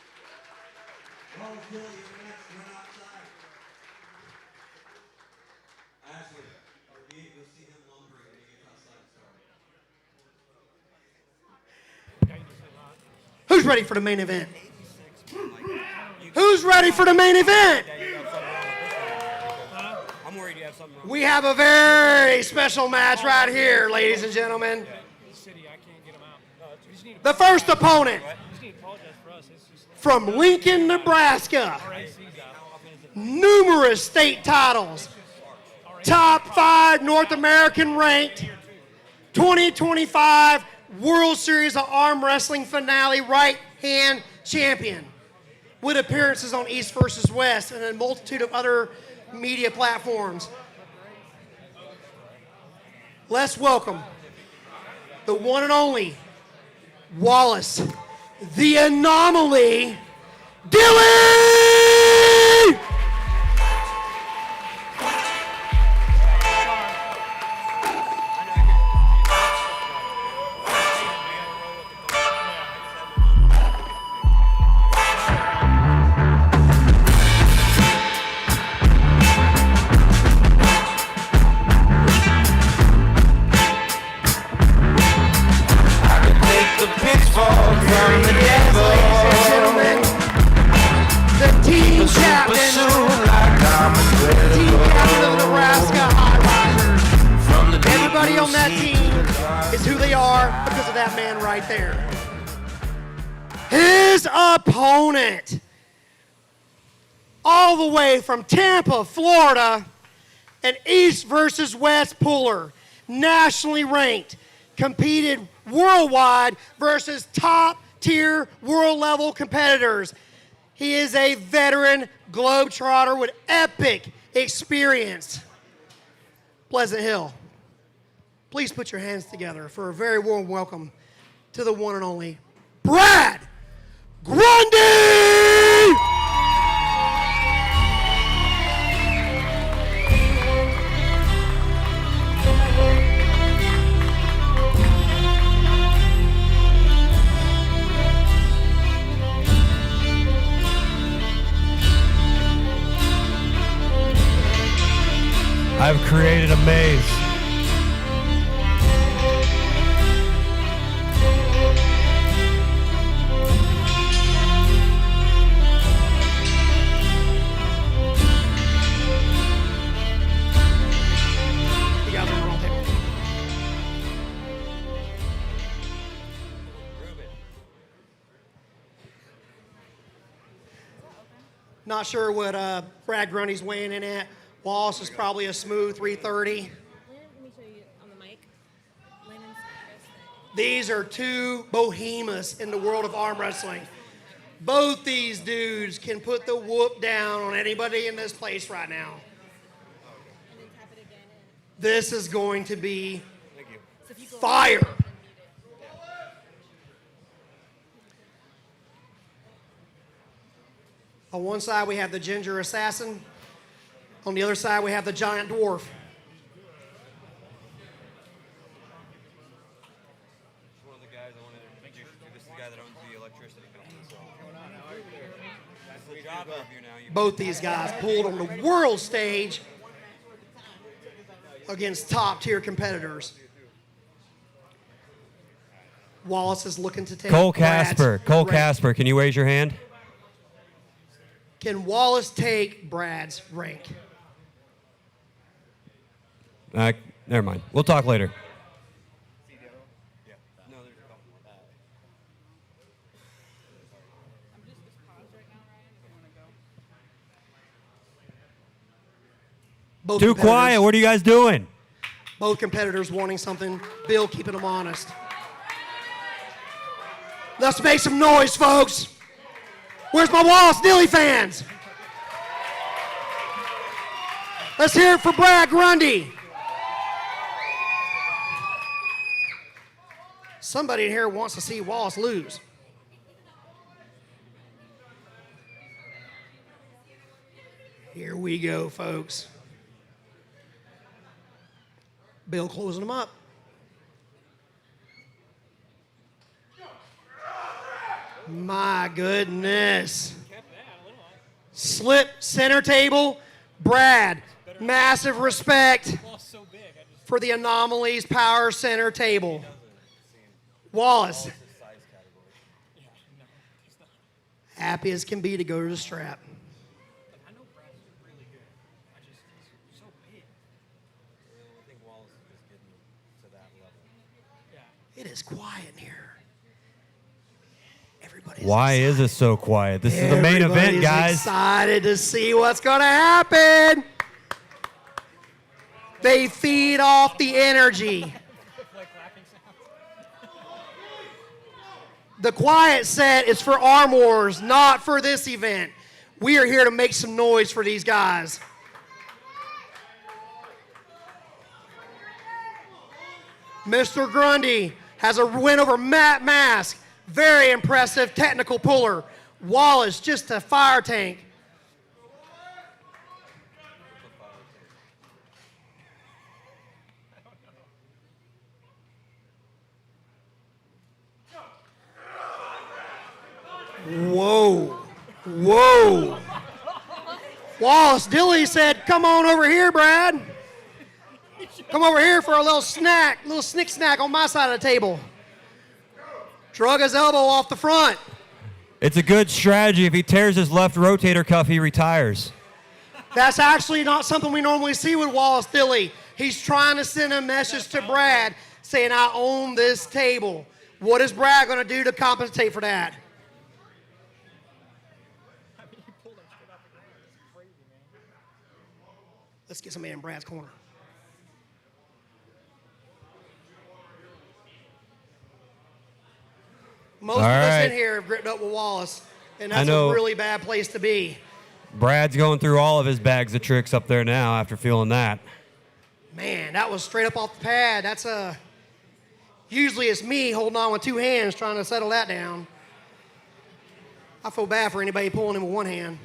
Who's ready for the main event? Who's ready for the main event? We have a very special match right here, ladies and gentlemen. The first opponent from Lincoln, Nebraska. Numerous state titles. Top 5 North American ranked. 2025 World Series of Arm Wrestling Finale right hand champion. With appearances on East vs. West and a multitude of other media platforms. Let's welcome the one and only Wallace, the anomaly, Dilley! right there. His opponent, all the way from Tampa, Florida, an East versus West puller, nationally ranked, competed worldwide versus top-tier world-level competitors. He is a veteran globetrotter with epic experience. Pleasant Hill, please put your hands together for a very warm welcome to the one and only Brad Grundy! I've created a maze. Not sure what Brad Grundy's weighing in at. Wallace is probably a smooth 330. Let me show you on the mic. These are two behemoths in the world of arm wrestling. Both these dudes can put the whoop down on anybody in this place right now. This is going to be fire. On one side, we have the ginger assassin. On the other side, we have the giant dwarf. One of the guys I wanted to introduce you to. This is the guy that owns the electricity company. So that's the job interview now. Both these guys pulled on the world stage against top-tier competitors. Wallace is looking to take Cole Brad's Kasper. Cole rank. Kasper, can you raise your hand? Can Wallace take Brad's rank? Never mind. We'll talk later. Both Too competitors- quiet. What are you guys doing? Both competitors wanting something. Bill keeping them honest. Let's make some noise, folks. Where's my Wallace Dilley fans? Let's hear it for Brad Grundy. Somebody in here wants to see Wallace lose. Here we go, folks. Bill closing them up. My goodness. Slip center table. Brad, massive respect for the Anomalies Power Center table. Wallace, happy as can be to go to the strap. It is quiet in here. Why is it so quiet? This is the main event, Everybody's guys. excited to see what's going to happen. They feed off the energy. The quiet set is for Arm Wars, not for this event. We are here to make some noise for these guys. Mr. Grundy has a win over Matt Mask. Very impressive technical puller. Wallace, just a fire tank. Whoa, whoa. Wallace, Dilley said, come on over here, Brad. Come over here for a little snack, little snick snack on my side of the table. Drug his elbow off the front. It's a good strategy. If he tears his left rotator cuff, he retires. That's actually not something we normally see with Wallace Dilley. He's trying to send a message to Brad saying, I own this table. What is Brad going to do to compensate for that? Let's get somebody in Brad's corner. Most of us in here have gripped up with Wallace, and that's a really bad place to be. Brad's going through all of his bags of tricks up there now after feeling that. Man, that was straight up off the pad. That's usually it's me holding on with two hands trying to settle that down. I feel bad for anybody pulling him with one hand.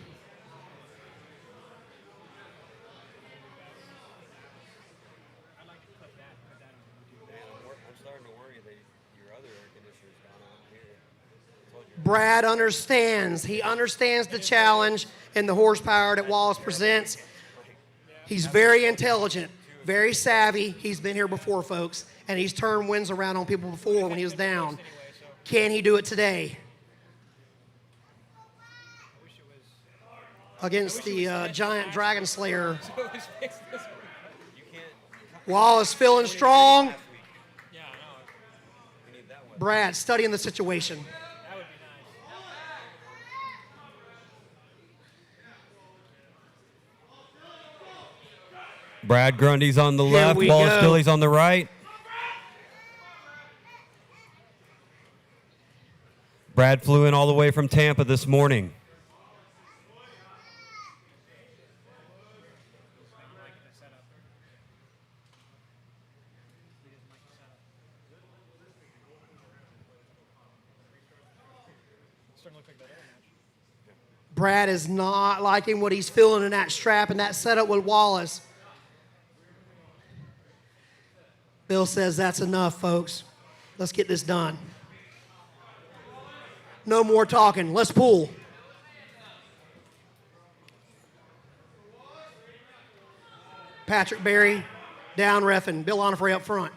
Brad understands. He understands the challenge and the horsepower that Wallace presents. He's very intelligent, very savvy. He's been here before, folks, and he's turned wins around on people before when he was down. Can he do it today? Against the giant dragon slayer. Wallace feeling strong. Brad studying the situation. Brad Grundy's on the left, Wallace Dilley's on the right. Brad flew in all the way from Tampa this morning. Brad is not liking what he's feeling in that strap and that setup with Wallace. Bill says that's enough, folks. Let's get this done. No more talking. Let's pull. Patrick Berry down reffing. Bill Onifrey up front.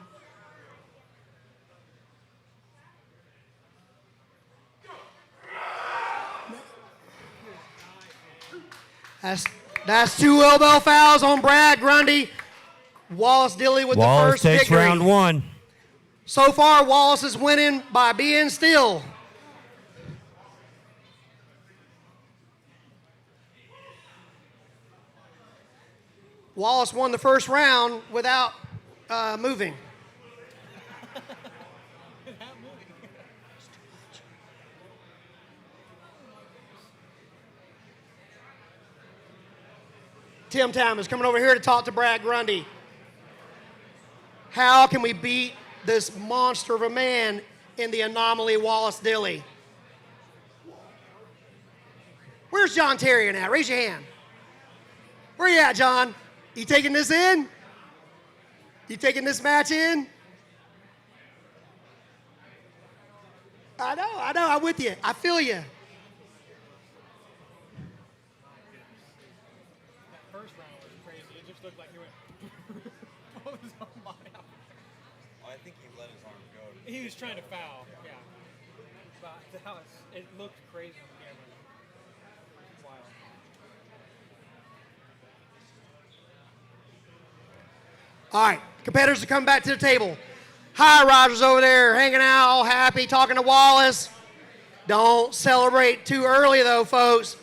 That's two elbow fouls on Brad Grundy. Wallace Dilley with the first victory. Wallace takes round one. So far, Wallace is winning by being still. Wallace won the first round without moving. Tim Tam is coming over here to talk to Brad Grundy. How can we beat this monster of a man in the anomaly Wallace Dilley? Where's John Therrien at? Raise your hand. Where you at, John? You taking this in? You taking this match in? I know, I'm with you. I feel you. He was trying to foul, yeah. But it looked crazy on the camera. Wild. All right, competitors are coming back to the table. Hi, Rogers over there, hanging out, all happy, talking to Wallace. Don't celebrate too early, though, folks.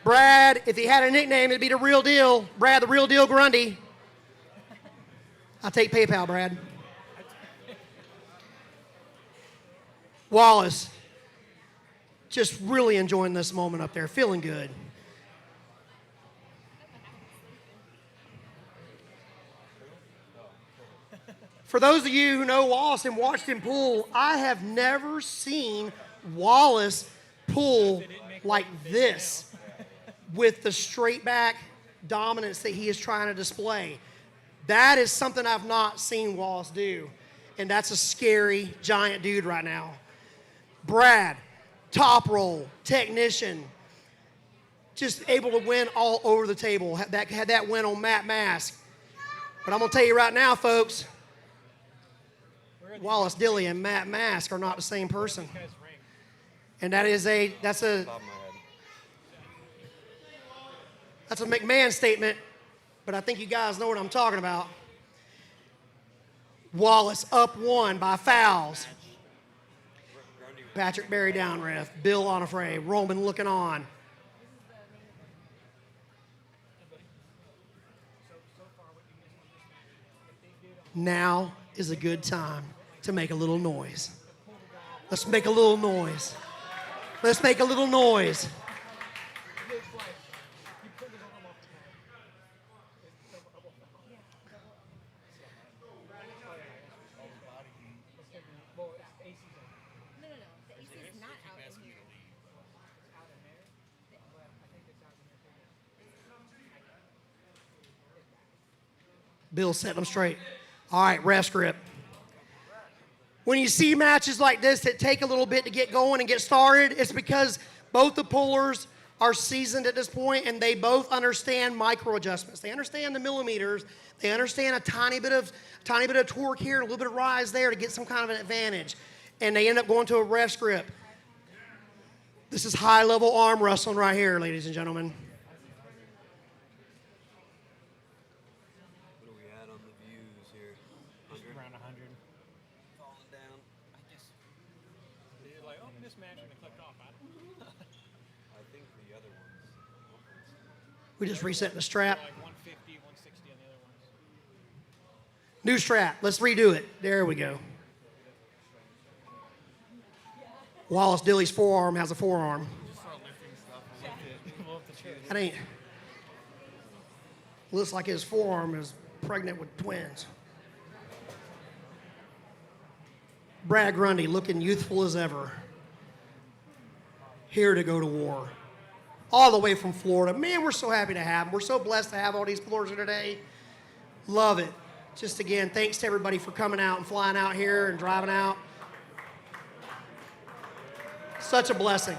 Brad, if he had a nickname, it'd be the real deal. Brad, the real deal Grundy. I'll take PayPal, Brad. Wallace, just really enjoying this moment up there, feeling good. For those of you who know Wallace and watched him pull, I have never seen Wallace pull like this with the straight back dominance that he is trying to display. That is something I've not seen Wallace do, and that's a scary giant dude right now. Brad, top roll, technician, just able to win all over the table. Had that win on Matt Mask. But I'm going to tell you right now, folks, Wallace Dilley and Matt Mask are not the same person. And that's a McMahon statement, but I think you guys know what I'm talking about. Wallace up one by fouls. Patrick Berry down ref. Bill on a fray. Roman looking on. Now is a good time to make a little noise. Let's make a little noise. Let's make a little noise. Bill's setting them straight. All right, ref grip. When you see matches like this that take a little bit to get going and get started, it's because both the pullers are seasoned at this point and they both understand micro adjustments. They understand the millimeters. They understand a tiny bit of torque here, a little bit of rise there to get some kind of an advantage. And they end up going to a ref grip. This is high-level arm wrestling right here, ladies and gentlemen. Around 100. Falling down. I guess. You're like, oh, this match, and they clicked off. I think the other ones. We just reset the strap. Like 150, 160 on the other ones. New strap. Let's redo it. There we go. Wallace Dilley's forearm has a forearm. That ain't. Looks like his forearm is pregnant with twins. Brad Grundy looking youthful as ever. Here to go to war. All the way from Florida. Man, we're so happy to have him. We're so blessed to have all these pullers here today. Love it. Just again, thanks to everybody for coming out and flying out here and driving out. Such a blessing.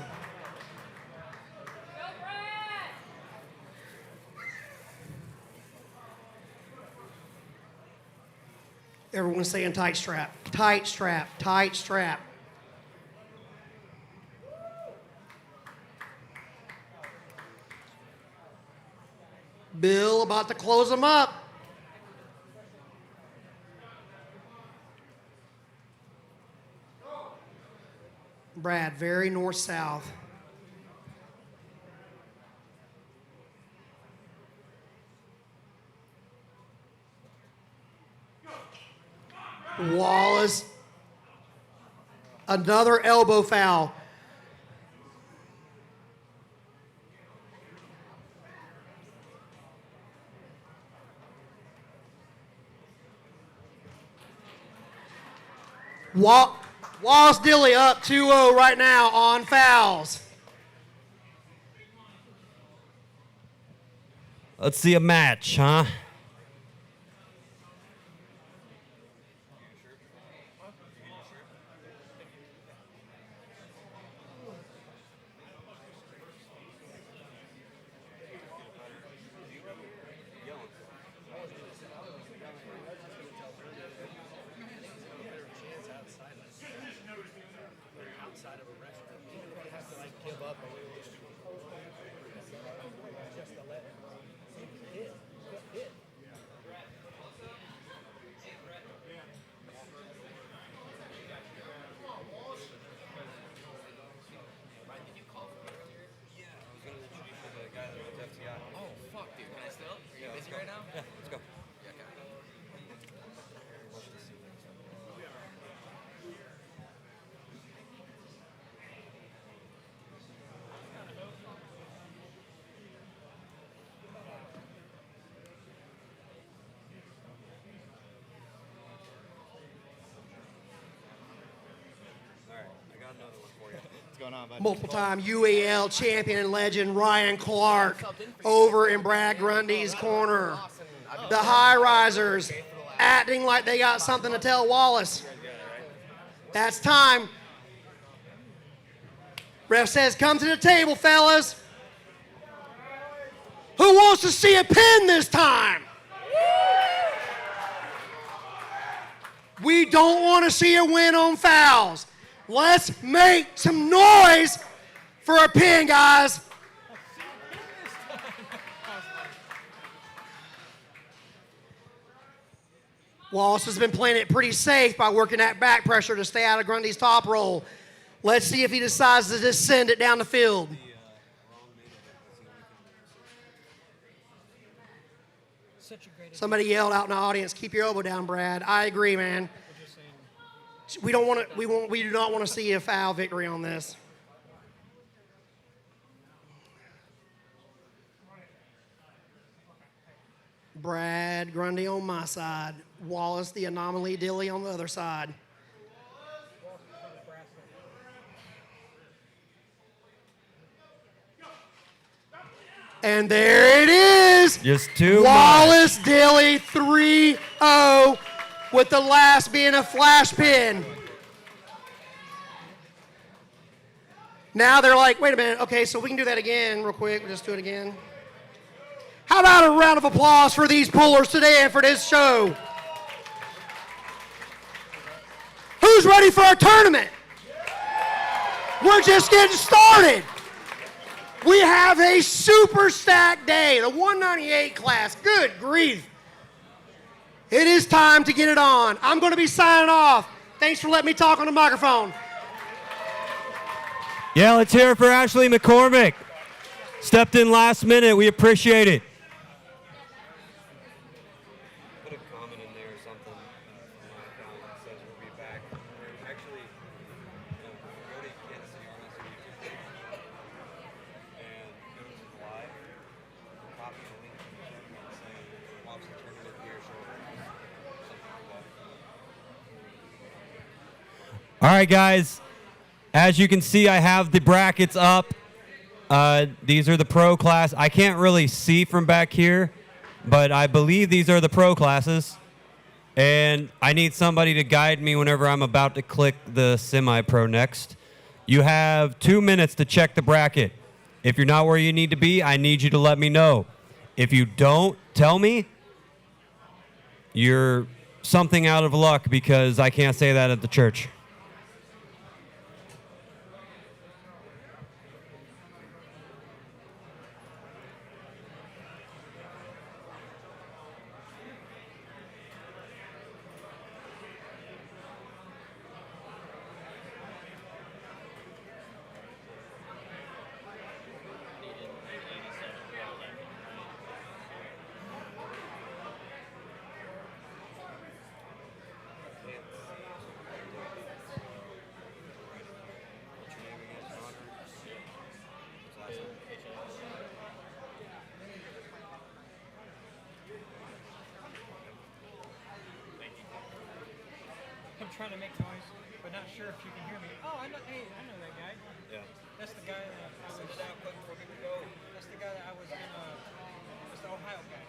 Everyone's saying tight strap, tight strap, tight strap. Bill about to close them up. Brad, very north-south. Wallace, another elbow foul. Wallace Dilley up 2-0 right now on fouls. Let's see a match, huh? Multiple-time UAL champion and legend Ryan Clark over in Brad Grundy's corner. The high risers acting like they got something to tell Wallace. That's time. Ref says, come to the table, fellas. Who wants to see a pin this time? We don't want to see a win on fouls. Let's make some noise for a pin, guys. Wallace has been playing it pretty safe by working that back pressure to stay out of Grundy's top roll. Let's see if he decides to just send it down the field. Somebody yelled out in the audience, "Keep your elbow down, Brad." I agree, man. We don't want to. We do not want to see a foul victory on this. Brad Grundy on my side, Wallace the anomaly, Dilley on the other side. And there it is. Just too Wallace Dilley 3-0 with the last being a flash pin. Now they're like, wait a minute. Okay, so we can do that again real quick. We'll just do it again. How about a round of applause for these pullers today and for this show? Who's ready for our tournament? We're just getting started. We have a super stacked day, the 198 class. Good grief. It is time to get it on. I'm going to be signing off. Thanks for letting me talk on the microphone. Yeah, let's hear it for Ashley McCormick. Stepped in last minute. We appreciate it. Put a comment in there or something from my account that says we'll be back. Actually, Jody can't see our YouTube page. And it was live. Copy the link from the tournament saying, watch the tournament here shortly. Something like that. All right, guys. As you can see, I have the brackets up. These are the pro class. I can't really see from back here, but I believe these are the pro classes. And I need somebody to guide me whenever I'm about to click the semi-pro next. You have 2 minutes to check the bracket. If you're not where you need to be, I need you to let me know. If you don't tell me, you're something out of luck because I can't say that at the church. I'm trying to make noise, but not sure if you can hear me. Oh, I know that guy. Yeah. That's the guy that I was. That's the guy that I was in. That's the Ohio guy.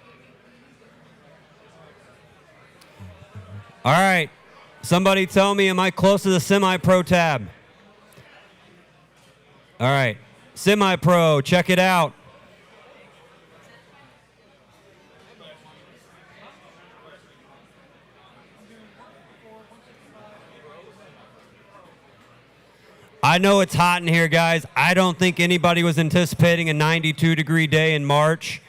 All right. Somebody tell me, am I close to the semi-pro tab? All right. Semi-pro, check it out. I know it's hot in here, guys. I don't think anybody was anticipating a 92-degree day in March.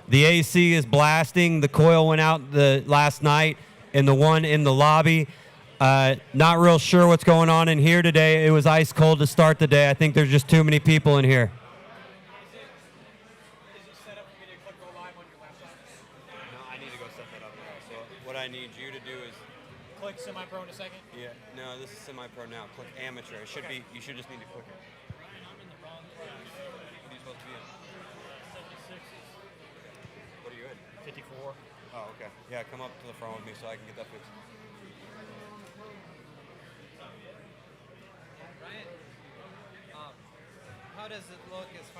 The AC is blasting. The coil went out last night and the one in the lobby. Not real sure what's going on in here today. It was ice cold to start the day. I think there's just too many people in here. No, I need to go set that up now. So what I need you to do is Click semi-pro in a second. Yeah, no, this is semi-pro now. Click amateur. It should be. You should just need to click it. I'm in the wrong class. What are you supposed to be in? 76. What are you in? 54. Oh, okay. Yeah, come up to the front with me so I can get that fixed. Ryan, how does it look as far